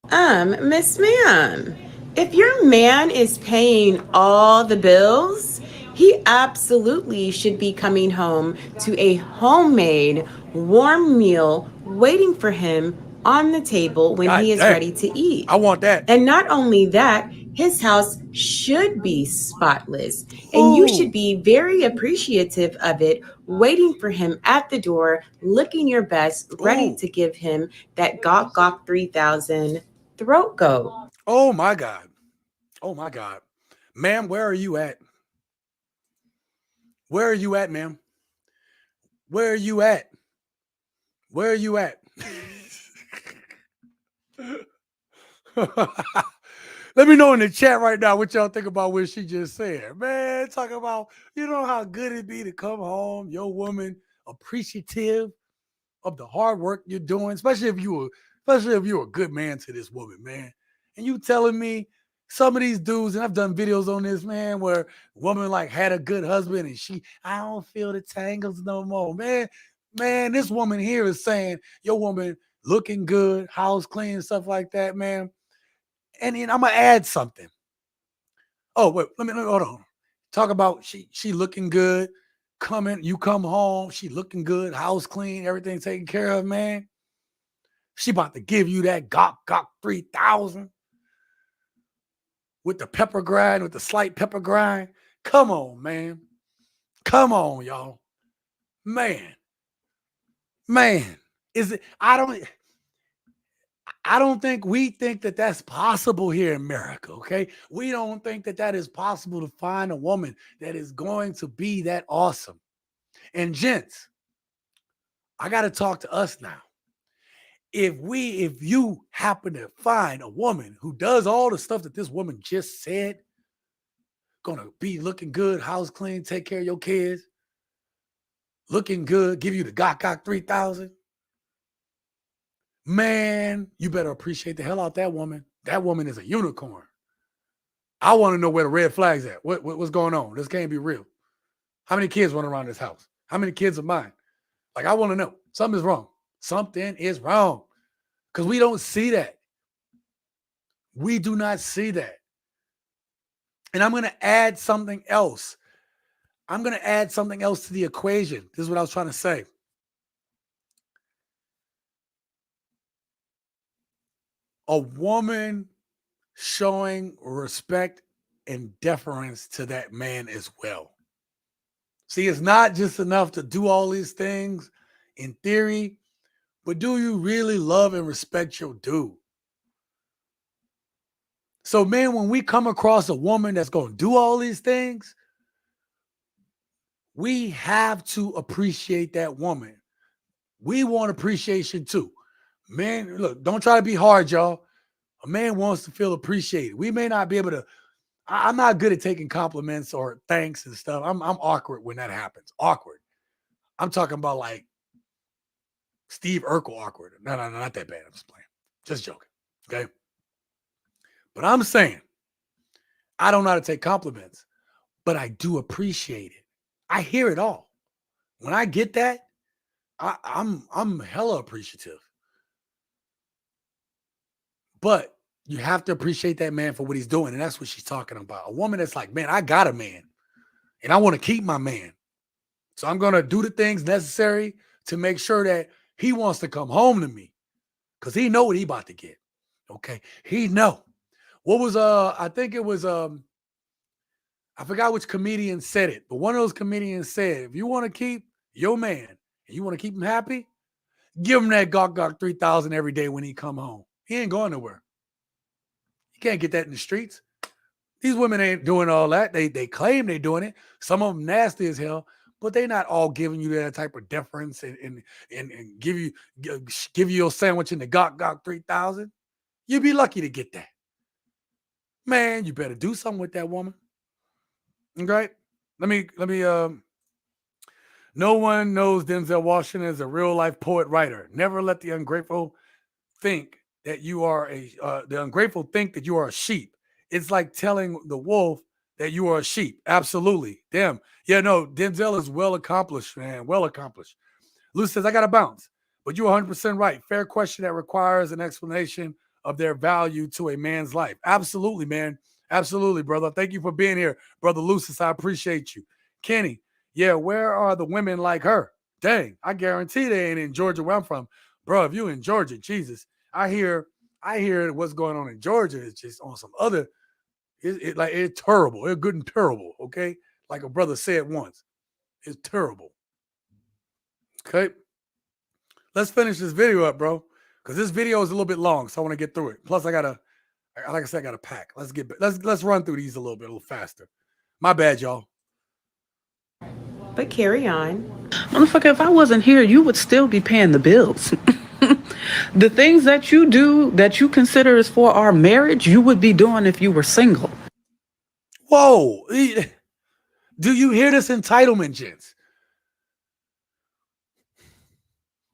Miss Ma'am, if your man is paying all the bills, he absolutely should be coming home to a homemade, warm meal waiting for him on the table when God he is dang. ready to eat. I want that. And not only that, his house should be spotless. And you should be very appreciative of it, waiting for him at the door, looking your best, ready to give him that Gawk Gawk 3000 throat goat. Oh my God. Oh my God. Ma'am, where are you at? Where are you at, ma'am? Where are you at? Where are you at? Let me know in the chat right now what y'all think about what she just said. Man, talk about, you know how good it'd be to come home, your woman appreciative of the hard work you're doing, especially if you're a good man to this woman, man. And you telling me some of these dudes, and I've done videos on this, man, where woman like had a good husband and I don't feel the tangles no more. Man, this woman here is saying your woman looking good, house clean, stuff like that, man. And then I'm gonna add something. Oh, wait, let me hold on. Talk about she looking good, you come home, she looking good, house clean, everything taken care of, man. She about to give you that gok 3000 with the pepper grind, with the slight pepper grind. Come on, man. Come on, y'all. Man. Is it? I don't think we think that that's possible here in America, okay? We don't think that that is possible to find a woman that is going to be that awesome. And gents, I got to talk to us now. If you happen to find a woman who does all the stuff that this woman just said, gonna be looking good, house clean, take care of your kids, looking good, give you the gok 3000, man, you better appreciate the hell out that woman. That woman is a unicorn. I want to know where the red flag's at. What's going on? This can't be real. How many kids run around this house? How many kids are mine? Like, I want to know. Something is wrong. Something is wrong. Because we don't see that. We do not see that. And I'm going to add something else. I'm going to add something else to the equation. This is what I was trying to say. A woman showing respect and deference to that man as well. See, it's not just enough to do all these things in theory, but do you really love and respect your dude? So, man, when we come across a woman that's going to do all these things, we have to appreciate that woman. We want appreciation too. Man, look, don't try to be hard, y'all. A man wants to feel appreciated. We may not be able to. I'm not good at taking compliments or thanks and stuff. I'm awkward when that happens. Awkward. I'm talking about like Steve Urkel awkward. No, not that bad. I'm just playing. Just joking. Okay. But I'm saying I don't know how to take compliments, but I do appreciate it. I hear it all. When I get that, I'm hella appreciative. But you have to appreciate that man for what he's doing. And that's what she's talking about. A woman that's like, man, I got a man and I want to keep my man. So I'm going to do the things necessary to make sure that he wants to come home to me because he know what he about to get. Okay. He know. What was, I think it was, I forgot which comedian said it, but one of those comedians said, if you want to keep your man and you want to keep him happy, give him that gok 3000 every day when he come home. He ain't going nowhere. You can't get that in the streets. These women ain't doing all that. They claim they're doing it. Some of them nasty as hell, but they not all giving you that type of deference and give you your sandwich in the gok 3000. You'd be lucky to get that. Man, you better do something with that woman. Okay? Let me no one knows Denzel Washington as a real life poet writer. Never let the ungrateful think that you are a sheep. It's like telling the wolf that you are a sheep. Absolutely. Damn. Yeah, no, Denzel is well accomplished, man. Well accomplished. Lou says, I got to bounce. But you're 100% right. Fair question that requires an explanation of their value to a man's life. Absolutely, man. Absolutely, brother. Thank you for being here, Brother Lucis. I appreciate you. Kenny, yeah, where are the women like her? Dang, I guarantee they ain't in Georgia where I'm from. Bro, if you in Georgia, Jesus, I hear what's going on in Georgia is just on some other, it's terrible. It's good and terrible, okay? Like a brother said once. It's terrible. Okay? Let's finish this video up, bro. Because this video is a little bit long, so I want to get through it. Plus, like I said, I got to pack. Let's run through these a little faster. My bad, y'all. But carry on. Motherfucker, if I wasn't here, you would still be paying the bills. The things that you do that you consider is for our marriage, you would be doing if you were single. Whoa. Do you hear this entitlement, gents?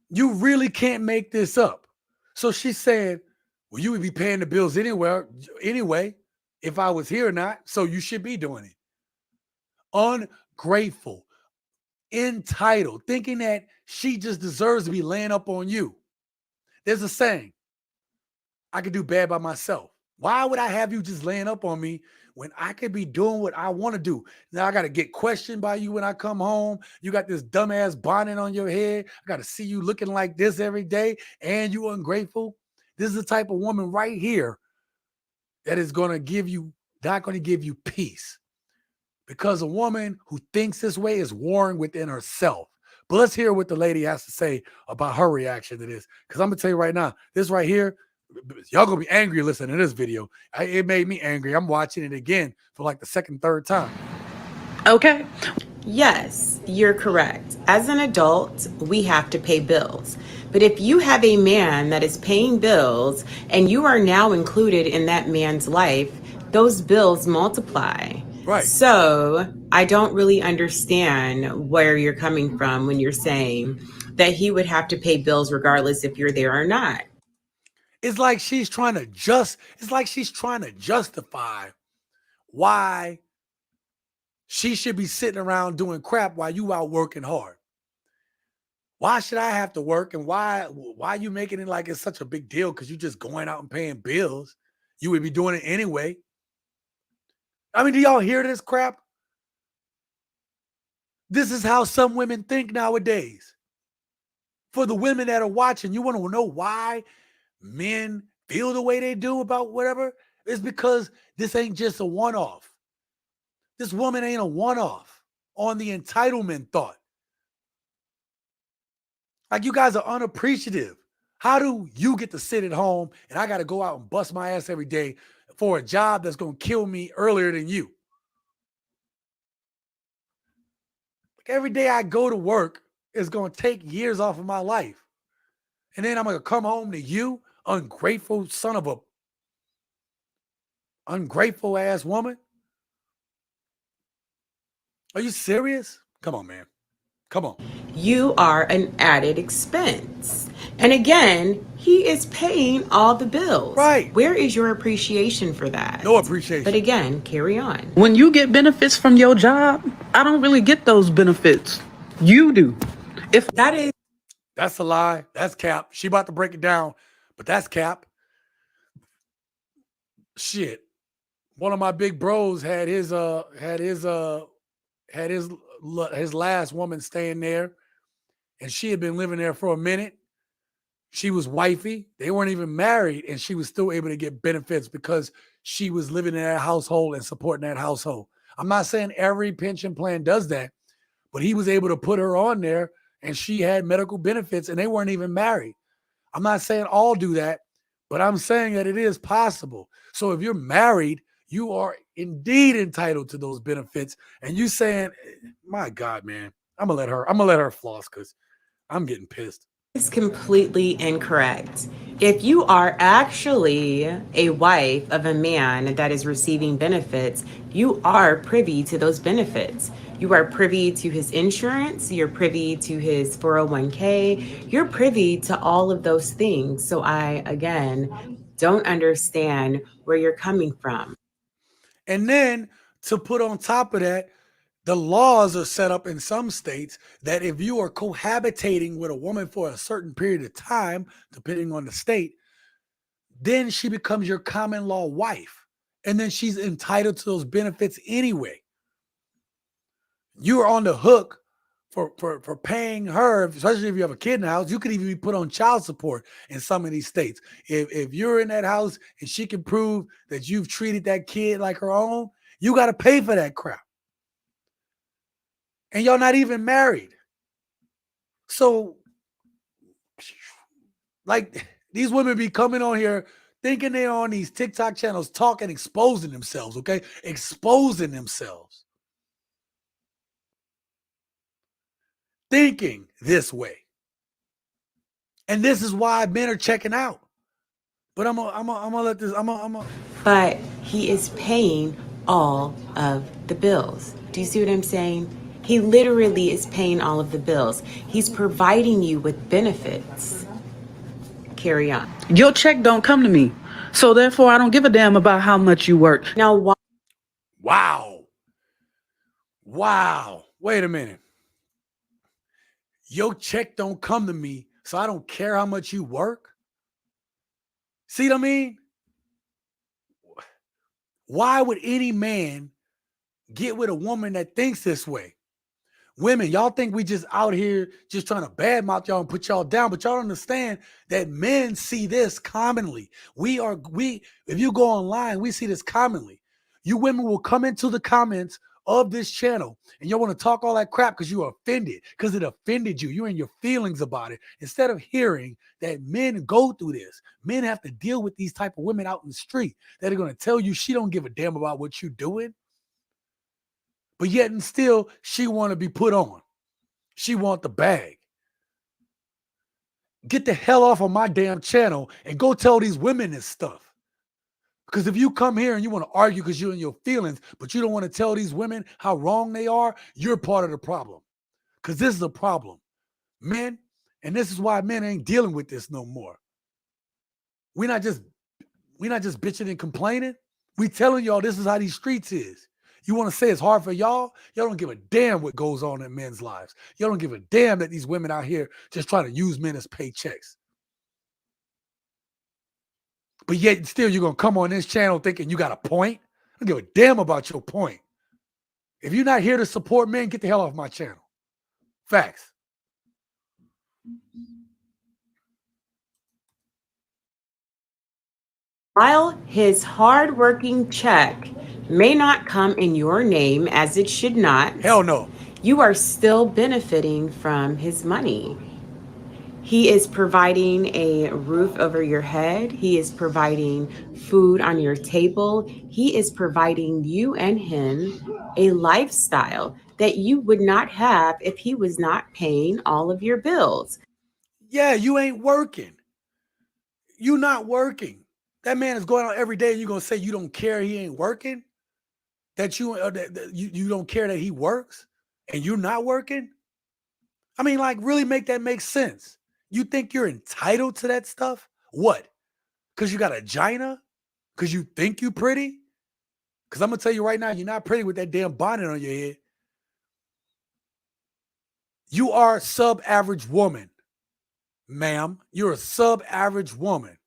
You really can't make this up. So she's saying, well, you would be paying the bills anyway, if I was here or not. So you should be doing it. Ungrateful, entitled, thinking that she just deserves to be laying up on you. There's a saying, I can do bad by myself. Why would I have you just laying up on me when I could be doing what I want to do? Now I got to get questioned by you when I come home. You got this dumbass bonnet on your head. I got to see you looking like this every day, and you ungrateful. This is the type of woman right here that is going to give you, not going to give you peace. Because a woman who thinks this way is warring within herself. But let's hear what the lady has to say about her reaction to this. Because I'm going to tell you right now, this right here, y'all going to be angry listening to this video. It made me angry. I'm watching it again for like the second, third time. Okay. Yes, you're correct. As an adult, we have to pay bills. But if you have a man that is paying bills and you are now included in that man's life, those bills multiply. Right. So I don't really understand where you're coming from when you're saying that he would have to pay bills regardless if you're there or not. It's like she's trying to justify why she should be sitting around doing crap while you out working hard. Why should I have to work? And why you making it like it's such a big deal? Because you just going out and paying bills. You would be doing it anyway. I mean, do y'all hear this crap? This is how some women think nowadays. For the women that are watching, you want to know why men feel the way they do about whatever? It's because this ain't just a one-off. This woman ain't a one-off on the entitlement thought. Like, you guys are unappreciative. How do you get to sit at home and I got to go out and bust my ass every day for a job that's going to kill me earlier than you? Like, every day I go to work is going to take years off of my life. And then I'm going to come home to you, ungrateful son of a ungrateful ass woman. Are you serious? Come on, man. Come on. You are an added expense. And again, he is paying all the bills. Right. Where is your appreciation for that? No appreciation. But again, carry on. When you get benefits from your job, I don't really get those benefits. You do. If That's a lie. That's cap. She about to break it down, but that's cap. Shit. One of my big bros had his last woman staying there, and she had been living there for a minute. She was wifey. They weren't even married, and she was still able to get benefits because she was living in that household and supporting that household. I'm not saying every pension plan does that, but he was able to put her on there, and she had medical benefits, and they weren't even married. I'm not saying all do that, but I'm saying that it is possible. So if you're married, you are indeed entitled to those benefits. And you saying, my God, man, I'm gonna let her floss because I'm getting pissed. Is completely incorrect. If you are actually a wife of a man that is receiving benefits, you are privy to those benefits. You are privy to his insurance, you're privy to his 401k, you're privy to all of those things. So I, again, don't understand where you're coming from. And then to put on top of that, the laws are set up in some states that if you are cohabitating with a woman for a certain period of time, depending on the state, then she becomes your common law wife. And then she's entitled to those benefits anyway. You are on the hook for paying her, especially if you have a kid in the house. You could even be put on child support in some of these states. If you're in that house and she can prove that you've treated that kid like her own, you got to pay for that crap. And y'all not even married. So, like, these women be coming on here thinking they're on these TikTok channels talking, exposing themselves, okay? Exposing themselves. Thinking this way. And this is why men are checking out. But I'm gonna let this, But he is paying all of the bills. Do you see what I'm saying? He literally is paying all of the bills. He's providing you with benefits. Carry on. your check don't come to me, so therefore I don't give a damn about how much you work. Now, why? Wow. Wait a minute. Your check don't come to me, so I don't care how much you work? See what I mean? Why would any man get with a woman that thinks this way? Women, y'all think we just out here just trying to badmouth y'all and put y'all down, but y'all don't understand that men see this commonly. If you go online, we see this commonly. You women will come into the comments of this channel and you want to talk all that crap because you are offended, because it offended you. You're in your feelings about it. Instead of hearing that men go through this, men have to deal with these type of women out in the street that are going to tell you she don't give a damn about what you're doing. But yet and still, she want to be put on. She want the bag. Get the hell off of my damn channel and go tell these women this stuff. Because if you come here and you want to argue because you're in your feelings, but you don't want to tell these women how wrong they are, you're part of the problem. Because this is a problem. Men, and this is why men ain't dealing with this no more. We're not just bitching and complaining. We telling y'all this is how these streets is. You want to say it's hard for y'all? Y'all don't give a damn what goes on in men's lives. Y'all don't give a damn that these women out here just trying to use men as paychecks. But yet still you're going to come on this channel thinking you got a point? I don't give a damn about your point. If you're not here to support men, get the hell off my channel. Facts. While his hardworking check may not come in your name, as it should not, Hell no. you are still benefiting from his money. He is providing a roof over your head. He is providing food on your table. He is providing you and him a lifestyle that you would not have if he was not paying all of your bills. Yeah, you ain't working. You not working. That man is going out every day and you're going to say you don't care he ain't working? That you don't care that he works and you're not working? I mean, like, really make that make sense. You think you're entitled to that stuff? What? Because you got a gina? Because you think you pretty? Because I'm going to tell you right now, you're not pretty with that damn bonnet on your head. You are a sub-average woman, ma'am. You're a sub-average woman.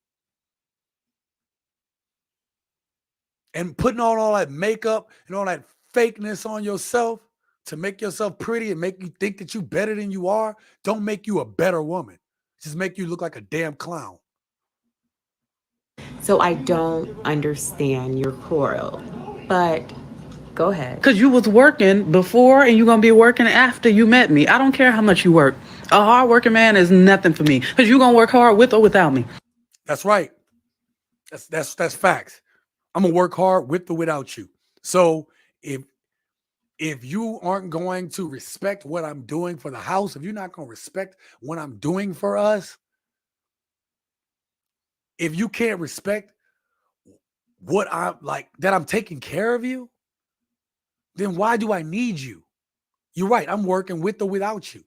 And putting on all that makeup and all that fakeness on yourself to make yourself pretty and make you think that you're better than you are, don't make you a better woman. Just make you look like a damn clown. So I don't understand your quarrel, but go ahead. Because you was working before and you're going to be working after you met me. I don't care how much you work. A hard-working man is nothing for me because you're going to work hard with or without me. That's right. That's facts. I'm going to work hard with or without you. So if you aren't going to respect what I'm doing for the house, if you're not going to respect what I'm doing for us, if you can't respect what I'm like, that I'm taking care of you, then why do I need you? You're right. I'm working with or without you.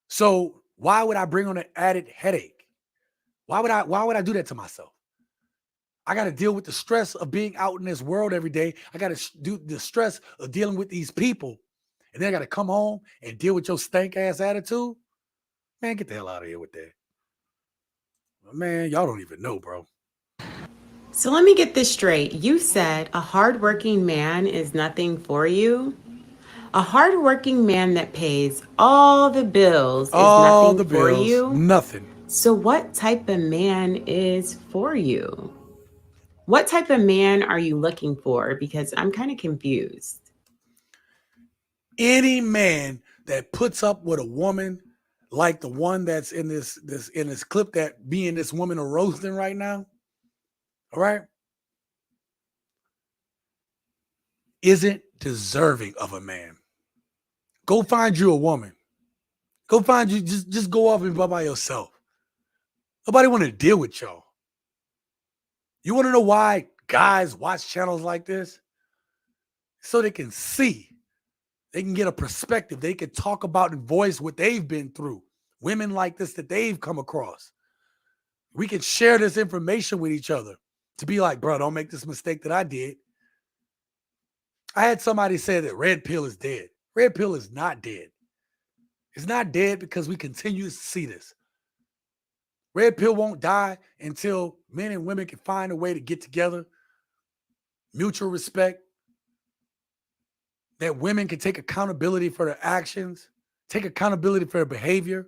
So why would I bring on an added headache? Why would I do that to myself? I got to deal with the stress of being out in this world every day. I got to do the stress of dealing with these people. And then I got to come home and deal with your stank ass attitude. Man, get the hell out of here with that. Man, y'all don't even know, bro. So let me get this straight. You said a hardworking man is nothing for you. A hardworking man that pays all the bills is All nothing the for bills, you. nothing. So what type of man is for you? What type of man are you looking for? Because I'm kind of confused. Any man that puts up with a woman like the one that's in this clip that me and this woman are roasting right now, all right, isn't deserving of a man. Go find you a woman. Go find you, just go off and by yourself. Nobody want to deal with y'all. You want to know why guys watch channels like this? So they can see. They can get a perspective. They can talk about and voice what they've been through. Women like this that they've come across. We can share this information with each other to be like, bro, don't make this mistake that I did. I had somebody say that red pill is dead. Red pill is not dead. It's not dead because we continue to see this. Red pill won't die until men and women can find a way to get together mutual respect, that women can take accountability for their actions, take accountability for their behavior.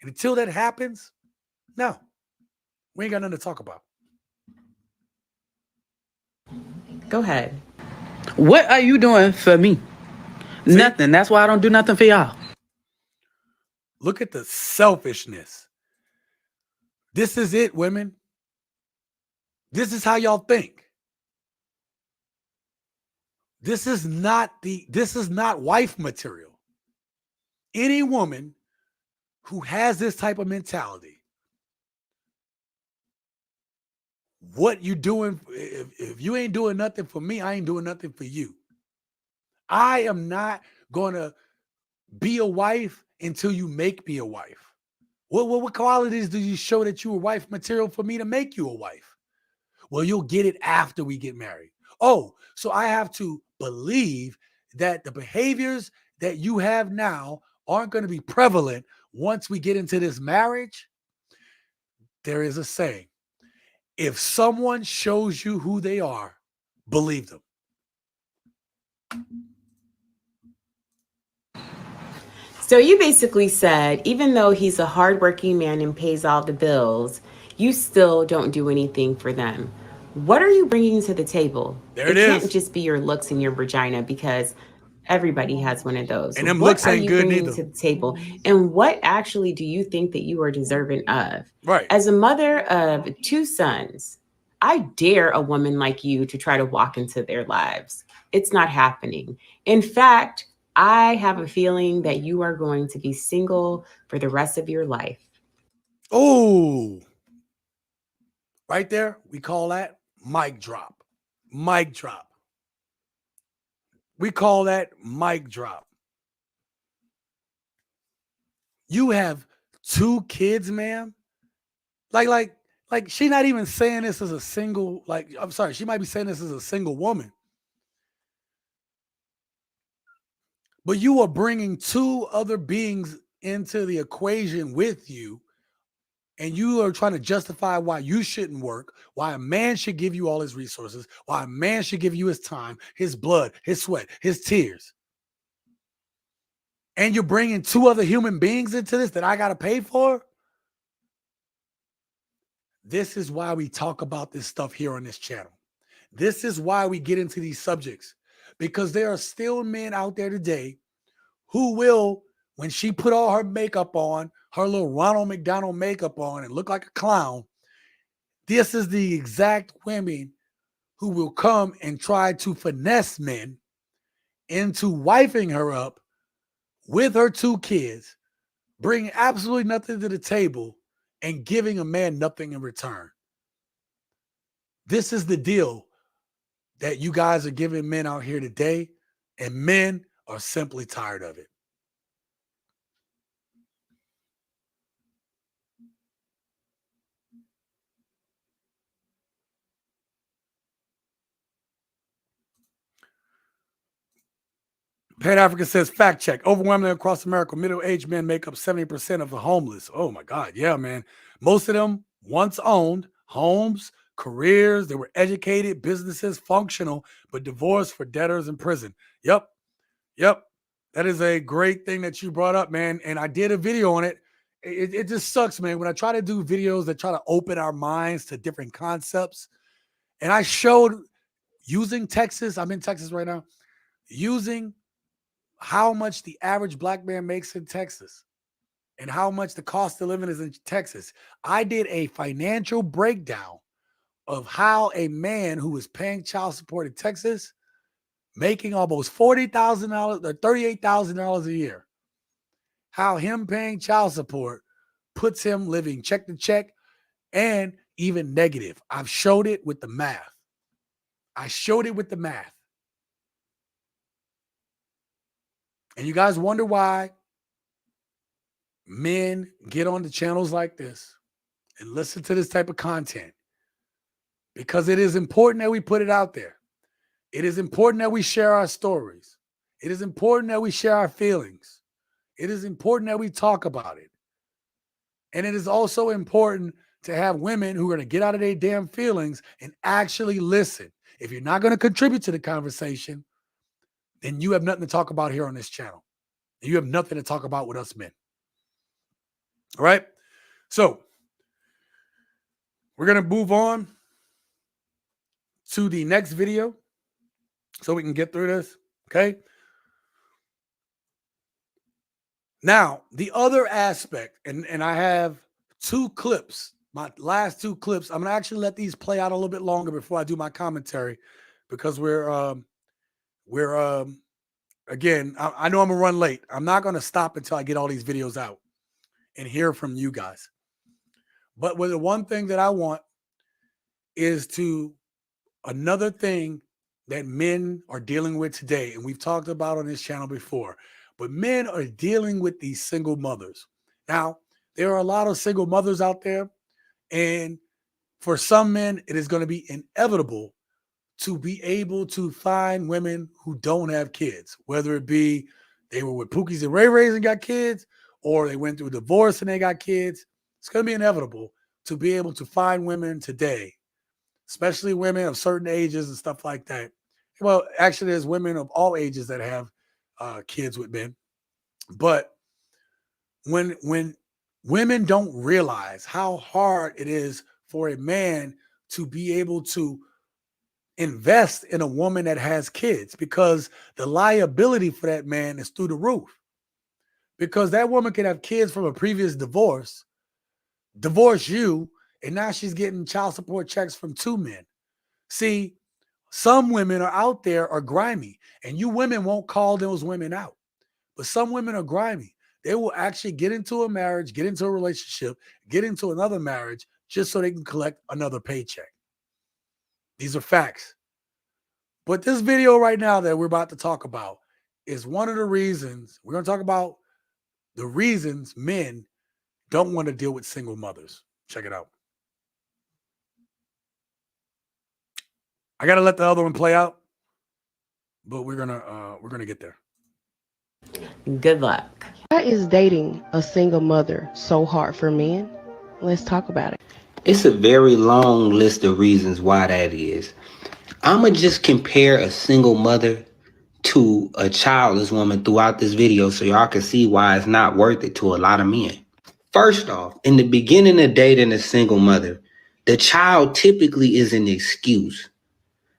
And until that happens, no, we ain't got nothing to talk about. Go ahead. What are you doing for me? See? Nothing. That's why I don't do nothing for y'all. Look at the selfishness. This is it, women. This is how y'all think. This is not wife material. Any woman who has this type of mentality, what you doing, if you ain't doing nothing for me, I ain't doing nothing for you. I am not going to be a wife until you make me a wife. What qualities do you show that you are wife material for me to make you a wife? Well, you'll get it after we get married. Oh, so I have to believe that the behaviors that you have now aren't going to be prevalent once we get into this marriage? There is a saying. If someone shows you who they are, believe them. So you basically said, even though he's a hardworking man and pays all the bills, you still don't do anything for them. What are you bringing to the table? There it can't is. just be your looks and your vagina, because everybody has one of those. And them What looks are ain't you good bringing neither. to the table? And what actually do you think that you are deserving of? Right. As a mother of 2 sons, I dare a woman like you to try to walk into their lives. It's not happening. In fact, I have a feeling that you are going to be single for the rest of your life. Oh, right there, we call that mic drop. Mic drop. We call that mic drop. You have 2 kids, ma'am. Like she's not even saying this as a single, I'm sorry, she might be saying this as a single woman. But you are bringing 2 other beings into the equation with you, and you are trying to justify why you shouldn't work, why a man should give you all his resources, why a man should give you his time, his blood, his sweat, his tears. And you're bringing 2 other human beings into this that I got to pay for? This is why we talk about this stuff here on this channel. This is why we get into these subjects, because there are still men out there today who will, when she put all her makeup on, her little Ronald McDonald makeup on and look like a clown, this is the exact women who will come and try to finesse men into wifing her up with her 2 kids, bringing absolutely nothing to the table and giving a man nothing in return. This is the deal that you guys are giving men out here today, and men are simply tired of it. Pan Africa says, fact check. Overwhelmingly across America, middle-aged men make up 70% of the homeless. Oh my God. Yeah, man. Most of them once owned homes, careers, they were educated, businesses, functional, but divorced for debtors in prison. Yep. That is a great thing that you brought up, man. And I did a video on it. It just sucks, man. When I try to do videos that try to open our minds to different concepts, and I showed using Texas, I'm in Texas right now, using how much the average black man makes in Texas and how much the cost of living is in Texas. I did a financial breakdown of how a man who is paying child support in Texas, making almost $40,000 or $38,000 a year, how him paying child support puts him living check to check and even negative. I've showed it with the math. And you guys wonder why men get on the channels like this and listen to this type of content. Because it is important that we put it out there. It is important that we share our stories. It is important that we share our feelings. It is important that we talk about it. And it is also important to have women who are going to get out of their damn feelings and actually listen. If you're not going to contribute to the conversation, then you have nothing to talk about here on this channel. You have nothing to talk about with us men. All right? So we're going to move on to the next video so we can get through this. Okay? Now, the other aspect, and I have 2 clips, my last 2 clips. I'm going to actually let these play out a little bit longer before I do my commentary, because we're again, I know I'm going to run late. I'm not going to stop until I get all these videos out and hear from you guys. But the one thing that I want is another thing that men are dealing with today, and we've talked about on this channel before, but men are dealing with these single mothers. Now, there are a lot of single mothers out there, and for some men, it is going to be inevitable to be able to find women who don't have kids, whether it be they were with Pookies and Ray Rays and got kids, or they went through a divorce and they got kids. It's going to be inevitable to be able to find women today, especially women of certain ages and stuff like that. Well, actually, there's women of all ages that have kids with men. But when women don't realize how hard it is for a man to be able to invest in a woman that has kids, because the liability for that man is through the roof. Because that woman can have kids from a previous divorce, divorce you, and now she's getting child support checks from 2 men. See, some women are out there are grimy, and you women won't call those women out. But some women are grimy. They will actually get into a marriage, get into a relationship, get into another marriage just so they can collect another paycheck. These are facts. But this video right now that we're about to talk about is one of the reasons. We're going to talk about the reasons men don't want to deal with single mothers. Check it out. I got to let the other one play out, but we're gonna get there. Good luck. Why is dating a single mother so hard for men? Let's talk about it. It's a very long list of reasons why that is. I'ma just compare a single mother to a childless woman throughout this video so y'all can see why it's not worth it to a lot of men. First off, in the beginning of dating a single mother, the child typically is an excuse.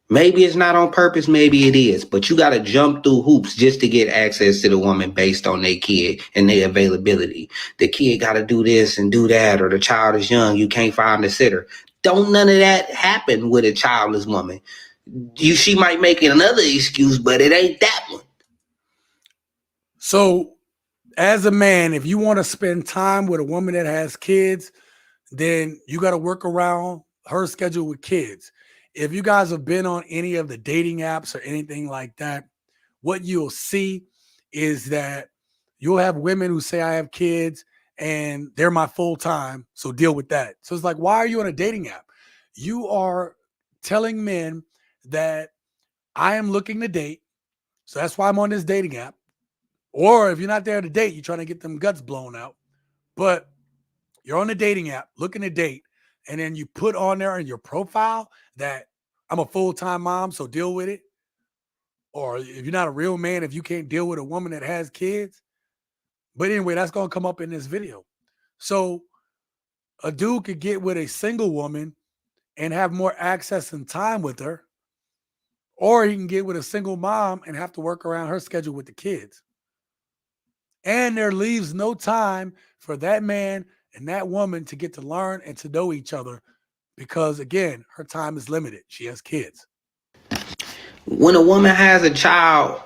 Maybe it's not on purpose, maybe it is, but you got to jump through hoops just to get access to the woman based on their kid and their availability. The kid got to do this and do that, or the child is young, you can't find a sitter. Don't none of that happen with a childless woman. She might make another excuse, but it ain't that one. So, as a man, if you want to spend time with a woman that has kids, then you got to work around her schedule with kids. If you guys have been on any of the dating apps or anything like that, what you'll see is that you'll have women who say, I have kids and they're my full time, so deal with that. So it's like, why are you on a dating app? You are telling men that I am looking to date, so that's why I'm on this dating app. Or if you're not there to date, you're trying to get them guts blown out. But you're on the dating app looking to date, and then you put on there in your profile that I'm a full-time mom, so deal with it. Or if you're not a real man, if you can't deal with a woman that has kids. But anyway, that's going to come up in this video. So a dude could get with a single woman and have more access and time with her. Or he can get with a single mom and have to work around her schedule with the kids. And there leaves no time for that man and that woman to get to learn and to know each other because, again, her time is limited. She has kids. When a woman has a child,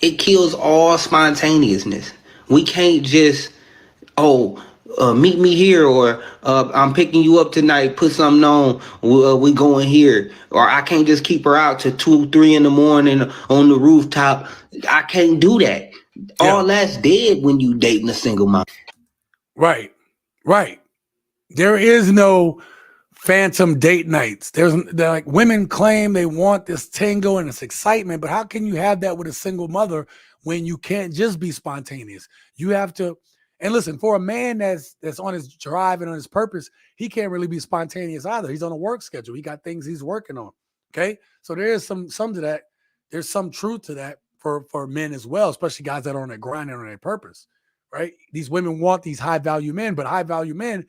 it kills all spontaneousness. We can't just, meet me here, or I'm picking you up tonight, put something on, we going here. Or I can't just keep her out to 2, 3 in the morning on the rooftop. I can't do that. Yeah. All that's dead when you dating a single mom. Right. There is no phantom date nights. They're like, women claim they want this tango and this excitement, but how can you have that with a single mother when you can't just be spontaneous? You have to, and listen, for a man that's on his drive and on his purpose, he can't really be spontaneous either. He's on a work schedule. He got things he's working on. Okay, so there is some to that. There's some truth to that for men as well, especially guys that are on their grind and on their purpose, right? These women want these high value men, but high value men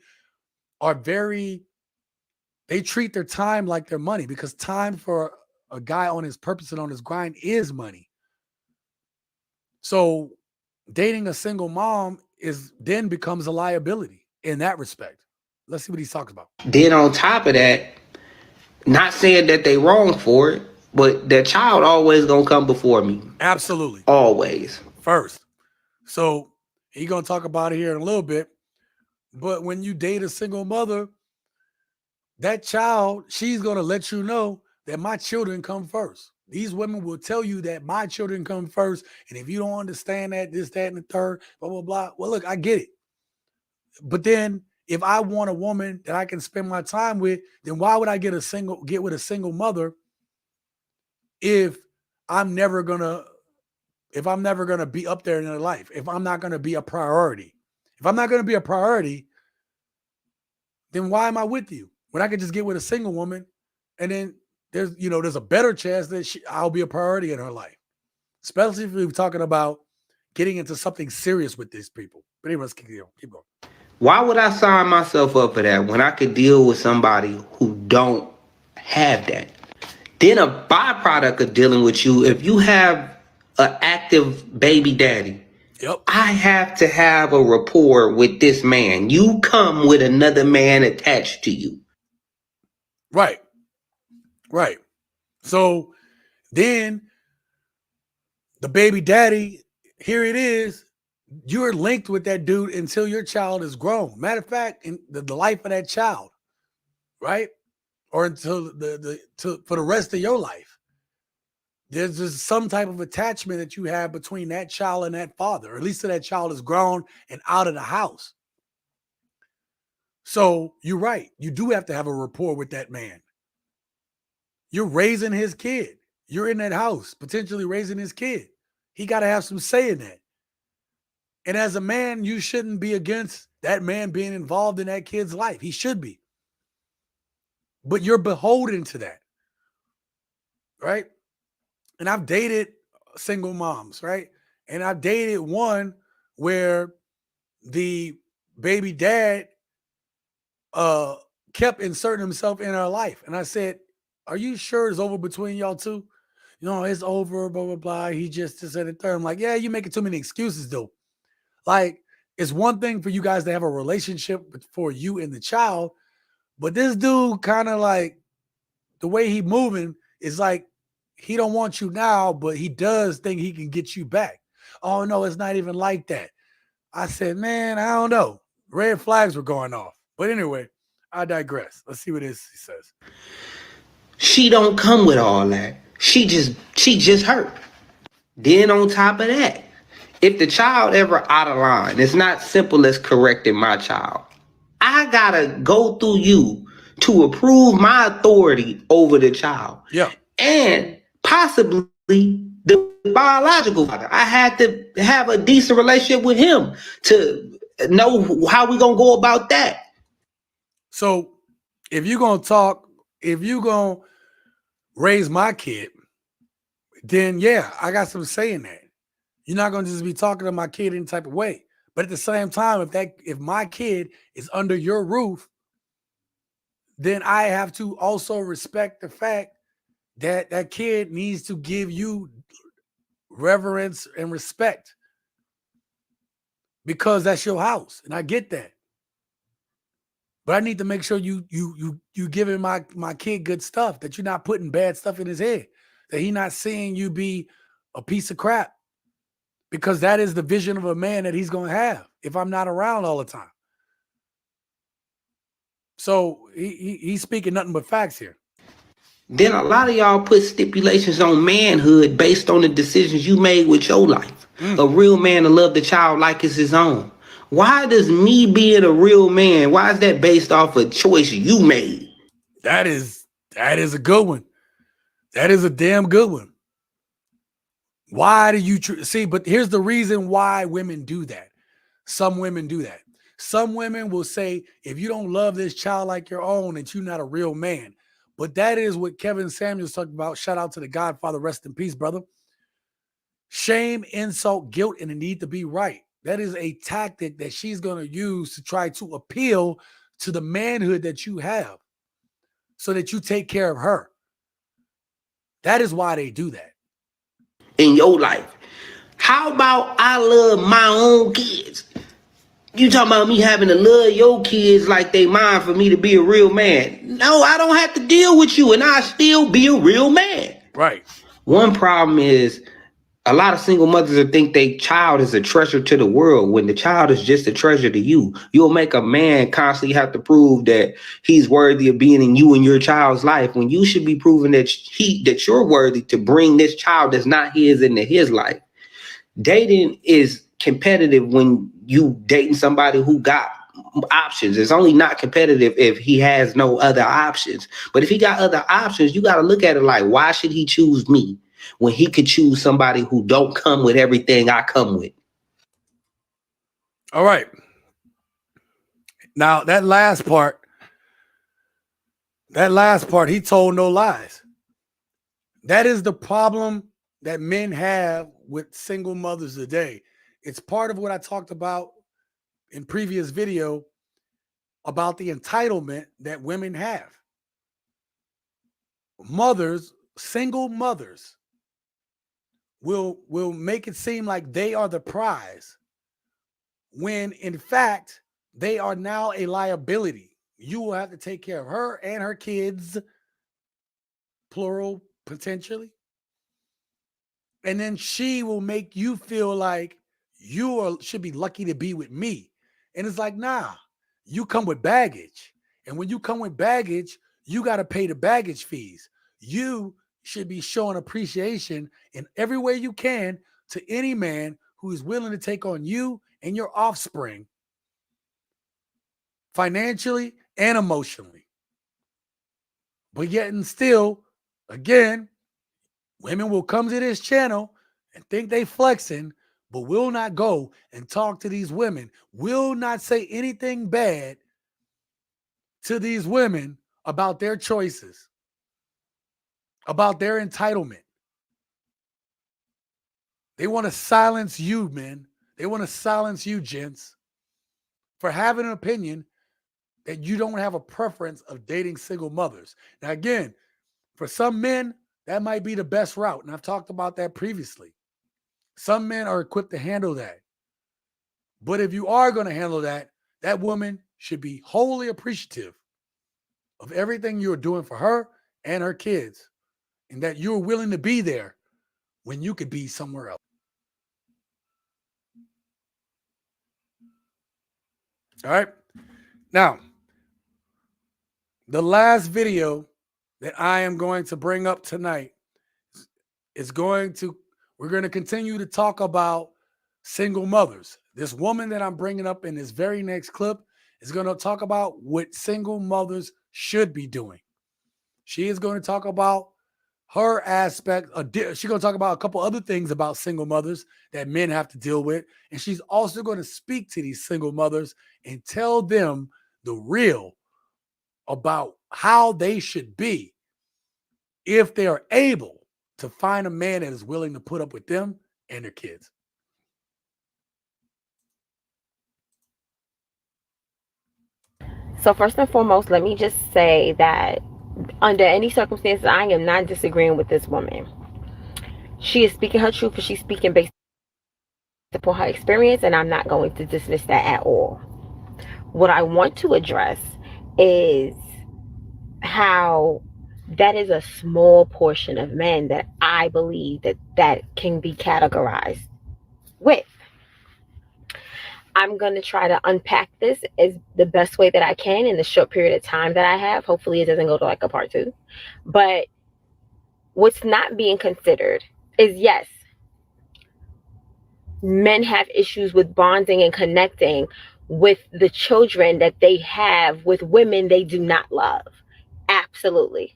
are they treat their time like their money, because time for a guy on his purpose and on his grind is money. So dating a single mom then becomes a liability in that respect. Let's see what he's talking about. Then on top of that, not saying that they wrong for it, but their child always gonna come before me. Absolutely. Always. First. So he's gonna talk about it here in a little bit. But when you date a single mother, that child, she's gonna let you know that my children come first. These women will tell you that my children come first. And if you don't understand that, this, that, and the third, blah, blah, blah. Well, look, I get it. But then if I want a woman that I can spend my time with, then why would I get with a single mother if I'm never gonna be up there in their life, if I'm not gonna be a priority? If I'm not gonna be a priority, then why am I with you? When I could just get with a single woman, and then there's a better chance that I'll be a priority in her life, especially if we're talking about getting into something serious with these people. But anyways, keep going. Why would I sign myself up for that when I could deal with somebody who don't have that? Then a byproduct of dealing with you, if you have an active baby daddy, yep, I have to have a rapport with this man. You come with another man attached to you. Right. So then the baby daddy, here it is, you're linked with that dude until your child is grown. Matter of fact, in the life of that child, right? Or until for the rest of your life. There's just some type of attachment that you have between that child and that father, or at least till that child is grown and out of the house. So you're right. You do have to have a rapport with that man. You're raising his kid. You're in that house, potentially raising his kid. He got to have some say in that. And as a man, you shouldn't be against that man being involved in that kid's life. He should be. But you're beholden to that, right? And I've dated single moms, right? And I've dated one where the baby dad kept inserting himself in her life. And I said, are you sure it's over between y'all two? It's over, blah, blah, blah. He just said it third. I'm like, yeah, you're making too many excuses, though. Like, it's one thing for you guys to have a relationship for you and the child, but this dude kind of like, the way he moving is like, he don't want you now, but he does think he can get you back. Oh, no, it's not even like that. I said, man, I don't know. Red flags were going off. But anyway, I digress. Let's see what he says. She don't come with all that. She just hurt. Then on top of that, if the child ever out of line, it's not simple as correcting my child. I gotta go through you to approve my authority over the child. Yeah. And possibly the biological father. I had to have a decent relationship with him to know how we gonna go about that. So if you're going to raise my kid, then yeah, I got some say in that. You're not going to just be talking to my kid any type of way. But at the same time, if my kid is under your roof, then I have to also respect the fact that that kid needs to give you reverence and respect, because that's your house. And I get that. But I need to make sure you giving my kid good stuff, that you're not putting bad stuff in his head, that he's not seeing you be a piece of crap, because that is the vision of a man that he's going to have if I'm not around all the time. So he's speaking nothing but facts here. Then a lot of y'all put stipulations on manhood based on the decisions you made with your life. A real man to love the child like it's his own. Why does me being a real man, why is that based off a choice you made? That is a good one. That is a damn good one. Why do you see? But here's the reason why women do that. Some women do that. Some women will say, if you don't love this child like your own, that you're not a real man. But that is what Kevin Samuels talked about. Shout out to the Godfather. Rest in peace, brother. Shame, insult, guilt, and the need to be right. That is a tactic that she's going to use to try to appeal to the manhood that you have so that you take care of her. That is why they do that. In your life. How about I love my own kids? You talking about me having to love your kids like they mine for me to be a real man? No, I don't have to deal with you and I still be a real man. Right. One problem is a lot of single mothers think their child is a treasure to the world when the child is just a treasure to you. You'll make a man constantly have to prove that he's worthy of being in you and your child's life when you should be proving that you're worthy to bring this child that's not his into his life. Dating is competitive when you dating somebody who got options. It's only not competitive if he has no other options. But if he got other options, you got to look at it like, why should he choose me when he could choose somebody who don't come with everything I come with? All right. Now that last part, he told no lies. That is the problem that men have with single mothers today. It's part of what I talked about in previous video about the entitlement that women have. Mothers, single mothers, will make it seem like they are the prize when in fact they are now a liability. You will have to take care of her and her kids, plural, potentially. And then she will make you feel like should be lucky to be with me. And it's like, nah, you come with baggage. And when you come with baggage, you got to pay the baggage fees. You should be showing appreciation in every way you can to any man who is willing to take on you and your offspring financially and emotionally. But yet and still, again, women will come to this channel and think they flexing, but will not go and talk to these women, will not say anything bad to these women about their choices, about their entitlement. They want to silence you, men. They want to silence you, gents, for having an opinion that you don't have a preference of dating single mothers. Now, again, for some men, that might be the best route. And I've talked about that previously. Some men are equipped to handle that. But if you are going to handle that, that woman should be wholly appreciative of everything you're doing for her and her kids, and that you're willing to be there when you could be somewhere else. All right. Now, the last video that I am going to bring up tonight is we're going to continue to talk about single mothers. This woman that I'm bringing up in this very next clip is going to talk about what single mothers should be doing. She is going to talk about her aspect. She's going to talk about a couple other things about single mothers that men have to deal with. And she's also going to speak to these single mothers and tell them the real about how they should be if they are able to find a man that is willing to put up with them and their kids. So first and foremost, let me just say that under any circumstances, I am not disagreeing with this woman. She is speaking her truth, and she's speaking based upon her experience, and I'm not going to dismiss that at all. What I want to address is how that is a small portion of men that I believe that can be categorized with. I'm going to try to unpack this as the best way that I can in the short period of time that I have. Hopefully it doesn't go to like a part 2. But what's not being considered is, yes, men have issues with bonding and connecting with the children that they have with women they do not love. Absolutely.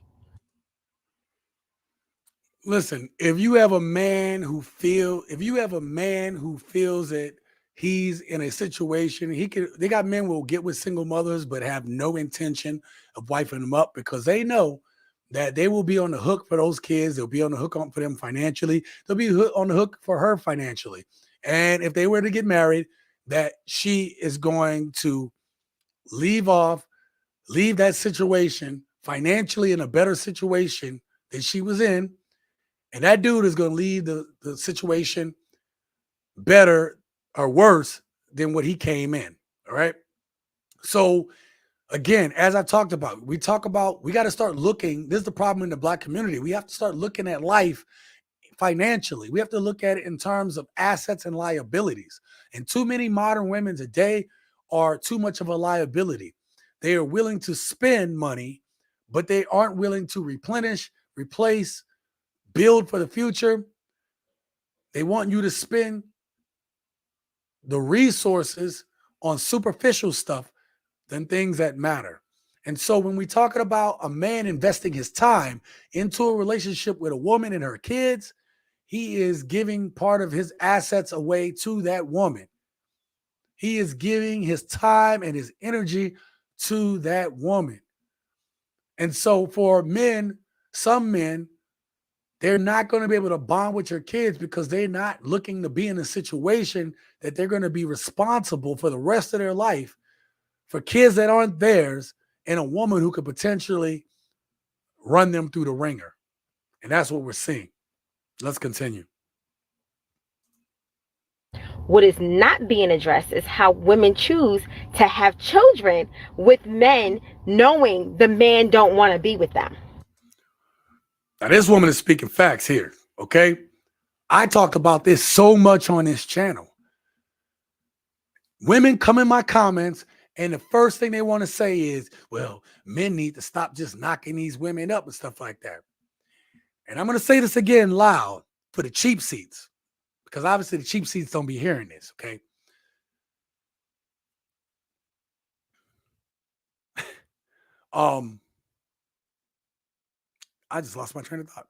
Listen, if you have a man who feels that he's in a situation, they got men who will get with single mothers but have no intention of wifing them up because they know that they will be on the hook for those kids. They'll be on the hook for them financially. They'll be on the hook for her financially. And if they were to get married, that she is going to leave that situation financially in a better situation than she was in. And that dude is going to leave the situation better or worse than what he came in. All right. So again, as I talked about, we got to start looking. This is the problem in the Black community. We have to start looking at life financially. We have to look at it in terms of assets and liabilities. And too many modern women today are too much of a liability. They are willing to spend money, but they aren't willing to replenish, replace, build for the future. They want you to spend the resources on superficial stuff than things that matter. And so when we're talking about a man investing his time into a relationship with a woman and her kids, he is giving part of his assets away to that woman. He is giving his time and his energy to that woman. And so for men, some men, they're not going to be able to bond with your kids because they're not looking to be in a situation that they're going to be responsible for the rest of their life for kids that aren't theirs and a woman who could potentially run them through the ringer. And that's what we're seeing. Let's continue. What is not being addressed is how women choose to have children with men knowing the man don't want to be with them. Now, this woman is speaking facts here, okay? I talked about this so much on this channel. Women come in my comments, and the first thing they want to say is, well, men need to stop just knocking these women up and stuff like that. And I'm going to say this again loud for the cheap seats, because obviously the cheap seats don't be hearing this, okay? I just lost my train of thought.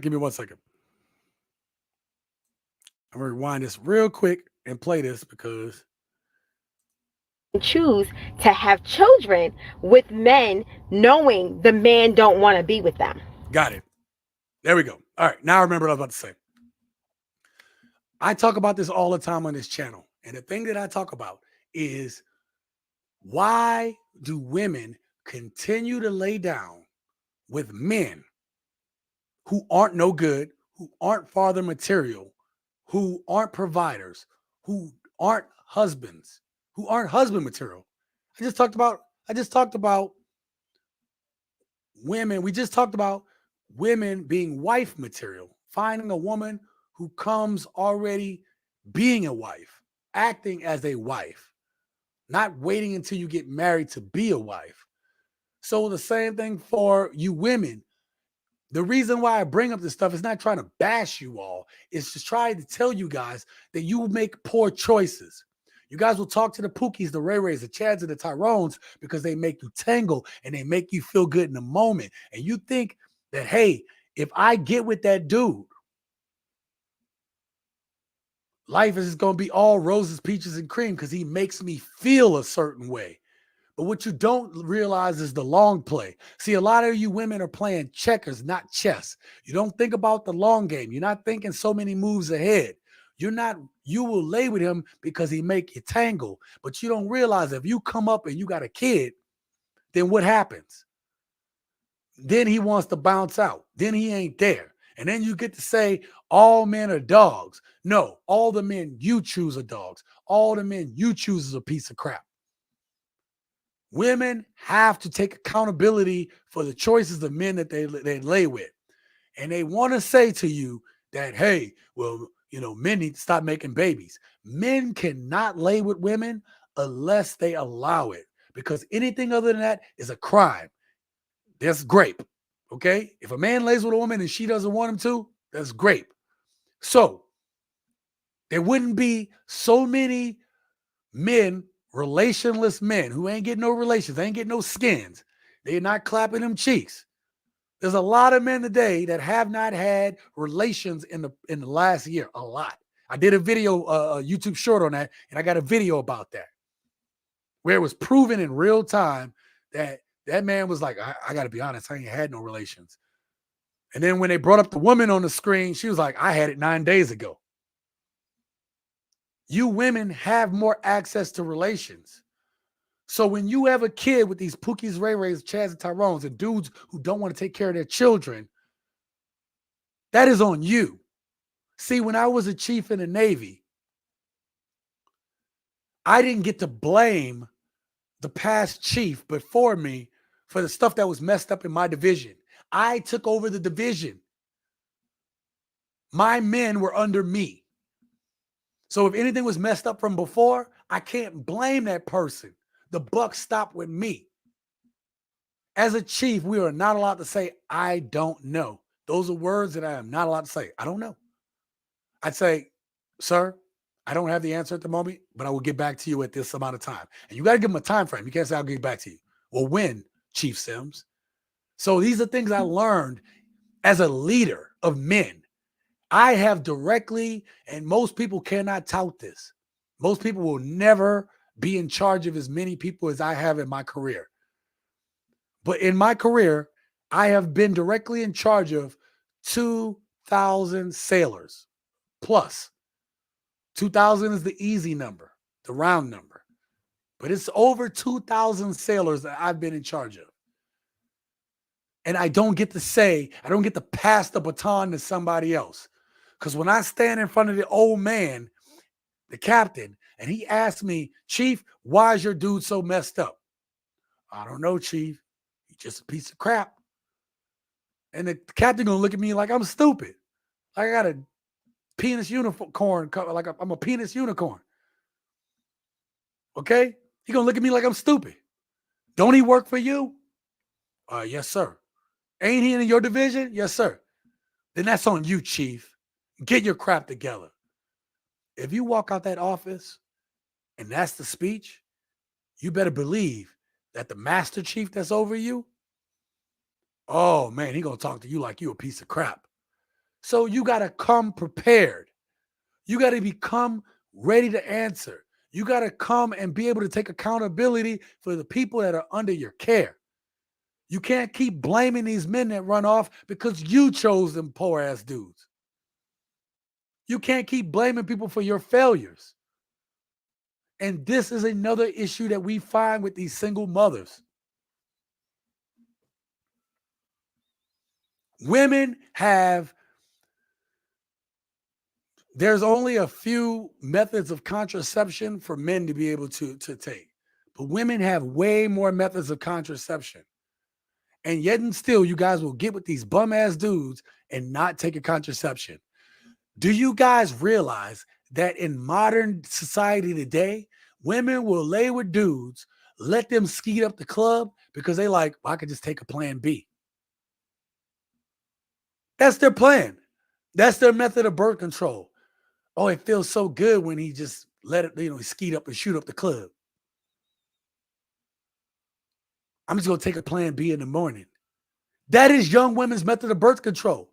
Give me 1 second. I'm going to rewind this real quick and play this because choose to have children with men knowing the man don't want to be with them. Got it. There we go. All right. Now I remember what I was about to say. I talk about this all the time on this channel. And the thing that I talk about is, why do women continue to lay down with men who aren't no good, who aren't father material, who aren't providers, who aren't husbands, who aren't husband material? I just talked about women. We just talked about women being wife material, finding a woman who comes already being a wife, acting as a wife, not waiting until you get married to be a wife. So the same thing for you women. The reason why I bring up this stuff is not trying to bash you all. It's just trying to tell you guys that you make poor choices. You guys will talk to the Pookies, the Ray Rays, the Chads, and the Tyrones because they make you tangle and they make you feel good in the moment. And you think that, hey, if I get with that dude, life is going to be all roses, peaches, and cream because he makes me feel a certain way. But what you don't realize is the long play. See, a lot of you women are playing checkers, not chess. You don't think about the long game. You're not thinking so many moves ahead. You will lay with him because he make you tangle. But you don't realize if you come up and you got a kid, then what happens? Then he wants to bounce out. Then he ain't there. And then you get to say all men are dogs. No, all the men you choose are dogs. All the men you choose is a piece of crap. Women have to take accountability for the choices of men that they lay with. And they want to say to you that, hey, well, men need to stop making babies. Men cannot lay with women unless they allow it, because anything other than that is a crime. That's grape. Okay? If a man lays with a woman and she doesn't want him to, that's grape. So there wouldn't be so many men, relationless men who ain't getting no relations, ain't getting no skins. They're not clapping them cheeks. There's a lot of men today that have not had relations in the last year. A lot. I did a video, a YouTube short on that, and I got a video about that. where it was proven in real time that that man was like, I got to be honest, I ain't had no relations. And then when they brought up the woman on the screen, she was like, I had it 9 days ago. You women have more access to relations. So when you have a kid with these Pookies, Ray Rays, Chads, and Tyrones, and dudes who don't want to take care of their children, that is on you. See, when I was a chief in the Navy, I didn't get to blame the past chief before me for the stuff that was messed up in my division. I took over the division. My men were under me. So if anything was messed up from before, I can't blame that person. The buck stopped with me. As a chief, we are not allowed to say, I don't know. Those are words that I am not allowed to say. I don't know. I'd say, sir, I don't have the answer at the moment, but I will get back to you at this amount of time. And you got to give them a time frame. You can't say, I'll get back to you. Well, when, Chief Sims? So these are things I learned as a leader of men. I have directly, and most people cannot tout this. Most people will never be in charge of as many people as I have in my career. But in my career, I have been directly in charge of 2,000 sailors plus. 2,000 is the easy number, the round number. But it's over 2,000 sailors that I've been in charge of. And I don't get to pass the baton to somebody else. Because when I stand in front of the old man, the captain, and he asked me, Chief, why is your dude so messed up? I don't know, Chief. He's just a piece of crap. And the captain gonna look at me like I'm stupid. Like I got a penis unicorn, like I'm a penis unicorn. Okay? He gonna look at me like I'm stupid. Don't he work for you? Yes, sir. Ain't he in your division? Yes, sir. Then that's on you, Chief. Get your crap together. If you walk out that office and that's the speech, you better believe that the master chief that's over you, oh man, he gonna talk to you like you a piece of crap. So you gotta come prepared. You gotta become ready to answer. You gotta come and be able to take accountability for the people that are under your care. You can't keep blaming these men that run off because you chose them poor ass dudes. You can't keep blaming people for your failures. And this is another issue that we find with these single mothers. Women there's only a few methods of contraception for men to be able to take. But women have way more methods of contraception. And yet and still, you guys will get with these bum ass dudes and not take a contraception. Do you guys realize that in modern society today, women will lay with dudes, let them skeet up the club because they like, well, I could just take a plan B. That's their plan. That's their method of birth control. Oh, it feels so good when he just let it, skeet up and shoot up the club. I'm just going to take a plan B in the morning. That is young women's method of birth control.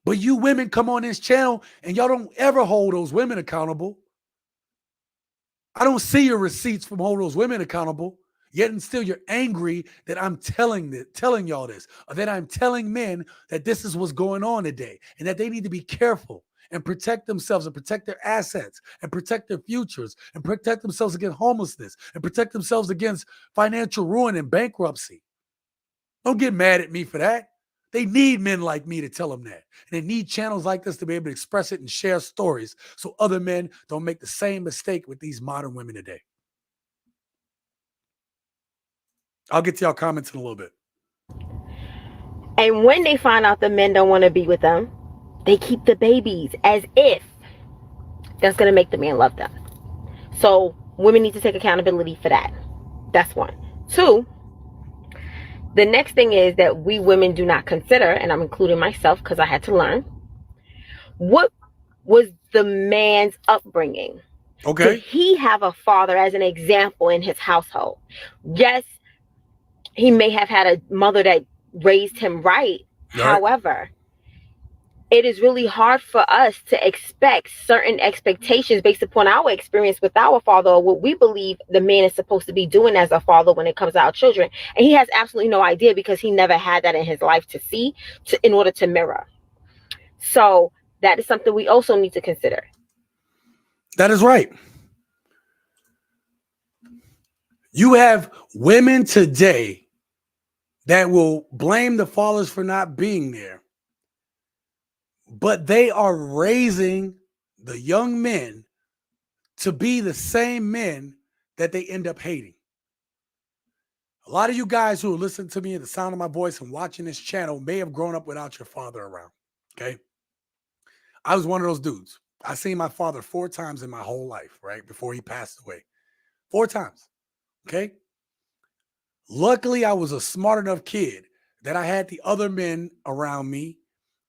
But you women come on this channel and y'all don't ever hold those women accountable. I don't see your receipts from holding those women accountable. Yet and still you're angry that I'm telling y'all this, or that I'm telling men that this is what's going on today and that they need to be careful and protect themselves and protect their assets and protect their futures and protect themselves against homelessness and protect themselves against financial ruin and bankruptcy. Don't get mad at me for that. They need men like me to tell them that. And they need channels like this to be able to express it and share stories so other men don't make the same mistake with these modern women today. I'll get to y'all comments in a little bit. And when they find out the men don't want to be with them, they keep the babies as if that's going to make the man love them. So women need to take accountability for that. That's one. Two, the next thing is that we women do not consider, and I'm including myself because I had to learn, what was the man's upbringing? Okay. Did he have a father as an example in his household? Yes, he may have had a mother that raised him right. However, it is really hard for us to expect certain expectations based upon our experience with our father, or what we believe the man is supposed to be doing as a father when it comes to our children. And he has absolutely no idea because he never had that in his life to see in order to mirror. So that is something we also need to consider. That is right. You have women today that will blame the fathers for not being there, but they are raising the young men to be the same men that they end up hating. A lot of you guys who are listening to me and the sound of my voice and watching this channel may have grown up without your father around. Okay. I was one of those dudes. I seen my father 4 times in my whole life, right? Before he passed away. 4 times. Okay. Luckily, I was a smart enough kid that I had the other men around me,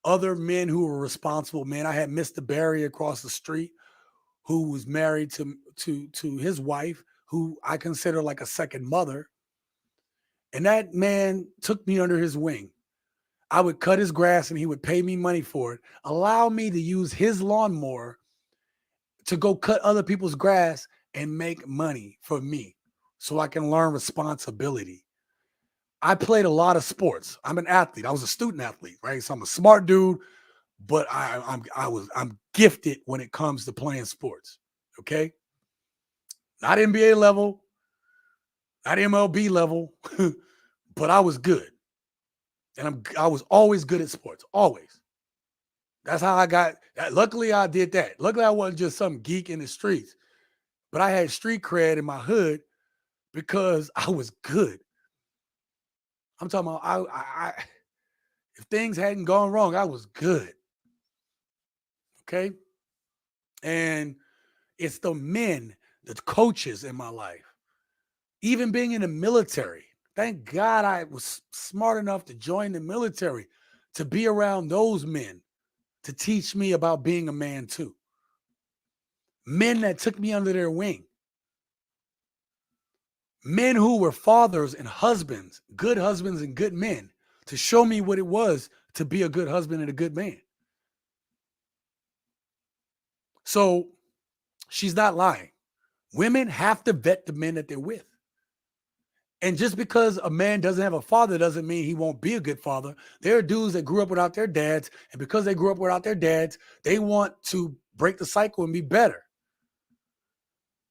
other men who were responsible men. I had Mr. Barry across the street who was married to his wife, who I consider like a second mother. And that man took me under his wing. I would cut his grass and he would pay me money for it, allow me to use his lawnmower to go cut other people's grass and make money for me so I can learn responsibility. I played a lot of sports. I'm an athlete. I was a student athlete, right? So I'm a smart dude, but I'm gifted when it comes to playing sports. Okay. Not NBA level, not MLB level, but I was good. And I was always good at sports. Always. That's how I got. Luckily, I did that. Luckily, I wasn't just some geek in the streets, but I had street cred in my hood because I was good. I'm talking about if things hadn't gone wrong, I was good. Okay. And it's the men, the coaches in my life, even being in the military. Thank God I was smart enough to join the military, to be around those men, to teach me about being a man too. Men that took me under their wing. Men who were fathers and husbands and good men, to show me what it was to be a good husband and a good man. So she's not lying. Women have to vet the men that they're with. And just because a man doesn't have a father doesn't mean he won't be a good father. There are dudes that grew up without their dads, and because they grew up without their dads, they want to break the cycle and be better.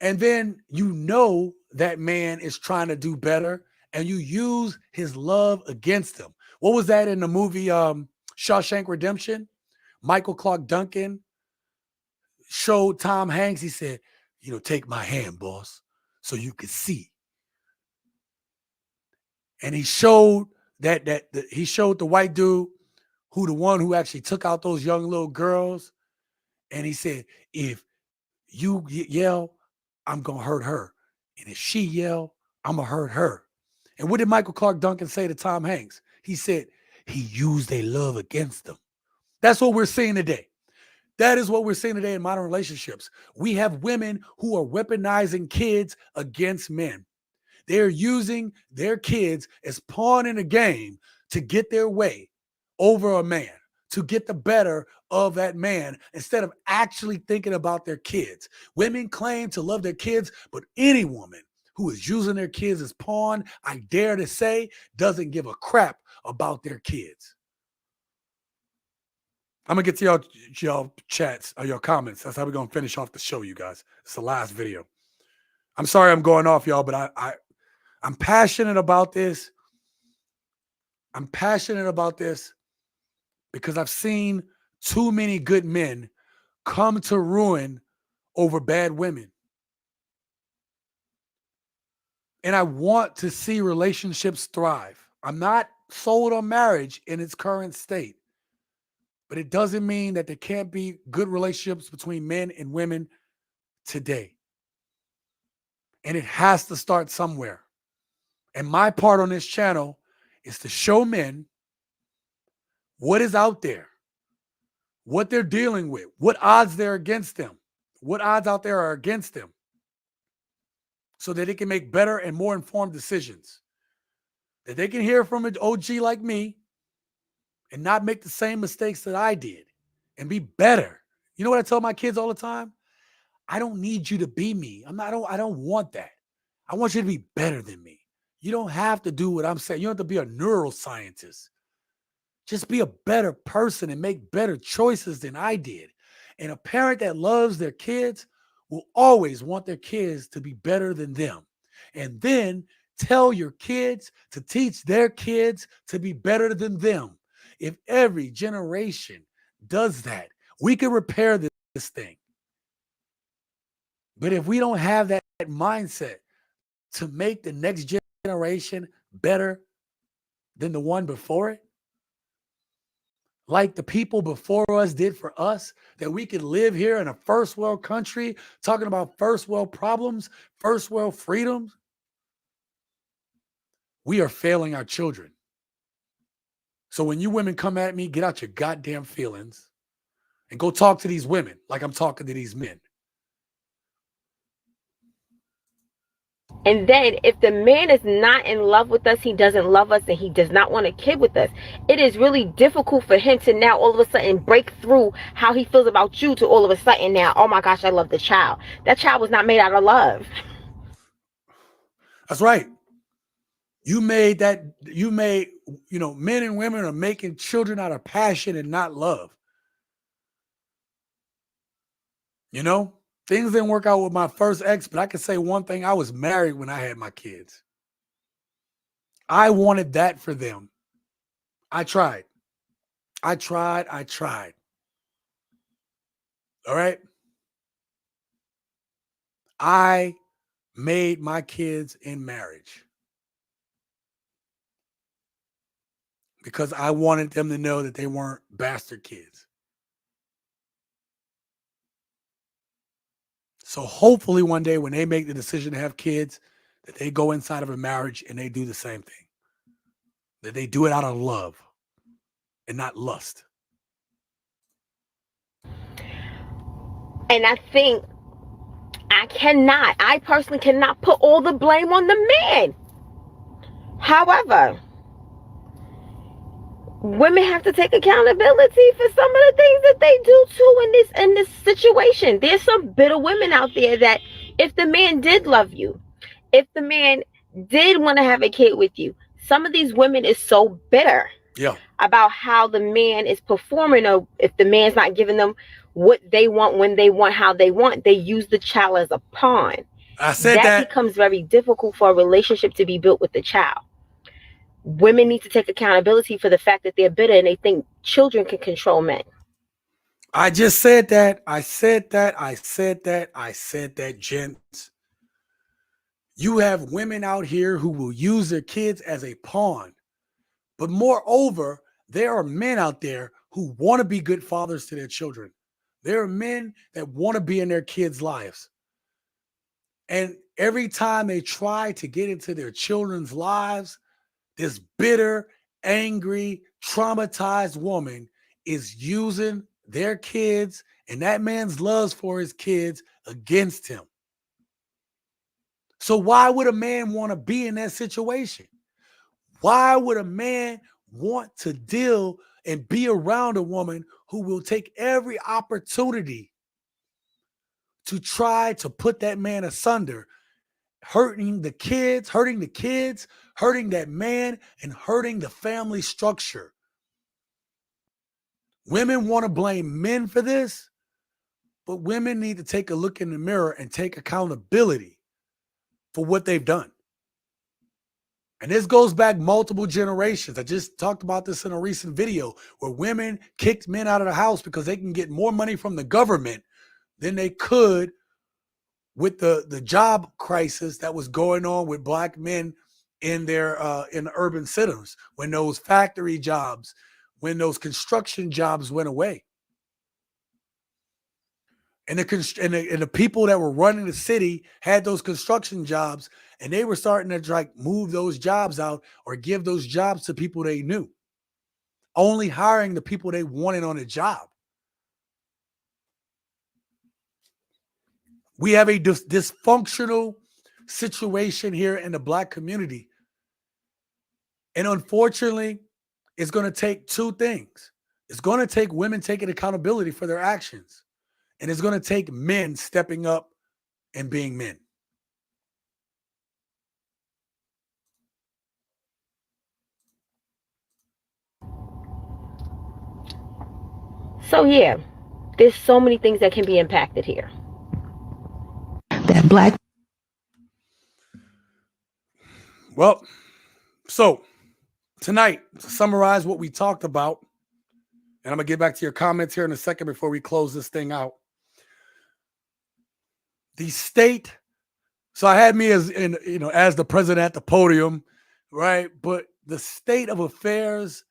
And then you know that man is trying to do better, and you use his love against him. What was that in the movie Shawshank Redemption? Michael Clark Duncan showed Tom Hanks, he said, take my hand, boss, so you could see. And he showed he showed the white dude the one who actually took out those young little girls. And he said, if you yell, I'm going to hurt her. And if she yell, I'm going to hurt her. And what did Michael Clark Duncan say to Tom Hanks? He said, he used their love against them. That's what we're seeing today. That is what we're seeing today in modern relationships. We have women who are weaponizing kids against men. They're using their kids as pawn in a game to get their way over a man, to get the better of that man, instead of actually thinking about their kids. Women claim to love their kids, but any woman who is using their kids as pawn, I dare to say, doesn't give a crap about their kids. I'm going to get to y'all chats or your comments. That's how we're going to finish off the show, you guys. It's the last video. I'm sorry I'm going off, y'all, but I'm passionate about this. I'm passionate about this because I've seen too many good men come to ruin over bad women. And I want to see relationships thrive. I'm not sold on marriage in its current state, but it doesn't mean that there can't be good relationships between men and women today. And it has to start somewhere. And my part on this channel is to show men what is out there, what they're dealing with, what odds they're against them, what odds out there are against them, so that they can make better and more informed decisions, that they can hear from an OG like me and not make the same mistakes that I did. and be better. You know what I tell my kids all the time? I don't need you to be me. I don't want that. I want you to be better than me. You don't have to do what I'm saying. You don't have to be a neuroscientist. Just be a better person and make better choices than I did. And a parent that loves their kids will always want their kids to be better than them. And then tell your kids to teach their kids to be better than them. If every generation does that, we can repair this thing. But if we don't have that mindset to make the next generation better than the one before it, like the people before us did for us, that we could live here in a first world country talking about first world problems, first world freedoms, we are failing our children. So when you women come at me, get out your goddamn feelings and go talk to these women like I'm talking to these men. And then if the man is not in love with us, he doesn't love us, and he does not want a kid with us, it is really difficult for him to now all of a sudden break through how he feels about you to all of a sudden now, oh my gosh, I love the child. That child was not made out of love. That's right. Men and women are making children out of passion and not love. You know, things didn't work out with my first ex, but I can say one thing. I was married when I had my kids. I wanted that for them. I tried. All right. I made my kids in marriage because I wanted them to know that they weren't bastard kids. So hopefully one day when they make the decision to have kids, that they go inside of a marriage and they do the same thing. That they do it out of love and not lust. And I think I personally cannot put all the blame on the man. However, women have to take accountability for some of the things that they do too in this situation. There's some bitter women out there that if the man did love you, if the man did want to have a kid with you, some of these women is so bitter about how the man is performing, or if the man's not giving them what they want, when they want, how they want, they use the child as a pawn. I said that becomes very difficult for a relationship to be built with the child. Women need to take accountability for the fact that they're bitter and they think children can control men. I just said that. I said that, gents. You have women out here who will use their kids as a pawn. But moreover, there are men out there who want to be good fathers to their children. There are men that want to be in their kids' lives. And every time they try to get into their children's lives, this bitter, angry, traumatized woman is using their kids and that man's love for his kids against him. So why would a man want to be in that situation? Why would a man want to deal and be around a woman who will take every opportunity to try to put that man asunder, hurting the kids, hurting that man, and hurting the family structure? Women want to blame men for this, but women need to take a look in the mirror and take accountability for what they've done. And this goes back multiple generations. I just talked about this in a recent video where women kicked men out of the house because they can get more money from the government than they could with the job crisis that was going on with black men in their in the urban centers, when those factory jobs, when those construction jobs went away. And the people that were running the city had those construction jobs, and they were starting to like move those jobs out or give those jobs to people they knew, only hiring the people they wanted on the job. We have a dysfunctional situation here in the black community. And unfortunately, it's going to take two things. It's going to take women taking accountability for their actions. And it's going to take men stepping up and being men. So yeah, there's so many things that can be impacted here. That black. Well, so tonight, to summarize what we talked about, and I'm going to get back to your comments here in a second before we close this thing out. The state, so I had me as as the president at the podium, right? But the state of affairs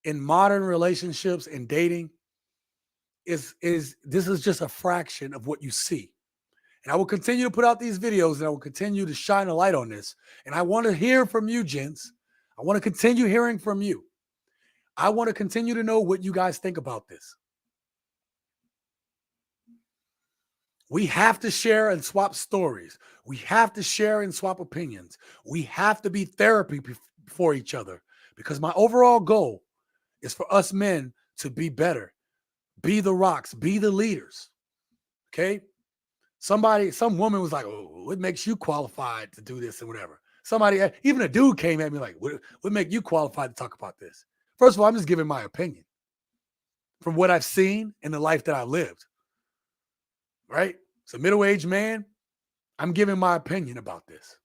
in modern relationships and dating is this is just a fraction of what you see. And I will continue to put out these videos and I will continue to shine a light on this. And I want to hear from you, gents. I want to continue hearing from you. I want to continue to know what you guys think about this. We have to share and swap stories. We have to share and swap opinions. We have to be therapy for each other, because my overall goal is for us men to be better, be the rocks, be the leaders. Okay? Some woman was like, "Oh, what makes you qualified to do this and whatever?" Somebody, even a dude came at me like, what make you qualified to talk about this? First of all, I'm just giving my opinion from what I've seen in the life that I lived. Right? So middle-aged man, I'm giving my opinion about this.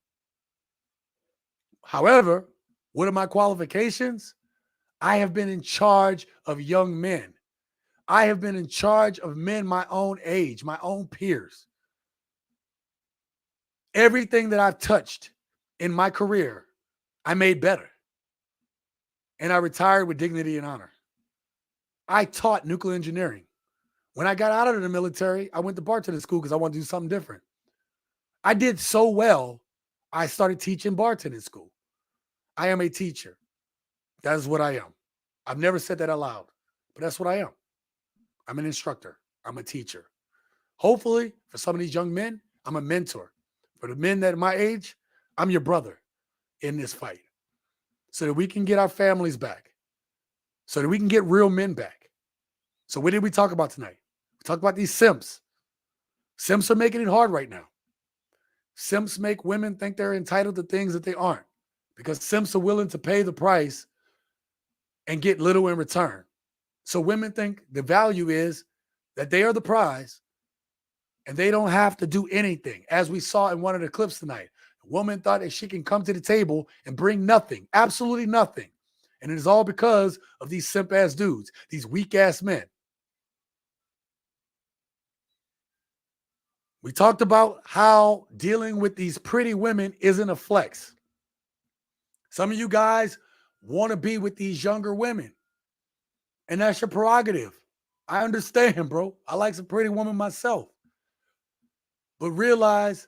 However, what are my qualifications? I have been in charge of young men. I have been in charge of men my own age, my own peers. Everything that I've touched in my career, I made better. And I retired with dignity and honor. I taught nuclear engineering. When I got out of the military, I went to bartending school because I wanted to do something different. I did so well, I started teaching bartending school. I am a teacher. That is what I am. I've never said that out loud, but that's what I am. I'm an instructor. I'm a teacher. Hopefully, for some of these young men, I'm a mentor. For the men that are my age, I'm your brother in this fight, so that we can get our families back, so that we can get real men back. So what did we talk about tonight? We talked about these simps. Simps are making it hard right now. Simps make women think they're entitled to things that they aren't, because simps are willing to pay the price and get little in return. So women think the value is that they are the prize and they don't have to do anything. As we saw in one of the clips tonight, a woman thought that she can come to the table and bring nothing, absolutely nothing. And it is all because of these simp-ass dudes, these weak-ass men. We talked about how dealing with these pretty women isn't a flex. Some of you guys want to be with these younger women, and that's your prerogative. I understand, bro. I like some pretty women myself. But realize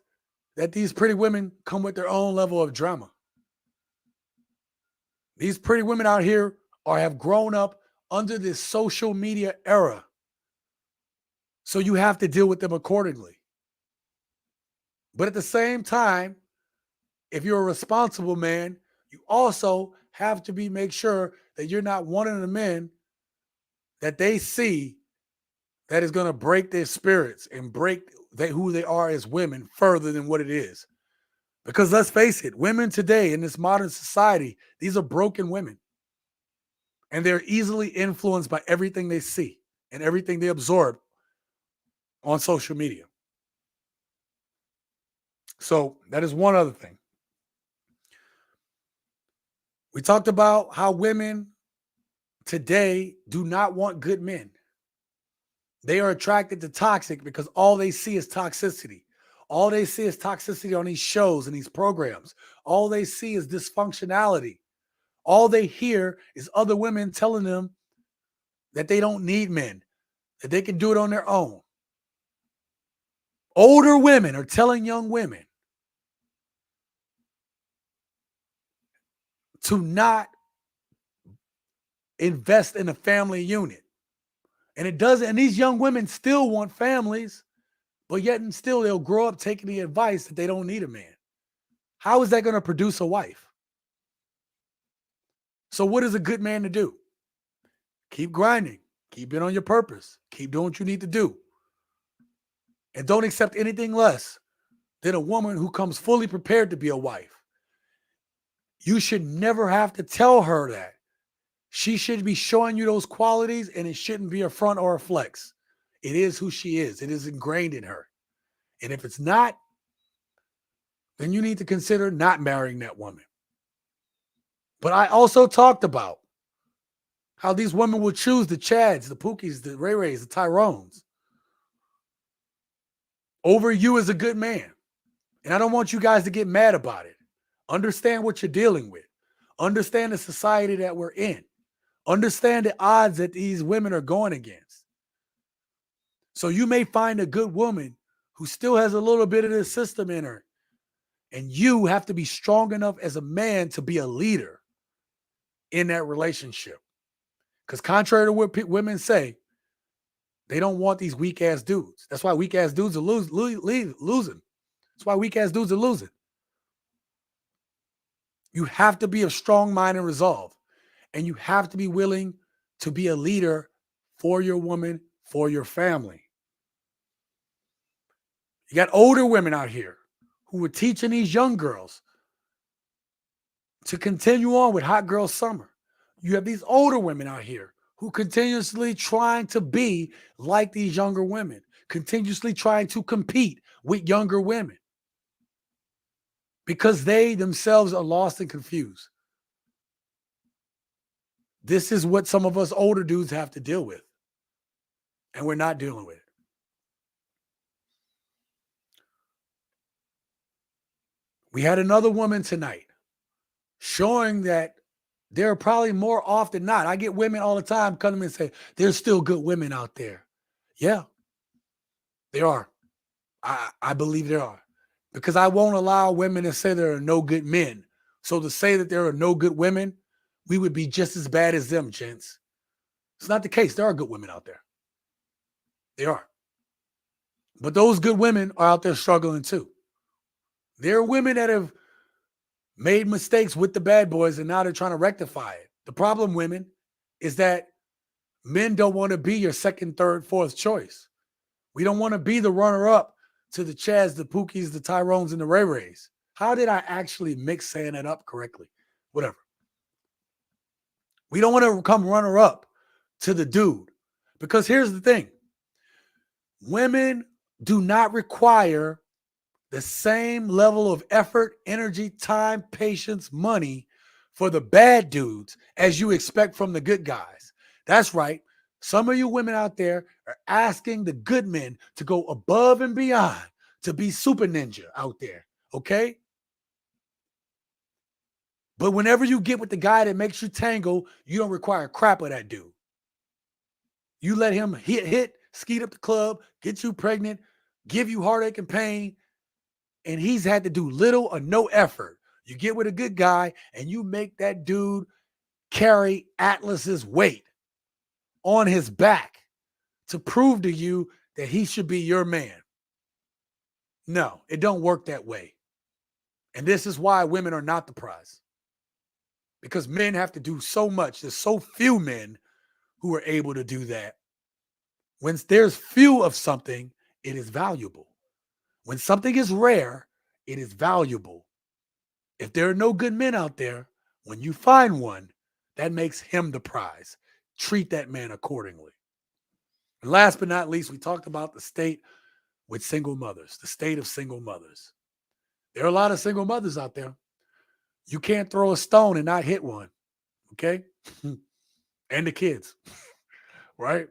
that these pretty women come with their own level of drama. These pretty women out here have grown up under this social media era. So you have to deal with them accordingly. But at the same time, if you're a responsible man, you also have to make sure that you're not one of the men that they see that is going to break their spirits and break who they are as women further than what it is. Because let's face it, women today in this modern society, these are broken women. And they're easily influenced by everything they see and everything they absorb on social media. So that is one other thing. We talked about how women today do not want good men. They are attracted to toxic because all they see is toxicity. All they see is toxicity on these shows and these programs. All they see is dysfunctionality. All they hear is other women telling them that they don't need men, that they can do it on their own. Older women are telling young women to not invest in a family unit. And it doesn't, and these young women still want families, but yet and still they'll grow up taking the advice that they don't need a man. How is that going to produce a wife? So what is a good man to do? Keep grinding. Keep being on your purpose. Keep doing what you need to do. And don't accept anything less than a woman who comes fully prepared to be a wife. You should never have to tell her that. She should be showing you those qualities, and it shouldn't be a front or a flex. It is who she is. It is ingrained in her. And if it's not, then you need to consider not marrying that woman. But I also talked about how these women will choose the Chads, the Pookies, the Ray Rays, the Tyrones over you as a good man. And I don't want you guys to get mad about it. Understand what you're dealing with. Understand the society that we're in. Understand the odds that these women are going against. So you may find a good woman who still has a little bit of the system in her. And you have to be strong enough as a man to be a leader in that relationship. Because contrary to what women say, they don't want these weak-ass dudes. That's why weak-ass dudes are losing. That's why weak-ass dudes are losing. You have to be of strong mind and resolve. And you have to be willing to be a leader for your woman, for your family. You got older women out here who are teaching these young girls to continue on with Hot Girl Summer. You have these older women out here who continuously trying to be like these younger women, continuously trying to compete with younger women because they themselves are lost and confused. This is what some of us older dudes have to deal with, and we're not dealing with it. We had another woman tonight showing that there are probably more often than not. I get women all the time come to me and say, there's still good women out there. Yeah, there are. I believe there are. Because I won't allow women to say there are no good men. So to say that there are no good women, we would be just as bad as them, gents. It's not the case. There are good women out there. They are. But those good women are out there struggling too. There are women that have made mistakes with the bad boys, and now they're trying to rectify it. The problem, women, is that men don't want to be your second, third, fourth choice. We don't want to be the runner-up to the Chads, the Pookies, the Tyrones, and the Ray Rays. How did I actually mix saying that up correctly? Whatever. We don't want to come runner-up to the dude. Because here's the thing. Women do not require the same level of effort, energy, time, patience, money for the bad dudes as you expect from the good guys. That's right. Some of you women out there are asking the good men to go above and beyond to be super ninja out there, okay? But whenever you get with the guy that makes you tangle, you don't require crap of that dude. You let him hit, skeet up the club, get you pregnant, give you heartache and pain, and he's had to do little or no effort. You get with a good guy and you make that dude carry Atlas's weight on his back to prove to you that he should be your man. No, it don't work that way. And this is why women are not the prize. Because men have to do so much. There's so few men who are able to do that. When there's few of something, it is valuable. When something is rare, it is valuable. If there are no good men out there, when you find one, that makes him the prize. Treat that man accordingly. And last but not least, we talked about the state with single mothers, the state of single mothers. There are a lot of single mothers out there. You can't throw a stone and not hit one, okay? And the kids, right?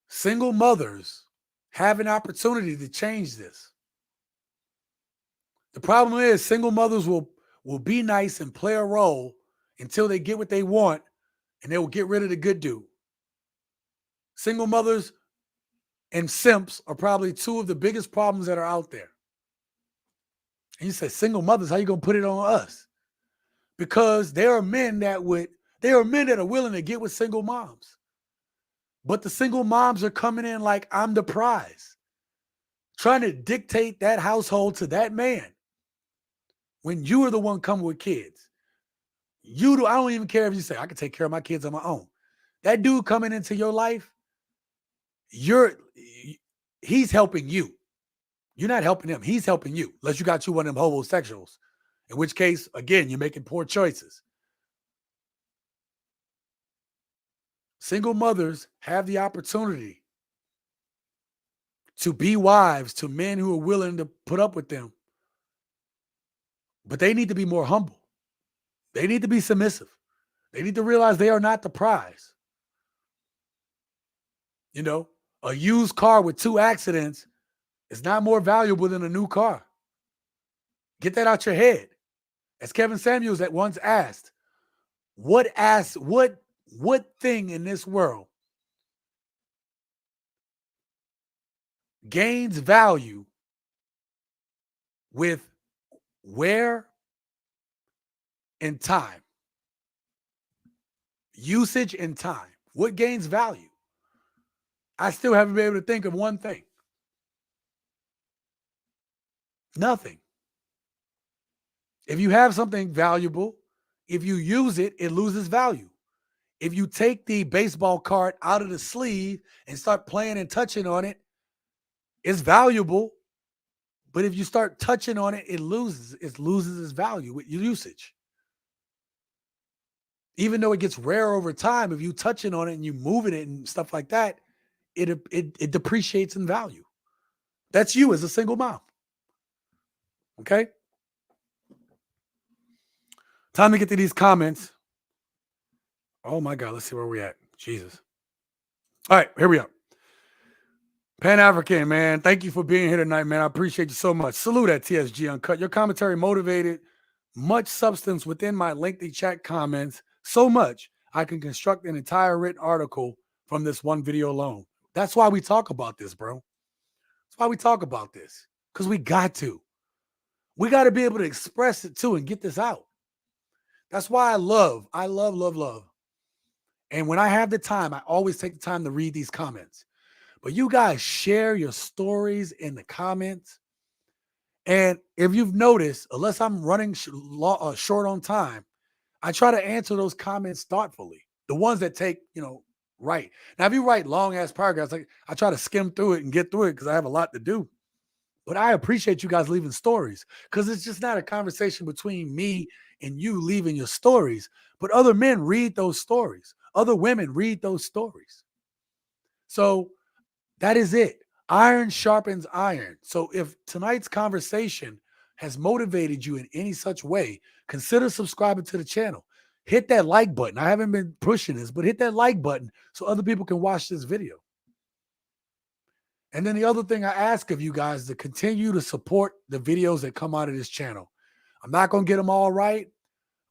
Single mothers have an opportunity to change this. The problem is single mothers will be nice and play a role until they get what they want, and they will get rid of the good dude. Single mothers and simps are probably two of the biggest problems that are out there. And you say, single mothers, how you going to put it on us? Because there are men that are willing to get with single moms. But the single moms are coming in like, I'm the prize, trying to dictate that household to that man when you are the one coming with kids. I don't even care if you say I can take care of my kids on my own. That dude coming into your life, he's helping you. You're not helping him. He's helping you. Unless you got one of them homosexuals. In which case, again, you're making poor choices. Single mothers have the opportunity to be wives to men who are willing to put up with them. But they need to be more humble. They need to be submissive. They need to realize they are not the prize. You know, a used car with 2 accidents is not more valuable than a new car. Get that out your head. As Kevin Samuels at once asked, what thing in this world gains value with wear and time? Usage and time. What gains value? I still haven't been able to think of one thing. Nothing. If you have something valuable, if you use it, it loses value. If you take the baseball card out of the sleeve and start playing and touching on it, it's valuable. But if you start touching on it, it loses its value with your usage. Even though it gets rare over time, if you touching on it and you moving it and stuff like that, it depreciates in value. That's you as a single mom. Okay? Time to get to these comments. Oh my God, let's see where we're at. Jesus. All right, here we are. Pan-African, man, thank you for being here tonight, man. I appreciate you so much. Salute at TSG Uncut. Your commentary motivated much substance within my lengthy chat comments, so much I can construct an entire written article from this one video alone. That's why we talk about this, bro. That's why we talk about this, because we got to. We got to be able to express it too and get this out. That's why I love. And when I have the time, I always take the time to read these comments. But you guys share your stories in the comments. And if you've noticed, unless I'm running short on time, I try to answer those comments thoughtfully. The ones that take, right. Now, if you write long ass paragraphs, I try to skim through it and get through it because I have a lot to do. But I appreciate you guys leaving stories because it's just not a conversation between me and you leaving your stories, but other men read those stories. Other women read those stories. So that is it. Iron sharpens iron. So if tonight's conversation has motivated you in any such way, consider subscribing to the channel. Hit that like button. I haven't been pushing this, but hit that like button so other people can watch this video. And then the other thing I ask of you guys is to continue to support the videos that come out of this channel. I'm not going to get them all right,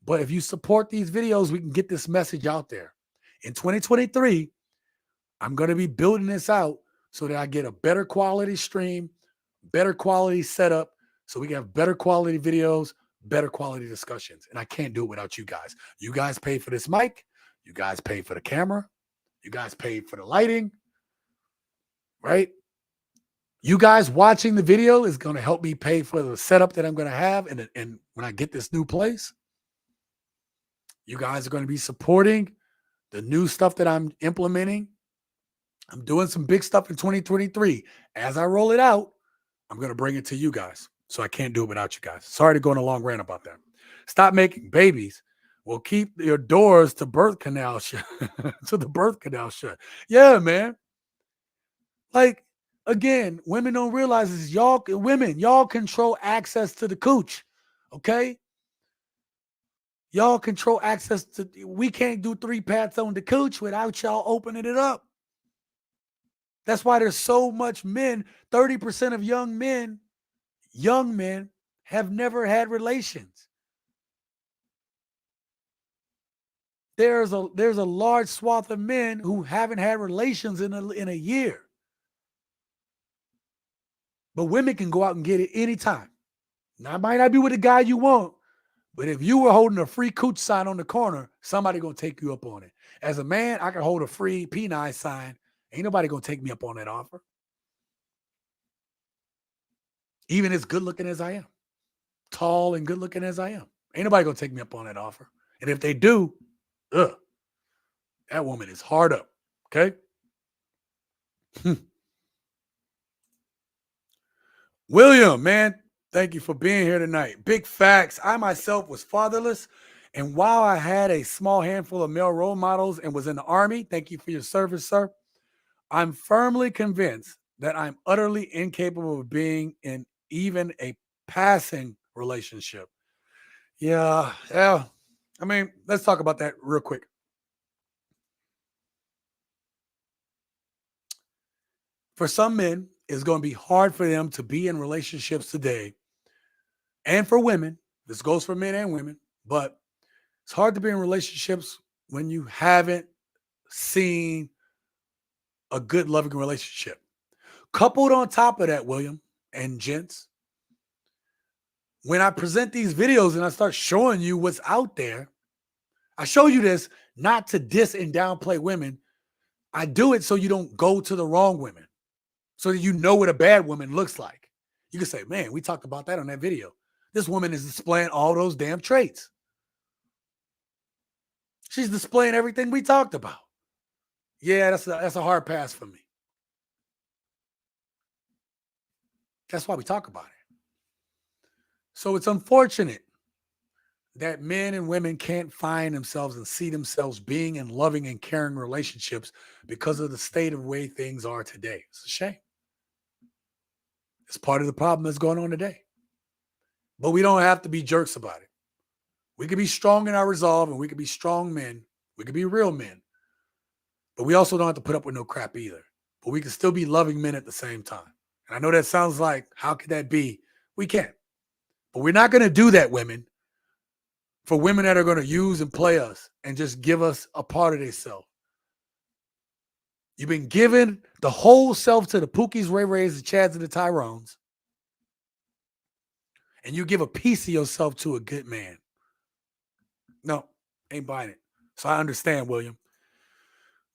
but if you support these videos, we can get this message out there. In 2023, I'm going to be building this out so that I get a better quality stream, better quality setup, so we can have better quality videos, better quality discussions. And I can't do it without you guys. You guys pay for this mic. You guys pay for the camera. You guys pay for the lighting, right? You guys watching the video is going to help me pay for the setup that I'm going to have. And when I get this new place, you guys are going to be supporting the new stuff that I'm implementing. I'm doing some big stuff in 2023. As I roll it out, I'm going to bring it to you guys. So I can't do it without you guys. Sorry to go on a long rant about that. Stop making babies. Well, keep your doors to birth canal shut. To the birth canal shut. Yeah, man. Like, again, women don't realize this. Y'all control access to the cooch. Okay? Y'all control access to, we can't do 3 pats on the cooch without y'all opening it up. That's why there's so much men, 30% of young men have never had relations. There's a large swath of men who haven't had relations in a year. But women can go out and get it anytime. Now, it might not be with the guy you want, but if you were holding a free cooch sign on the corner, somebody going to take you up on it. As a man, I can hold a free penile sign. Ain't nobody going to take me up on that offer. Even as good looking as I am, tall and good looking as I am. Ain't nobody going to take me up on that offer. And if they do, ugh, that woman is hard up. Okay. William, man, thank you for being here tonight. Big facts. I myself was fatherless. And while I had a small handful of male role models and was in the Army, thank you for your service, sir. I'm firmly convinced that I'm utterly incapable of being in even a passing relationship. Yeah, yeah. I mean, let's talk about that real quick. For some men, it's going to be hard for them to be in relationships today. And for women, this goes for men and women, but it's hard to be in relationships when you haven't seen a good, loving relationship. Coupled on top of that, William and gents, when I present these videos and I start showing you what's out there, I show you this not to diss and downplay women. I do it so you don't go to the wrong women, so that you know what a bad woman looks like. You can say, man, we talked about that on that video. This woman is displaying all those damn traits. She's displaying everything we talked about. Yeah, that's a hard pass for me. That's why we talk about it. So it's unfortunate that men and women can't find themselves and see themselves being in loving and caring relationships because of the state of way things are today. It's a shame. It's part of the problem that's going on today. But we don't have to be jerks about it. We can be strong in our resolve and we can be strong men. We can be real men. But we also don't have to put up with no crap either. But we can still be loving men at the same time. And I know that sounds like, how could that be? We can't. But we're not going to do that, women, for women that are going to use and play us and just give us a part of themselves. You've been given the whole self to the Pookies, Ray Rays, the Chads, and the Tyrones. And you give a piece of yourself to a good man. No, ain't buying it. So I understand, William.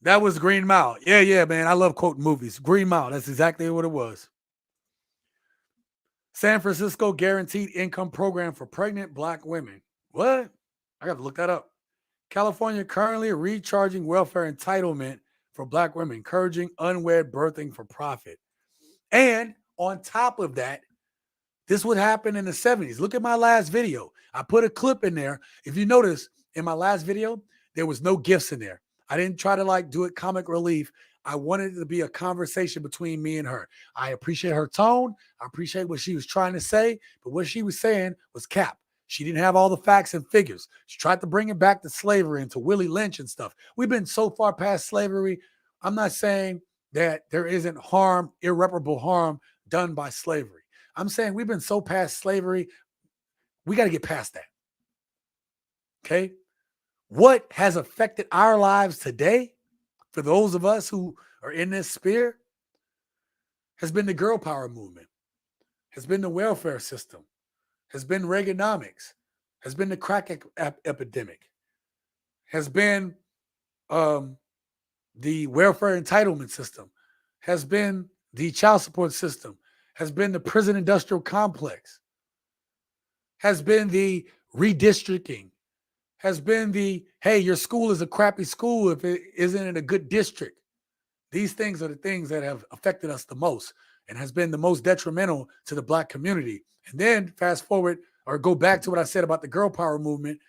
That was Green Mile. Yeah, man. I love quoting movies. Green Mile. That's exactly what it was. San Francisco Guaranteed Income Program for Pregnant Black Women. What? I got to look that up. California currently recharging welfare entitlement for Black women, encouraging unwed birthing for profit. And on top of that, this would happen in the 70s. Look at my last video. I put a clip in there. If you notice, in my last video, there was no gifts in there. I didn't try to do it comic relief. I wanted it to be a conversation between me and her. I appreciate her tone. I appreciate what she was trying to say, but what she was saying was cap. She didn't have all the facts and figures. She tried to bring it back to slavery and to Willie Lynch and stuff. We've been so far past slavery. I'm not saying that there isn't harm, irreparable harm done by slavery. I'm saying we've been so past slavery, we got to get past that. Okay? What has affected our lives today, for those of us who are in this sphere, has been the girl power movement, has been the welfare system, has been Reaganomics, has been the crack epidemic, has been the welfare entitlement system, has been the child support system, has been the prison industrial complex, has been the redistricting, has been the, hey, your school is a crappy school if it isn't in a good district. These things are the things that have affected us the most and has been the most detrimental to the Black community. And then fast forward or go back to what I said about the girl power movement.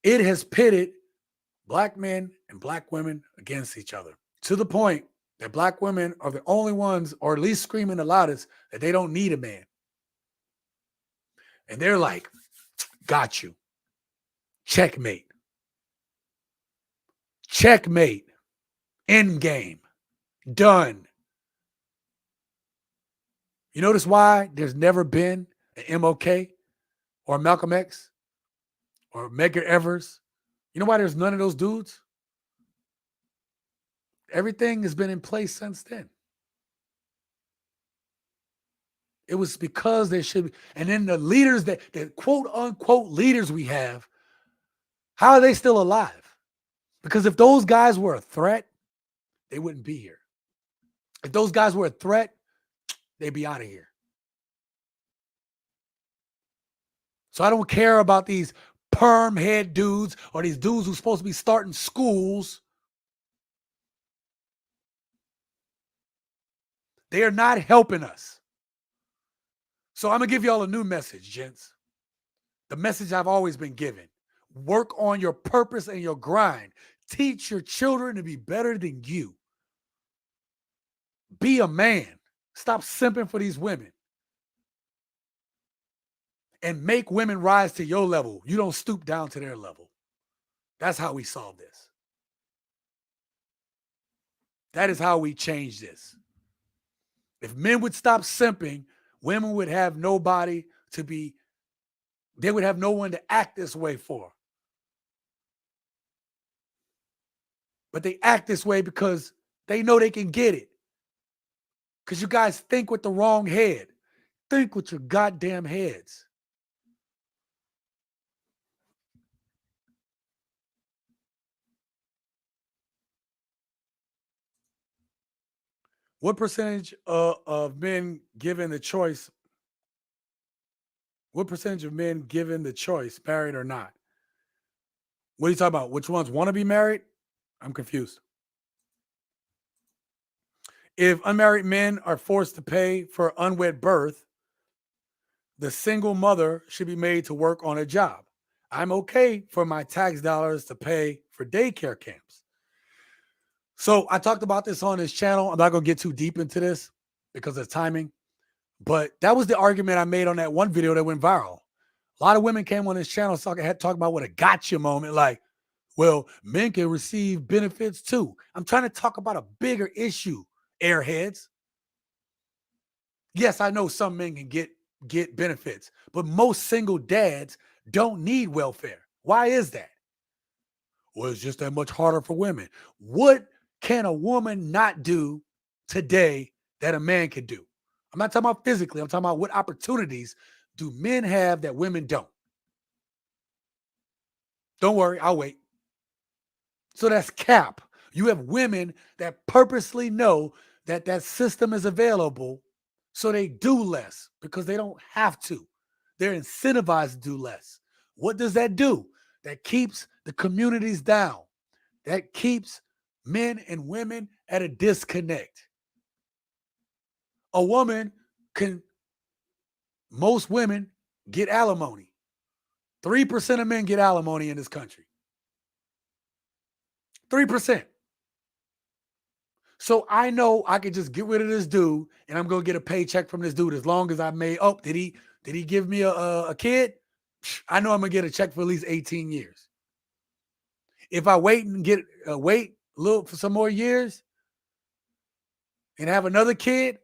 It has pitted Black men and Black women against each other to the point that Black women are the only ones, or at least screaming the loudest, that they don't need a man. And they're like, got you. Checkmate. Checkmate. End game. Done. You notice why there's never been an MLK or Malcolm X or Medgar Evers? You know why there's none of those dudes? Everything has been in place since then. It was because there should be, and then the leaders that quote unquote leaders we have, how are they still alive? Because if those guys were a threat, they wouldn't be here. If those guys were a threat, they'd be out of here. So I don't care about these perm head dudes or these dudes who's supposed to be starting schools. They are not helping us. So I'm going to give y'all a new message, gents. The message I've always been given. Work on your purpose and your grind. Teach your children to be better than you. Be a man. Stop simping for these women. And make women rise to your level. You don't stoop down to their level. That's how we solve this. That is how we change this. If men would stop simping, women would have nobody to be, they would have no one to act this way for. But they act this way because they know they can get it. Because you guys think with the wrong head. Think with your goddamn heads. What percentage of men given the choice? What percentage of men given the choice, married or not? What are you talking about? Which ones want to be married? I'm confused. If unmarried men are forced to pay for unwed birth, the single mother should be made to work on a job. I'm okay for my tax dollars to pay for daycare camps. So I talked about this on this channel. I'm not going to get too deep into this because of timing, but that was the argument I made on that one video that went viral. A lot of women came on this channel talking about what a gotcha moment, like, well, men can receive benefits too. I'm trying to talk about a bigger issue, airheads. Yes, I know some men can get benefits, but most single dads don't need welfare. Why is that? Well, it's just that much harder for women. What can a woman not do today that a man can do? I'm not talking about physically. I'm talking about what opportunities do men have that women don't? Don't worry, I'll wait. So that's cap. You have women that purposely know that that system is available, so they do less because they don't have to. They're incentivized to do less. What does that do? That keeps the communities down. That keeps men and women at a disconnect. A woman can, most women get alimony. 3% of men get alimony in this country. 3%. So I know I could just get rid of this dude and I'm going to get a paycheck from this dude as long as I made, did he give me a kid? I know I'm going to get a check for at least 18 years. If I wait and wait a little for some more years and have another kid,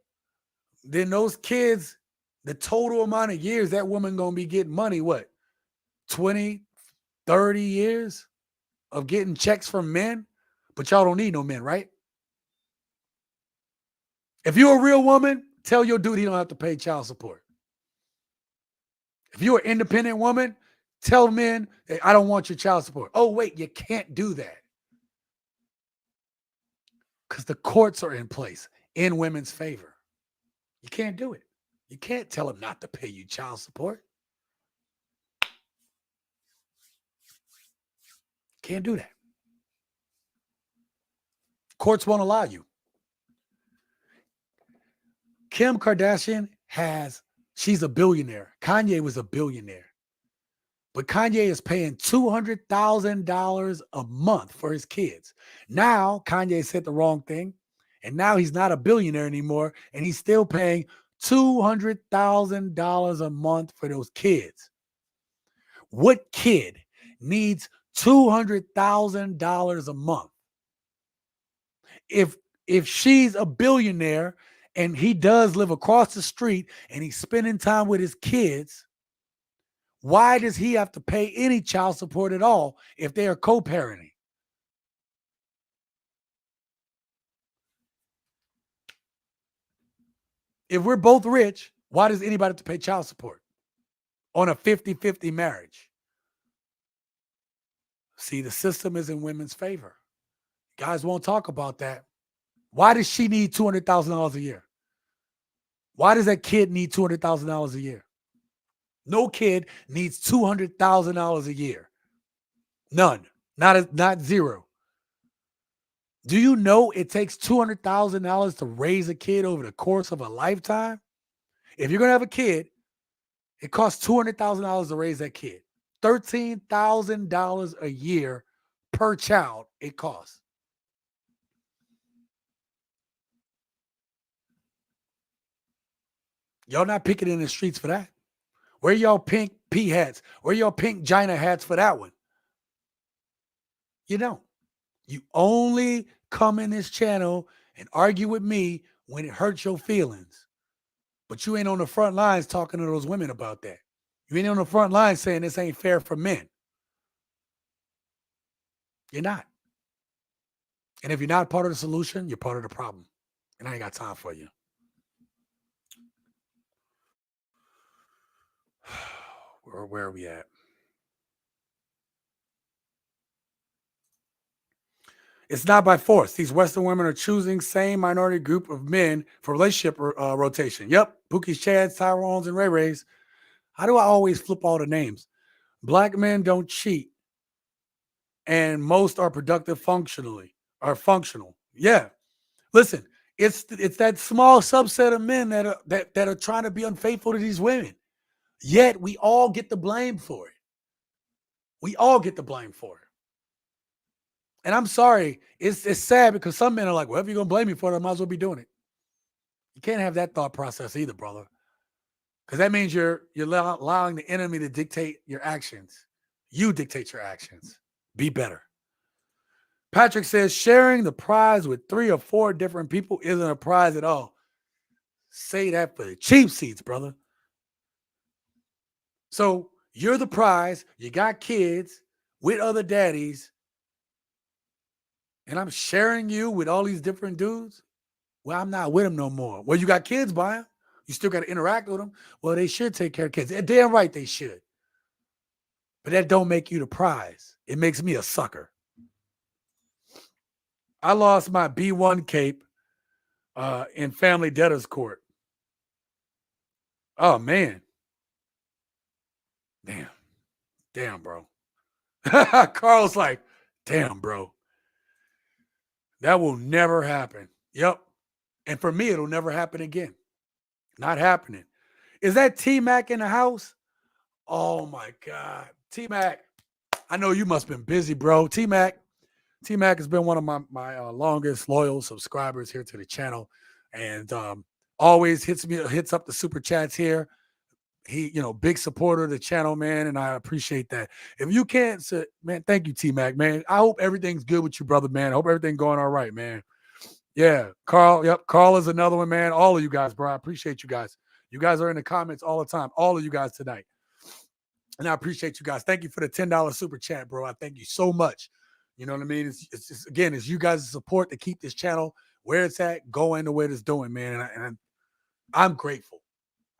then those kids, the total amount of years that woman going to be getting money, what? 20, 30 years of getting checks from men? But y'all don't need no men, right? If you're a real woman, tell your dude he don't have to pay child support. If you're an independent woman, tell men, hey, I don't want your child support. Oh, wait, you can't do that. Because the courts are in place in women's favor. You can't do it. You can't tell them not to pay you child support. Can't do that. Courts won't allow you. Kim Kardashian she's a billionaire. Kanye was a billionaire. But Kanye is paying $200,000 a month for his kids. Now, Kanye said the wrong thing, and now he's not a billionaire anymore, and he's still paying $200,000 a month for those kids. What kid needs $200,000 a month? If she's a billionaire and he does live across the street and he's spending time with his kids, why does he have to pay any child support at all if they are co-parenting? If we're both rich, why does anybody have to pay child support on a 50-50 marriage? See, the system is in women's favor. Guys won't talk about that. Why does she need $200,000 a year? Why does that kid need $200,000 a year? No kid needs $200,000 a year. None. Not zero. Do you know it takes $200,000 to raise a kid over the course of a lifetime? If you're going to have a kid, it costs $200,000 to raise that kid. $13,000 a year per child it costs. Y'all not picking in the streets for that. Where y'all pink pea hats? Where y'all pink Gina hats for that one? You don't. You only come in this channel and argue with me when it hurts your feelings. But you ain't on the front lines talking to those women about that. You ain't on the front lines saying this ain't fair for men. You're not. And if you're not part of the solution, you're part of the problem. And I ain't got time for you. Where are we at? It's not by force. These Western women are choosing same minority group of men for relationship rotation. Yep. Pookie's, Chads, Tyrone's, and Ray Rays. How do I always flip all the names? Black men don't cheat. And most are productive functionally. Are functional. Yeah. Listen, it's that small subset of men that are trying to be unfaithful to these women. Yet we all get the blame for it. We all get the blame for it. And I'm sorry, it's sad because some men are like, well, if you're going to blame me for it, I might as well be doing it. You can't have that thought process either, brother. Because that means you're allowing the enemy to dictate your actions. You dictate your actions. Be better. Patrick says, sharing the prize with 3 or 4 different people isn't a prize at all. Say that for the cheap seats, brother. So you're the prize. You got kids with other daddies. And I'm sharing you with all these different dudes. Well, I'm not with them no more. Well, you got kids by them. You still got to interact with them. Well, they should take care of kids. They're damn right they should. But that don't make you the prize. It makes me a sucker. I lost my B1 cape in family debtors court. Oh, man. Damn, bro. Carl's like, damn, bro. That will never happen. Yep. And for me, it'll never happen again. Not happening. Is that T-Mac in the house? Oh, my God. T-Mac, I know you must have been busy, bro. T-Mac has been one of my longest loyal subscribers here to the channel, and always hits up the super chats here. He, big supporter of the channel, man, and I appreciate that. If you can't, man, thank you, T-Mac, man. I hope everything's good with you, brother, man. I hope everything's going all right, man. Yeah, Carl. Yep, Carl is another one, man. All of you guys, bro. I appreciate you guys. You guys are in the comments all the time. All of you guys tonight. And I appreciate you guys. Thank you for the $10 super chat, bro. I thank you so much. You know what I mean? It's just, again, it's you guys' support to keep this channel where it's at, going the way it's doing, man. And I'm grateful.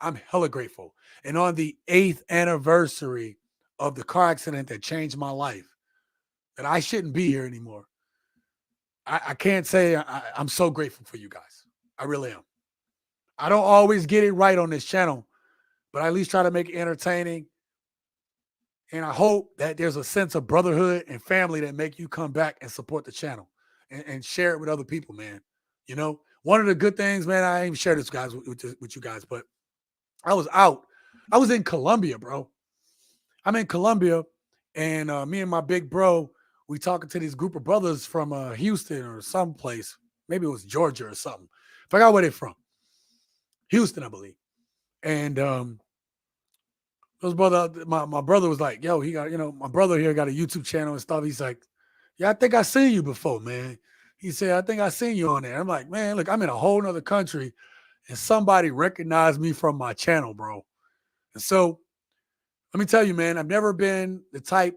I'm hella grateful. And on the 8th anniversary of the car accident that changed my life, that I shouldn't be here anymore, I can't say I'm so grateful for you guys. I really am. I don't always get it right on this channel, but I at least try to make it entertaining. And I hope that there's a sense of brotherhood and family that make you come back and support the channel and share it with other people, man. One of the good things, man, I ain't even share this guys with you guys, but I was out. I was in Colombia, bro. I'm in Colombia, and me and my big bro, we talking to this group of brothers from Houston or someplace. Maybe it was Georgia or something. Forgot where they're from. Houston, I believe. And those brother, my brother was like, yo, he got, my brother here got a YouTube channel and stuff. He's like, yeah, I think I seen you before, man. He said, I think I seen you on there. I'm like, man, look, I'm in a whole nother country and somebody recognized me from my channel, bro. And so let me tell you, man, I've never been the type,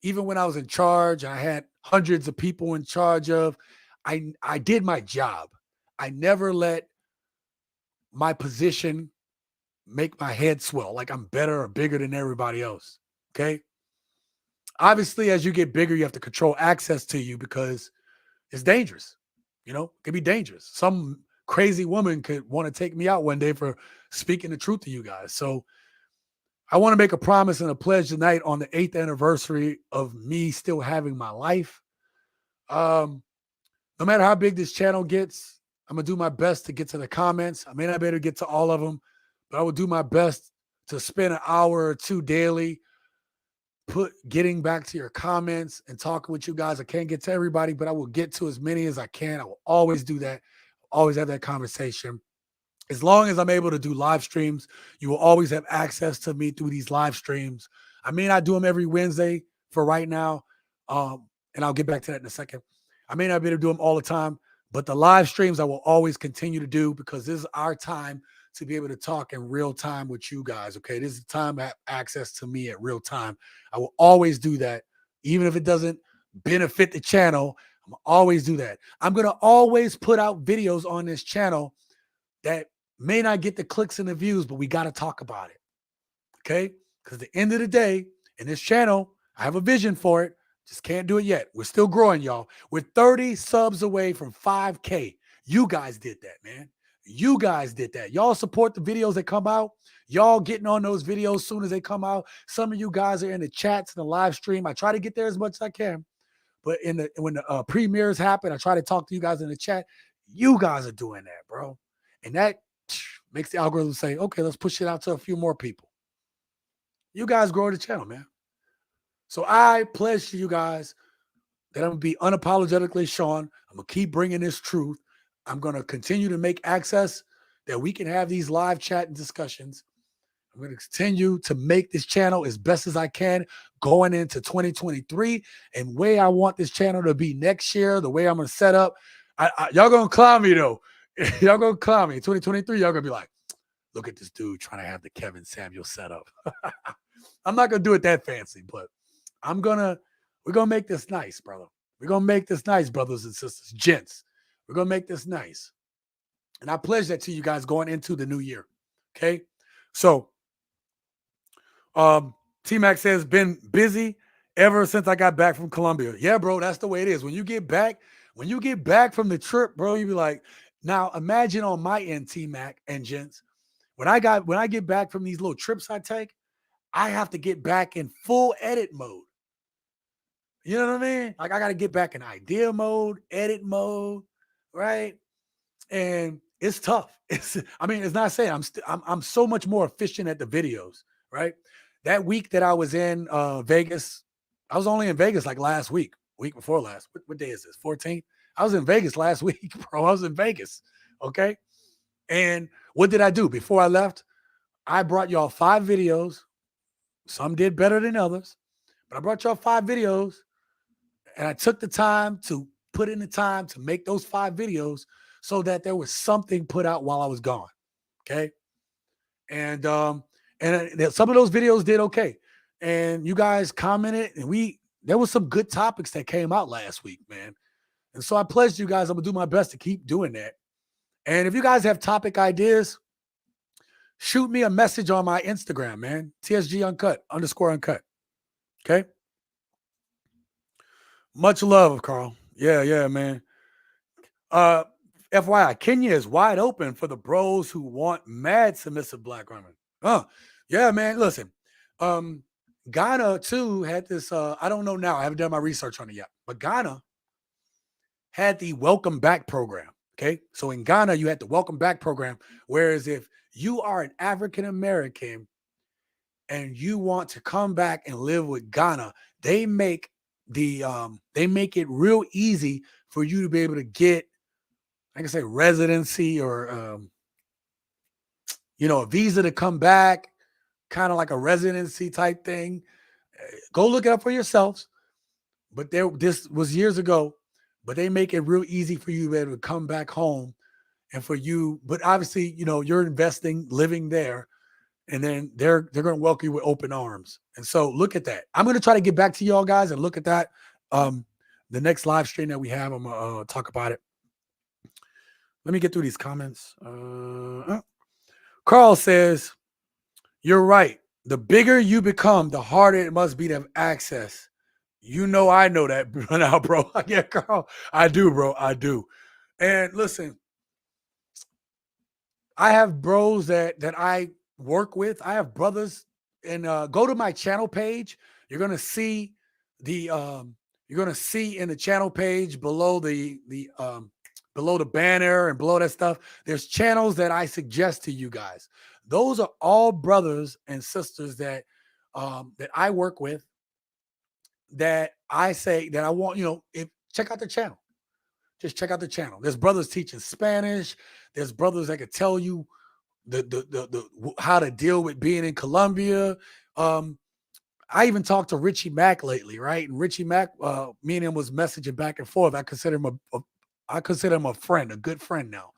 even when I was in charge, I had hundreds of people in charge of, I did my job. I never let my position make my head swell like I'm better or bigger than everybody else. Okay. Obviously, as you get bigger, you have to control access to you because it's dangerous. It can be dangerous. Some crazy woman could want to take me out one day for speaking the truth to you guys. So I want to make a promise and a pledge tonight on the 8th anniversary of me still having my life. No matter how big this channel gets, I'm going to do my best to get to the comments. I may not be able to get to all of them, but I will do my best to spend an hour or two daily getting back to your comments and talking with you guys. I can't get to everybody, but I will get to as many as I can. I will always do that. Always have that conversation. As long as I'm able to do live streams, you will always have access to me through these live streams. I may not do them every Wednesday for right now, and I'll get back to that in a second. I may not be able to do them all the time, but the live streams I will always continue to do because this is our time to be able to talk in real time with you guys, okay? This is the time to have access to me at real time. I will always do that, even if it doesn't benefit the channel. I'm going to always do that. I'm going to always put out videos on this channel that may not get the clicks and the views, but we got to talk about it, okay? Because at the end of the day, in this channel, I have a vision for it. Just can't do it yet. We're still growing, y'all. We're 30 subs away from 5K. You guys did that, man. You guys did that. Y'all support the videos that come out. Y'all getting on those videos as soon as they come out. Some of you guys are in the chats and the live stream. I try to get there as much as I can. But when the premieres happen, I try to talk to you guys in the chat. You guys are doing that, bro. And that makes the algorithm say, okay, let's push it out to a few more people. You guys grow the channel, man. So I pledge to you guys that I'm going to be unapologetically Sean. I'm going to keep bringing this truth. I'm going to continue to make access that we can have these live chat and discussions. I'm going to continue to make this channel as best as I can going into 2023 and way I want this channel to be next year, the way I'm going to set up. Y'all going to clown me, though. Y'all going to clown me. In 2023, y'all going to be like, look at this dude trying to have the Kevin Samuel setup. I'm not going to do it that fancy, but we're going to make this nice, brother. We're going to make this nice, brothers and sisters, gents. We're going to make this nice. And I pledge that to you guys going into the new year. Okay. So, T-Mac says, been busy ever since I got back from Colombia. Yeah, bro, that's the way it is. When you get back from the trip, bro, you be like, now imagine on my end, T-Mac and gents, when I get back from these little trips I take, I have to get back in full edit mode. You know what I mean? Like I got to get back in idea mode, edit mode, right? And it's tough. It's not saying I'm so much more efficient at the videos, right? That week that I was in Vegas, I was only in Vegas like last week before last. What day is this? 14th? I was in Vegas last week, bro. I was in Vegas. Okay. And what did I do before I left? I brought y'all 5 videos. Some did better than others, but I brought y'all 5 videos and I took the time to put in the time to make those 5 videos so that there was something put out while I was gone. Okay. And some of those videos did okay. And you guys commented and there was some good topics that came out last week, man. And so I pledged you guys, I'm gonna do my best to keep doing that. And if you guys have topic ideas, shoot me a message on my Instagram, man. TSG Uncut _uncut. Okay. Much love, Carl. Yeah, man. FYI, Kenya is wide open for the bros who want mad submissive black women. Yeah, man. Listen, Ghana too had this. I don't know now. I haven't done my research on it yet, but Ghana had the welcome back program. Okay, so in Ghana you had the welcome back program. Whereas if you are an African American and you want to come back and live with Ghana, they make it real easy for you to be able to get, I can say, residency or a visa to come back, kind of like a residency type thing. Go look it up for yourselves. But this was years ago, but they make it real easy for you to be able to come back home and for you. But obviously, you're investing, living there, and then they're going to welcome you with open arms. And so look at that. I'm going to try to get back to y'all guys and look at that. The next live stream that we have, I'm going to talk about it. Let me get through these comments. Carl says, you're right. The bigger you become, the harder it must be to have access. I know that now, bro. Yeah, Carl, I do, bro. I do. And listen, I have bros that I work with. I have brothers go to my channel page. You're gonna see the in the channel page below below the banner and below that stuff. There's channels that I suggest to you guys. Those are all brothers and sisters that that I work with, that I say that I want, if check out the channel. Just check out the channel. There's brothers teaching Spanish. There's brothers that could tell you how to deal with being in Colombia. I even talked to Richie Mack lately, right? And Richie Mack, me and him was messaging back and forth. I consider him a friend, a good friend now.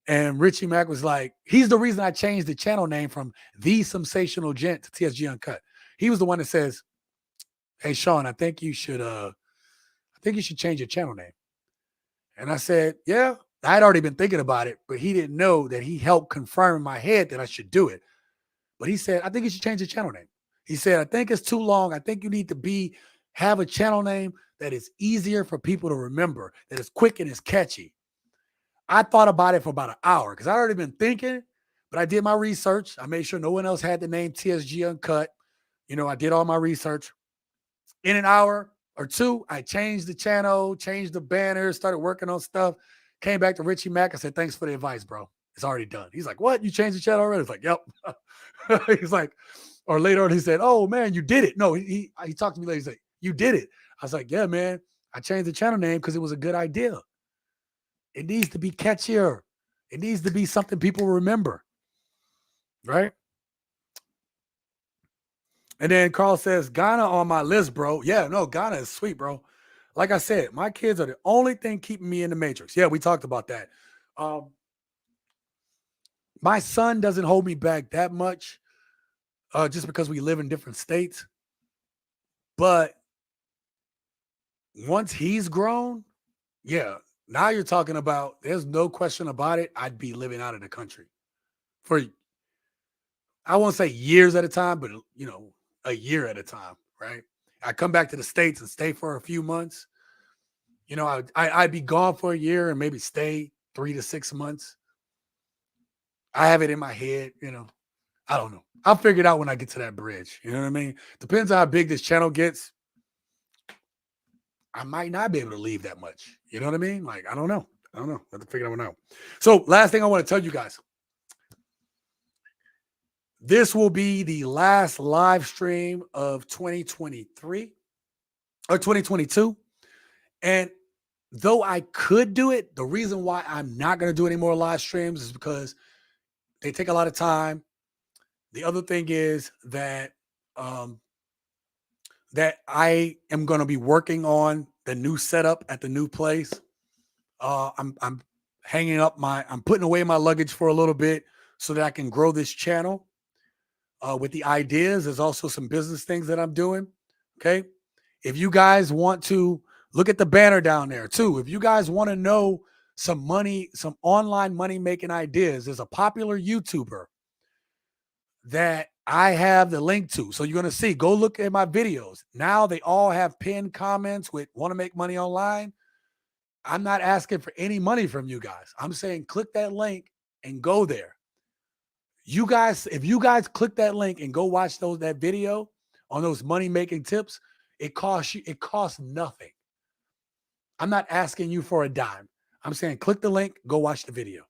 And Richie Mack was like, he's the reason I changed the channel name from The Sensational Gent to TSG Uncut. He was the one that says, "Hey Sean, I think you should change your channel name." And I said, "Yeah." I had already been thinking about it, but he didn't know that he helped confirm in my head that I should do it. But he said, "I think you should change the channel name." He said, "I think it's too long. I think you need to have a channel name that is easier for people to remember, that is quick and is catchy." I thought about it for about an hour because I'd already been thinking, but I did my research. I made sure no one else had the name TSG Uncut. I did all my research. In an hour or two, I changed the channel, changed the banner, started working on stuff. Came back to Richie Mack. I said, "Thanks for the advice, bro. It's already done." He's like, "What? You changed the channel already?" It's like, "Yep." He's like, or later on, he said, "Oh man, you did it." No, he talked to me later. He's like, "You did it." I was like, "Yeah, man. I changed the channel name because it was a good idea. It needs to be catchier. It needs to be something people remember." Right? And then Carl says, "Ghana on my list, bro." Yeah, no, Ghana is sweet, bro. Like I said, my kids are the only thing keeping me in the matrix. Yeah, we talked about that. My son doesn't hold me back that much, just because we live in different states. But once he's grown, yeah, now you're talking about, there's no question about it, I'd be living out of the country for, I won't say years at a time, but a year at a time, right? I come back to the States and stay for a few months. I'd be gone for a year and maybe stay 3 to 6 months. I have it in my head, I don't know. I'll figure it out when I get to that bridge. You know what I mean? Depends on how big this channel gets. I might not be able to leave that much. You know what I mean? Like, I don't know. I have to figure that one out. So last thing I want to tell you guys. This will be the last live stream of 2023 or 2022. And though I could do it, the reason why I'm not going to do any more live streams is because they take a lot of time. The other thing is that that I am going to be working on the new setup at the new place. I'm I'm putting away my luggage for a little bit so that I can grow this channel with the ideas. There's also some business things that I'm doing. Okay. If you guys want to look at the banner down there too, if you guys want to know some online money making ideas, there's a popular YouTuber that I have the link to. So you're going to see, go look at my videos. Now they all have pinned comments with "want to make money online." I'm not asking for any money from you guys. I'm saying click that link and go there. You guys, if you guys click that link and go watch that video on those money making tips, it costs nothing. I'm not asking you for a dime. I'm saying click the link, go watch the video.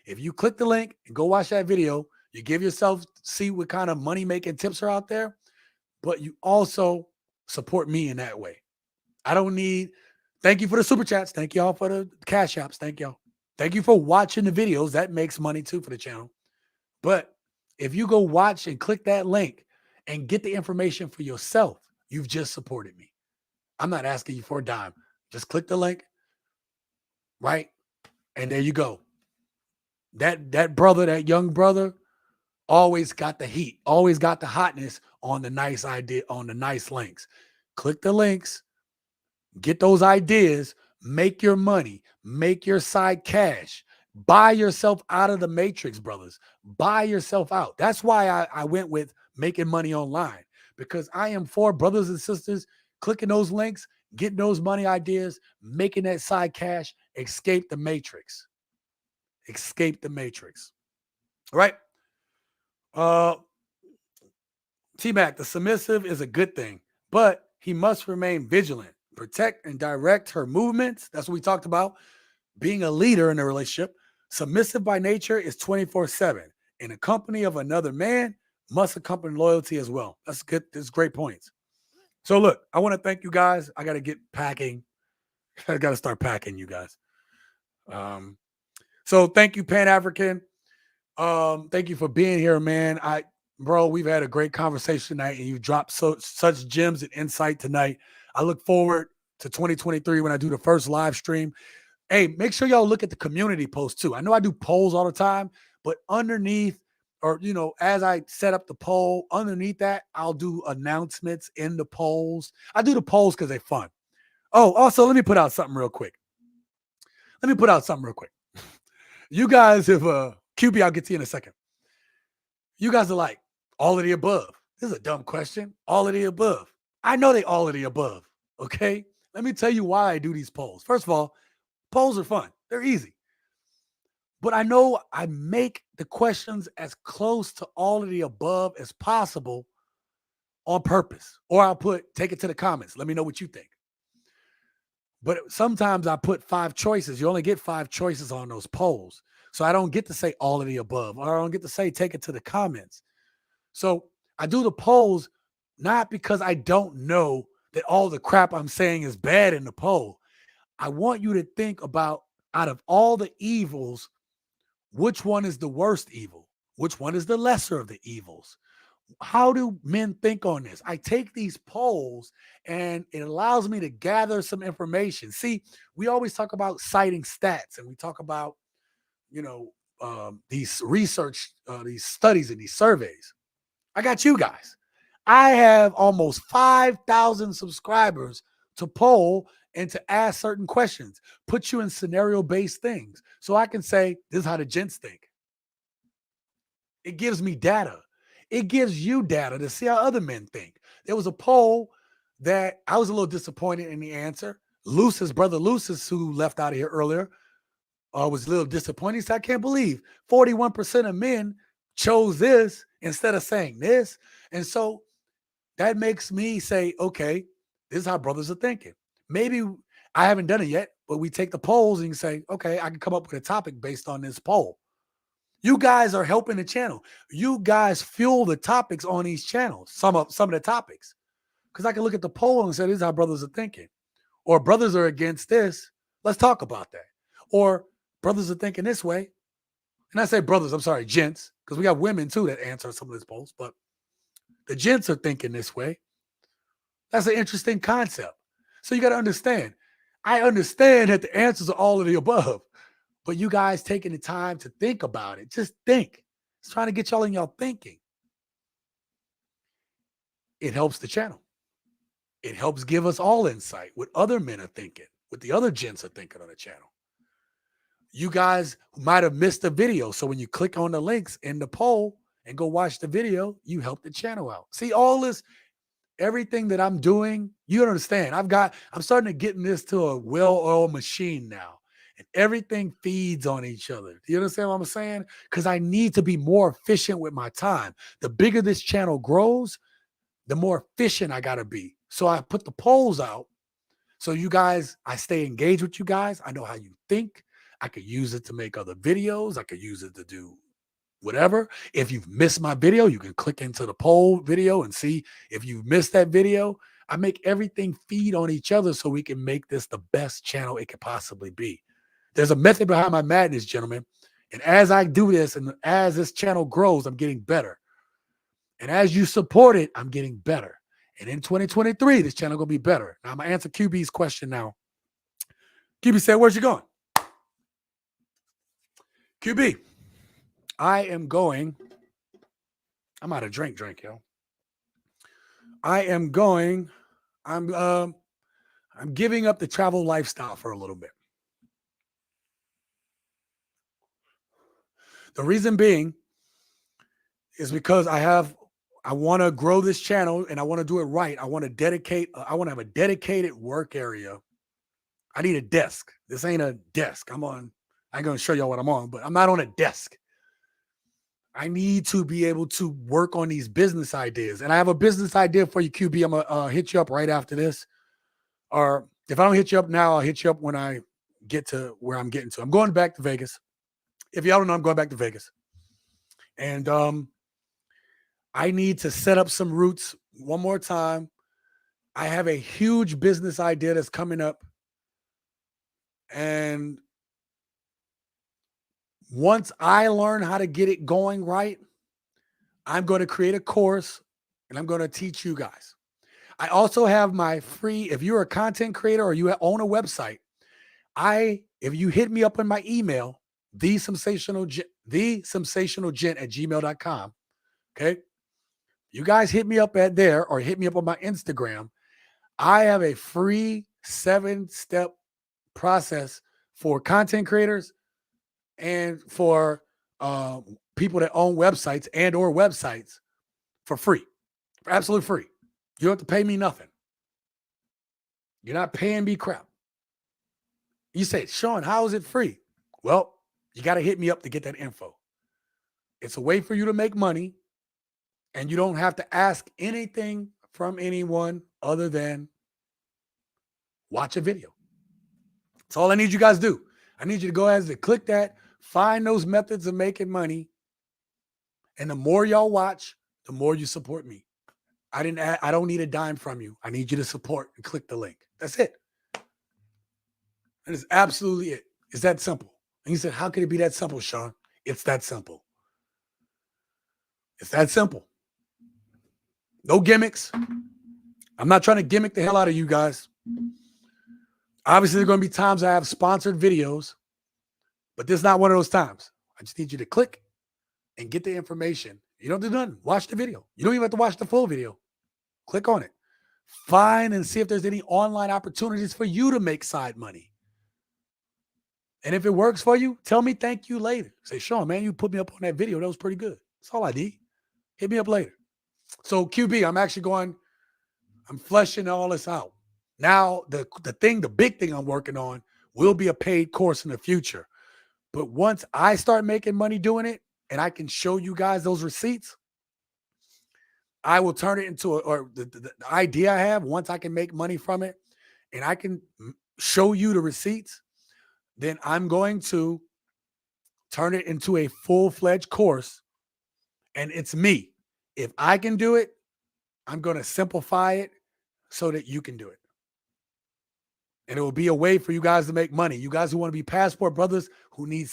If you click the link and go watch that video, you give yourself, see what kind of money making tips are out there, but you also support me in that way. Thank you for the super chats. Thank y'all for the cash apps. Thank y'all. Thank you for watching the videos. That makes money too for the channel. But if you go watch and click that link and get the information for yourself, you've just supported me. I'm not asking you for a dime. Just click the link, right? And there you go. That young brother, always got the heat, always got the hotness on the nice idea, on the nice links. Click the links, get those ideas, make your money, make your side cash, buy yourself out of the matrix, brothers. Buy yourself out. That's why I went with making money online, because I am for brothers and sisters clicking those links, getting those money ideas, making that side cash, escape the matrix. Escape the matrix. All right. T-Mac, the submissive is a good thing, but he must remain vigilant, protect and direct her movements. That's what we talked about. Being a leader in a relationship. Submissive by nature is 24/7. In the company of another man must accompany loyalty as well. That's good. That's great points. So look, I want to thank you guys. I got to get packing. I got to start packing, you guys. So thank you, Pan African. Thank you for being here, man. Bro, we've had a great conversation tonight, and you dropped such gems and insight tonight. I look forward to 2023 when I do the first live stream. Hey, make sure y'all look at the community post too. I know I do polls all the time, but underneath, or as I set up the poll, underneath that, I'll do announcements in the polls. I do the polls because they're fun. Oh, also, let me put out something real quick. You guys have QB, I'll get to you in a second. You guys are like, all of the above. This is a dumb question. All of the above. I know they all of the above. Okay. Let me tell you why I do these polls. First of all, polls are fun. They're easy. But I know I make the questions as close to all of the above as possible on purpose. Or I'll take it to the comments. Let me know what you think. But sometimes I put 5 choices. You only get 5 choices on those polls. So I don't get to say all of the above, or I don't get to say take it to the comments. So I do the polls not because I don't know that all the crap I'm saying is bad in the poll. I want you to think about, out of all the evils, which one is the worst evil? Which one is the lesser of the evils? How do men think on this? I take these polls and it allows me to gather some information. See, we always talk about citing stats, and we talk about, these research, these studies and these surveys. I got you guys. I have almost 5,000 subscribers to poll and to ask certain questions, put you in scenario-based things. So I can say, this is how the gents think. It gives me data. It gives you data to see how other men think. There was a poll that I was a little disappointed in the answer. Brother Lucis, who left out of here earlier, was a little disappointed. He said, I can't believe 41% of men chose this instead of saying this. And so that makes me say, okay, this is how brothers are thinking. Maybe I haven't done it yet, but we take the polls and you say, okay, I can come up with a topic based on this poll. You guys are helping the channel. You guys fuel the topics on these channels, some of the topics. Because I can look at the poll and say, this is how brothers are thinking. Or brothers are against this. Let's talk about that. Or brothers are thinking this way. And I say brothers, I'm sorry, gents, because we got women too that answer some of these polls. But the gents are thinking this way. That's an interesting concept. So you got to understand. I understand that the answers are all of the above. But you guys taking the time to think about it. Just think. It's trying to get y'all in y'all thinking. It helps the channel. It helps give us all insight what other men are thinking, what the other gents are thinking on the channel. You guys might have missed the video. So when you click on the links in the poll and go watch the video, you help the channel out. See, all this, everything that I'm doing, you understand. I'm starting to get this to a well-oiled machine now. And everything feeds on each other. Do you understand what I'm saying? Because I need to be more efficient with my time. The bigger this channel grows, the more efficient I got to be. So I put the polls out. So you guys, I stay engaged with you guys. I know how you think. I could use it to make other videos. I could use it to do whatever. If you've missed my video, you can click into the poll video and see if you've missed that video. I make everything feed on each other so we can make this the best channel it could possibly be. There's a method behind my madness, gentlemen. And as I do this and as this channel grows, I'm getting better. And as you support it, I'm getting better. And in 2023, this channel going to be better. Now, I'm going to answer QB's question now. QB said, where's you going? QB, I'm out of drink, yo. I'm giving up the travel lifestyle for a little bit. The reason being is because I want to grow this channel and I want to do it right. I want to have a dedicated work area. I need a desk. This ain't a desk. I ain't going to show y'all what I'm on, but I'm not on a desk. I need to be able to work on these business ideas. And I have a business idea for you, QB. I'm going to hit you up right after this. Or if I don't hit you up now, I'll hit you up when I get to where I'm getting to. I'm going back to Vegas. If y'all don't know, I'm going back to Vegas. And I need to set up some roots one more time. I have a huge business idea that's coming up. And once I learn how to get it going right, I'm going to create a course and I'm going to teach you guys. I also have my free, if you're a content creator or you own a website, if you hit me up in my email, thesensationalgent@gmail.com. Okay. You guys hit me up at there or hit me up on my Instagram. I have a free 7-step process for content creators and for people that own websites and or websites for free, for absolutely free. You don't have to pay me nothing. You're not paying me crap. You say, Sean, how is it free? Well, you got to hit me up to get that info. It's a way for you to make money, and you don't have to ask anything from anyone other than watch a video. That's all I need you guys to do. I need you to go ahead and click that, find those methods of making money, and the more y'all watch, the more you support me. I don't need a dime from you. I need you to support and click the link. That's it. That is absolutely it. It's that simple. And you said, how could it be that simple, Sean? It's that simple. It's that simple. No gimmicks. I'm not trying to gimmick the hell out of you guys. Obviously, there are going to be times I have sponsored videos, but this is not one of those times. I just need you to click and get the information. You don't do nothing. Watch the video. You don't even have to watch the full video. Click on it. Find and see if there's any online opportunities for you to make side money. And if it works for you, tell me thank you later. Say, Sean, man, you put me up on that video. That was pretty good. That's all I need. Hit me up later. So QB, I'm fleshing all this out. Now, the big thing I'm working on will be a paid course in the future. But once I start making money doing it and I can show you guys those receipts, I will turn it into the idea I have. Once I can make money from it and I can show you the receipts, then I'm going to turn it into a full-fledged course. And it's me. If I can do it, I'm going to simplify it so that you can do it. And it will be a way for you guys to make money. You guys who want to be passport brothers, who need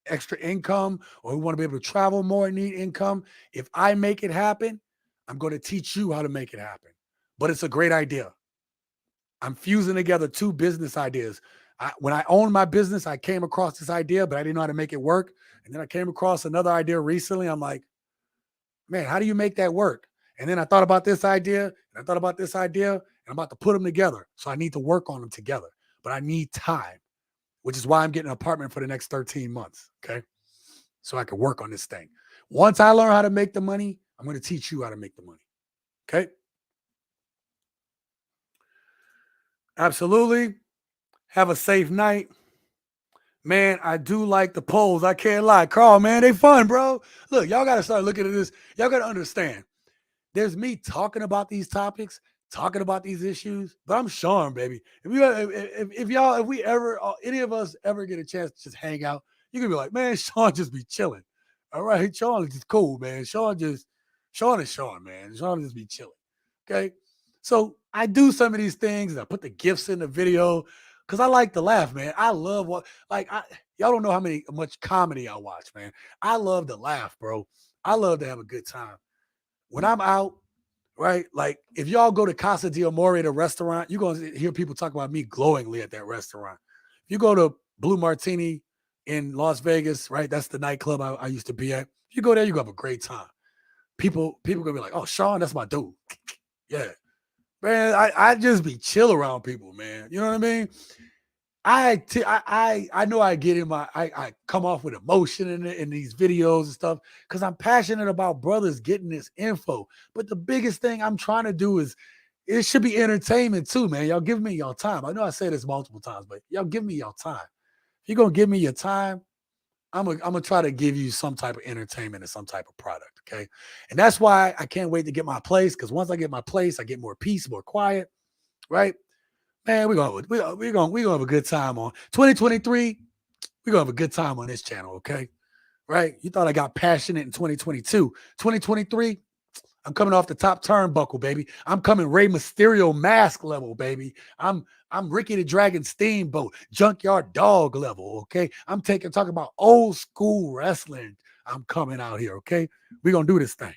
extra income, or who want to be able to travel more and need income. If I make it happen, I'm going to teach you how to make it happen. But it's a great idea. I'm fusing together two business ideas. When I owned my business, I came across this idea, but I didn't know how to make it work. And then I came across another idea recently. I'm like, man, how do you make that work? And then I thought about this idea, and I thought about this idea, and I'm about to put them together. So I need to work on them together. But I need time, which is why I'm getting an apartment for the next 13 months, okay? So I can work on this thing. Once I learn how to make the money, I'm going to teach you how to make the money, okay? Absolutely. Have a safe night. Man, I do like the polls. I can't lie. Carl, man, they fun, bro. Look, y'all got to start looking at this. Y'all got to understand. There's me talking about these topics, talking about these issues, but I'm Sean, baby. If we ever, any of us ever get a chance to just hang out, you can be like, man, Sean just be chilling. All right, Sean is just cool, man. Sean is Sean, man. Sean just be chilling. Okay. So I do some of these things and I put the gifts in the video because I like to laugh, man. I love y'all don't know much comedy I watch, man. I love to laugh, bro. I love to have a good time. When I'm out, right? Like if y'all go to Casa de Amore, the restaurant, you're going to hear people talk about me glowingly at that restaurant. If you go to Blue Martini in Las Vegas, right? That's the nightclub I used to be at. If you go there, you have a great time. People gonna be like, oh, Sean, that's my dude. Yeah. Man, I just be chill around people, man. You know what I mean? I know I get in I come off with emotion in these videos and stuff because I'm passionate about brothers getting this info. But the biggest thing I'm trying to do is it should be entertainment too, man. Y'all give me your time. I know I say this multiple times, but y'all give me your time. If you're gonna give me your time, I'm gonna try to give you some type of entertainment and some type of product, okay? And that's why I can't wait to get my place, because once I get my place, I get more peace, more quiet, right? Man, we're gonna have a good time on 2023. We're gonna have a good time on this channel, okay? Right? You thought I got passionate in 2022. 2023, I'm coming off the top turnbuckle, baby. I'm coming Rey Mysterio mask level, baby. I'm Ricky the Dragon Steamboat, Junkyard Dog level, okay? I'm talking about old school wrestling. I'm coming out here, okay? We're gonna do this thing.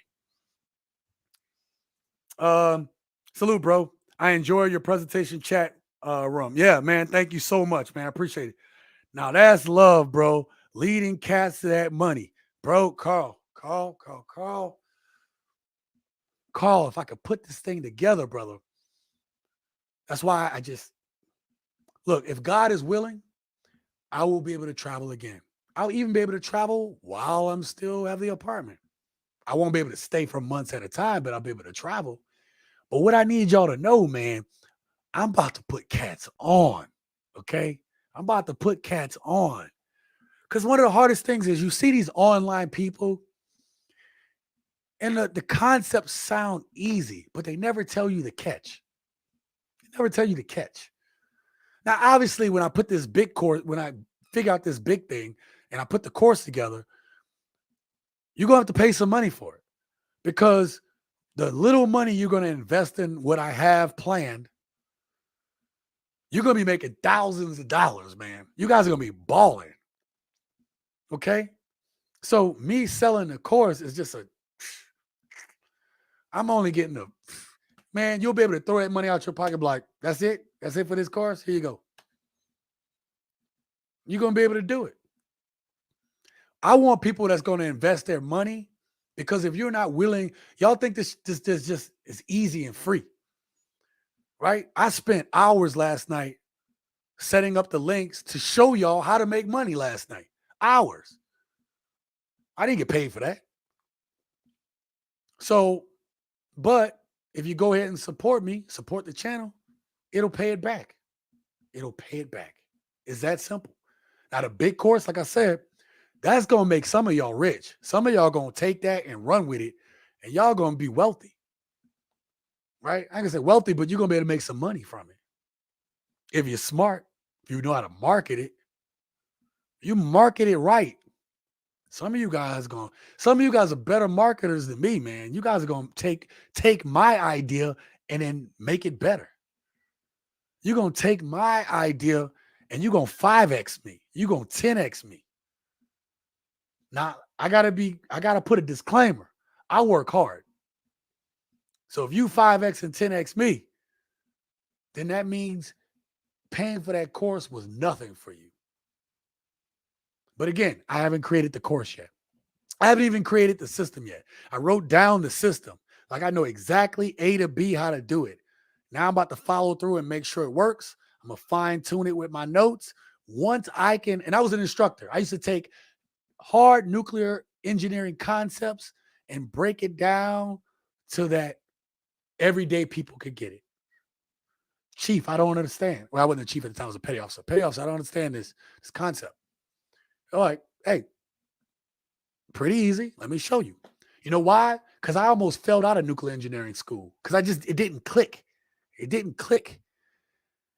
Salute, bro. I enjoy your presentation chat room. Yeah, man. Thank you so much, man. I appreciate it. Now that's love, bro. Leading cats to that money. Bro, Carl, if I could put this thing together, brother. That's why I just look, if God is willing, I will be able to travel again. I'll even be able to travel while I'm still have the apartment. I won't be able to stay for months at a time, but I'll be able to travel. But what I need y'all to know, man, I'm about to put cats on. Okay? I'm about to put cats on. Because one of the hardest things is you see these online people, and the concepts sound easy, but they never tell you the catch. They never tell you the catch. Now, obviously, when I put this big course, when I figure out this big thing and I put the course together, you're going to have to pay some money for it, because the little money you're going to invest in what I have planned, you're going to be making thousands of dollars, man. You guys are going to be balling. Okay? So me selling the course is just I'm only getting man, you'll be able to throw that money out your pocket like, that's it? That's it for this course? Here you go. You're going to be able to do it. I want people that's going to invest their money, because if you're not willing, y'all think this just is easy and free, right? I spent hours last night setting up the links to show y'all how to make money last night. Hours. I didn't get paid for that. So, but if you go ahead and support me, support the channel, it'll pay it back. It'll pay it back. It's that simple. Now, the big course, like I said, that's going to make some of y'all rich. Some of y'all going to take that and run with it, and y'all going to be wealthy, right? I can say wealthy, but you're going to be able to make some money from it. If you're smart, if you know how to market it, you market it right. Some of you guys are better marketers than me, man. You guys are going to take my idea and then make it better. You're going to take my idea and you're going to 5X me. You're going to 10X me. Now, I got to put a disclaimer. I work hard. So if you 5X and 10X me, then that means paying for that course was nothing for you. But again, I haven't created the course yet. I haven't even created the system yet. I wrote down the system. Like, I know exactly A to B how to do it. Now I'm about to follow through and make sure it works. I'm going to fine tune it with my notes. Once I can, and I was an instructor. I used to take hard nuclear engineering concepts and break it down so that everyday people could get it. Chief, I don't understand. Well, I wasn't the chief at the time. I was a petty officer. Petty officer, I don't understand this concept. They're like, hey, pretty easy. Let me show you. You know why? Because I almost failed out of nuclear engineering school because it didn't click. It didn't click.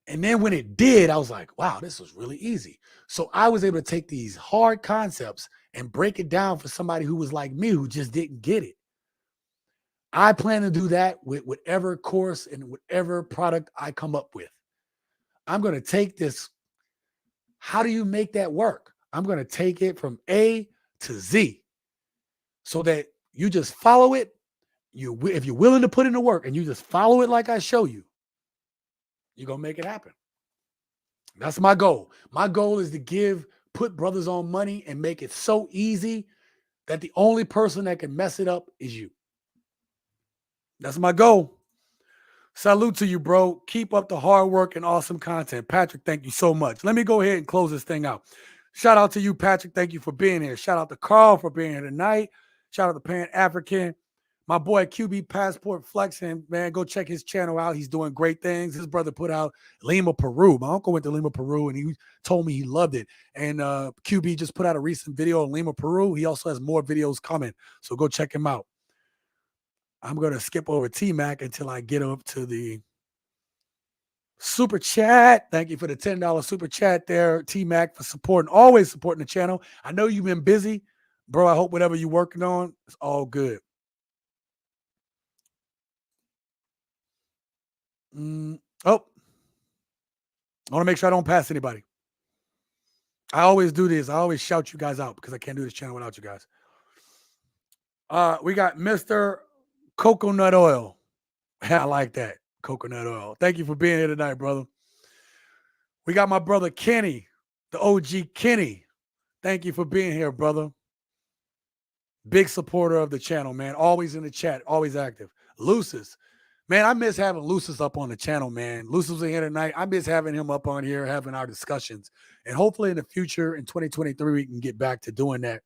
And then when it did, I was like, wow, this was really easy. So I was able to take these hard concepts and break it down for somebody who was like me, who just didn't get it. I plan to do that with whatever course and whatever product I come up with. I'm going to take this. How do you make that work? I'm going to take it from A to Z so that you just follow it. If you're willing to put in the work and you just follow it like I show you, you're going to make it happen. That's my goal. My goal is to put brothers on money and make it so easy that the only person that can mess it up is you. That's my goal. Salute to you, bro. Keep up the hard work and awesome content. Patrick, thank you so much. Let me go ahead and close this thing out. Shout out to you, Patrick. Thank you for being here. Shout out to Carl for being here tonight. Shout out to Pan African. My boy QB Passport Flexing, man, go check his channel out. He's doing great things. His brother put out Lima, Peru. My uncle went to Lima, Peru, and he told me he loved it. And QB just put out a recent video on Lima, Peru. He also has more videos coming, so go check him out. I'm going to skip over T-Mac until I get up to the super chat. Thank you for the $10 super chat there, T-Mac, for supporting, always supporting the channel. I know you've been busy, bro. I hope whatever you're working on, it's all good. Oh, I want to make sure I don't pass anybody. I always do this. I always shout you guys out because I can't do this channel without you guys. We got Mr. Coconut Oil. I like that. Coconut Oil. Thank you for being here tonight, brother. We got my brother Kenny, the OG Kenny. Thank you for being here, brother. Big supporter of the channel, man. Always in the chat, always active. Lucis. Man, I miss having Lucis up on the channel, man. Lucis was in here tonight. I miss having him up on here, having our discussions. And hopefully in the future, in 2023, we can get back to doing that.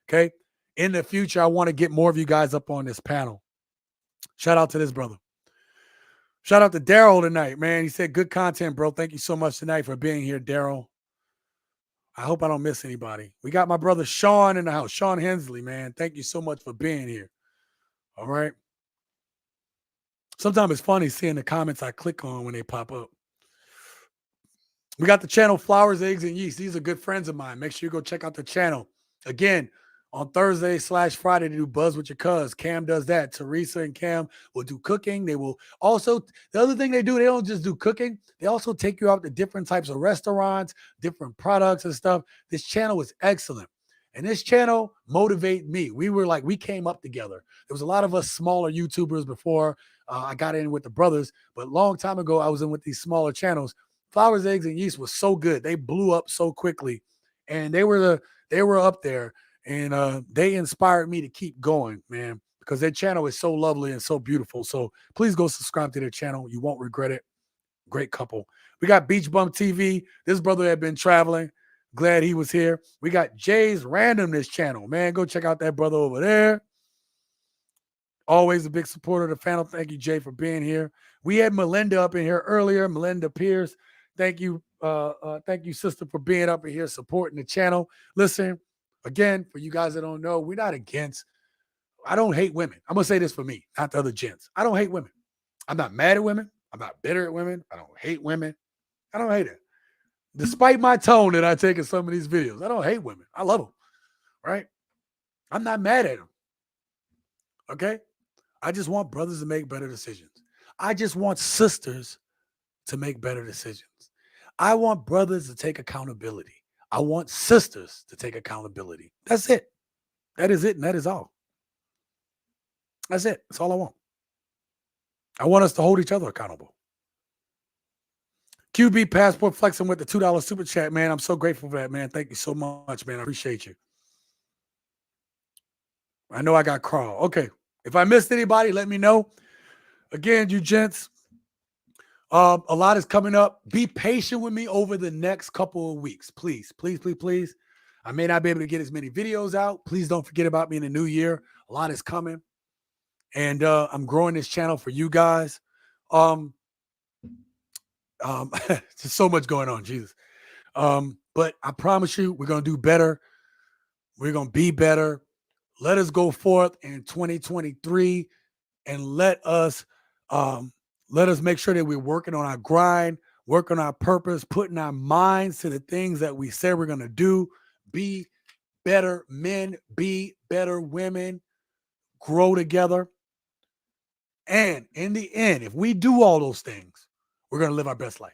Okay? In the future, I want to get more of you guys up on this panel. Shout out to this brother. Shout out to Daryl tonight, man. He said, good content, bro. Thank you so much tonight for being here, Daryl. I hope I don't miss anybody. We got my brother Sean in the house. Sean Hensley, man. Thank you so much for being here. All right. Sometimes it's funny seeing the comments I click on when they pop up. We got the channel Flowers, Eggs, and Yeast. These are good friends of mine. Make sure you go check out the channel. Again, on Thursday/Friday, they do Buzz with Your Cuz. Cam does that. Teresa and Cam will do cooking. They will also, the other thing they do, they don't just do cooking. They also take you out to different types of restaurants, different products and stuff. This channel is excellent. And this channel motivated me. We came up together. There was a lot of us smaller YouTubers before I got in with the brothers. But a long time ago, I was in with these smaller channels. Flowers, Eggs, and Yeast was so good. They blew up so quickly. And they were up there. And they inspired me to keep going, man, because their channel is so lovely and so beautiful. So please go subscribe to their channel. You won't regret it. Great couple. We got Beach Bum TV. This brother had been traveling. Glad he was here. We got Jay's Randomness channel. Man, go check out that brother over there. Always a big supporter of the channel. Thank you, Jay, for being here. We had Melinda up in here earlier. Melinda Pierce. Thank you, sister, for being up in here supporting the channel. Listen, again, for you guys that don't know, we're not against. I don't hate women. I'm going to say this for me, not the other gents. I don't hate women. I'm not mad at women. I'm not bitter at women. I don't hate women. I don't hate it. Despite my tone that I take in some of these videos, I don't hate women. I love them, right? I'm not mad at them, okay? I just want brothers to make better decisions. I just want sisters to make better decisions. I want brothers to take accountability. I want sisters to take accountability. That's it. That is it, and that is all. That's it. That's all I want. I want us to hold each other accountable. QB Passport Flexing with the $2 super chat, man. I'm so grateful for that, man. Thank you so much, man. I appreciate you. I know I got Carl. Okay. If I missed anybody, let me know. Again, you gents, a lot is coming up. Be patient with me over the next couple of weeks. Please, please, please, please. I may not be able to get as many videos out. Please don't forget about me in the new year. A lot is coming. And I'm growing this channel for you guys. There's so much going on, Jesus. But I promise you, we're going to do better. We're going to be better. Let us go forth in 2023 and let us make sure that we're working on our grind, working on our purpose, putting our minds to the things that we say we're going to do. Be better men, be better women, grow together. And in the end, if we do all those things, we're going to live our best life.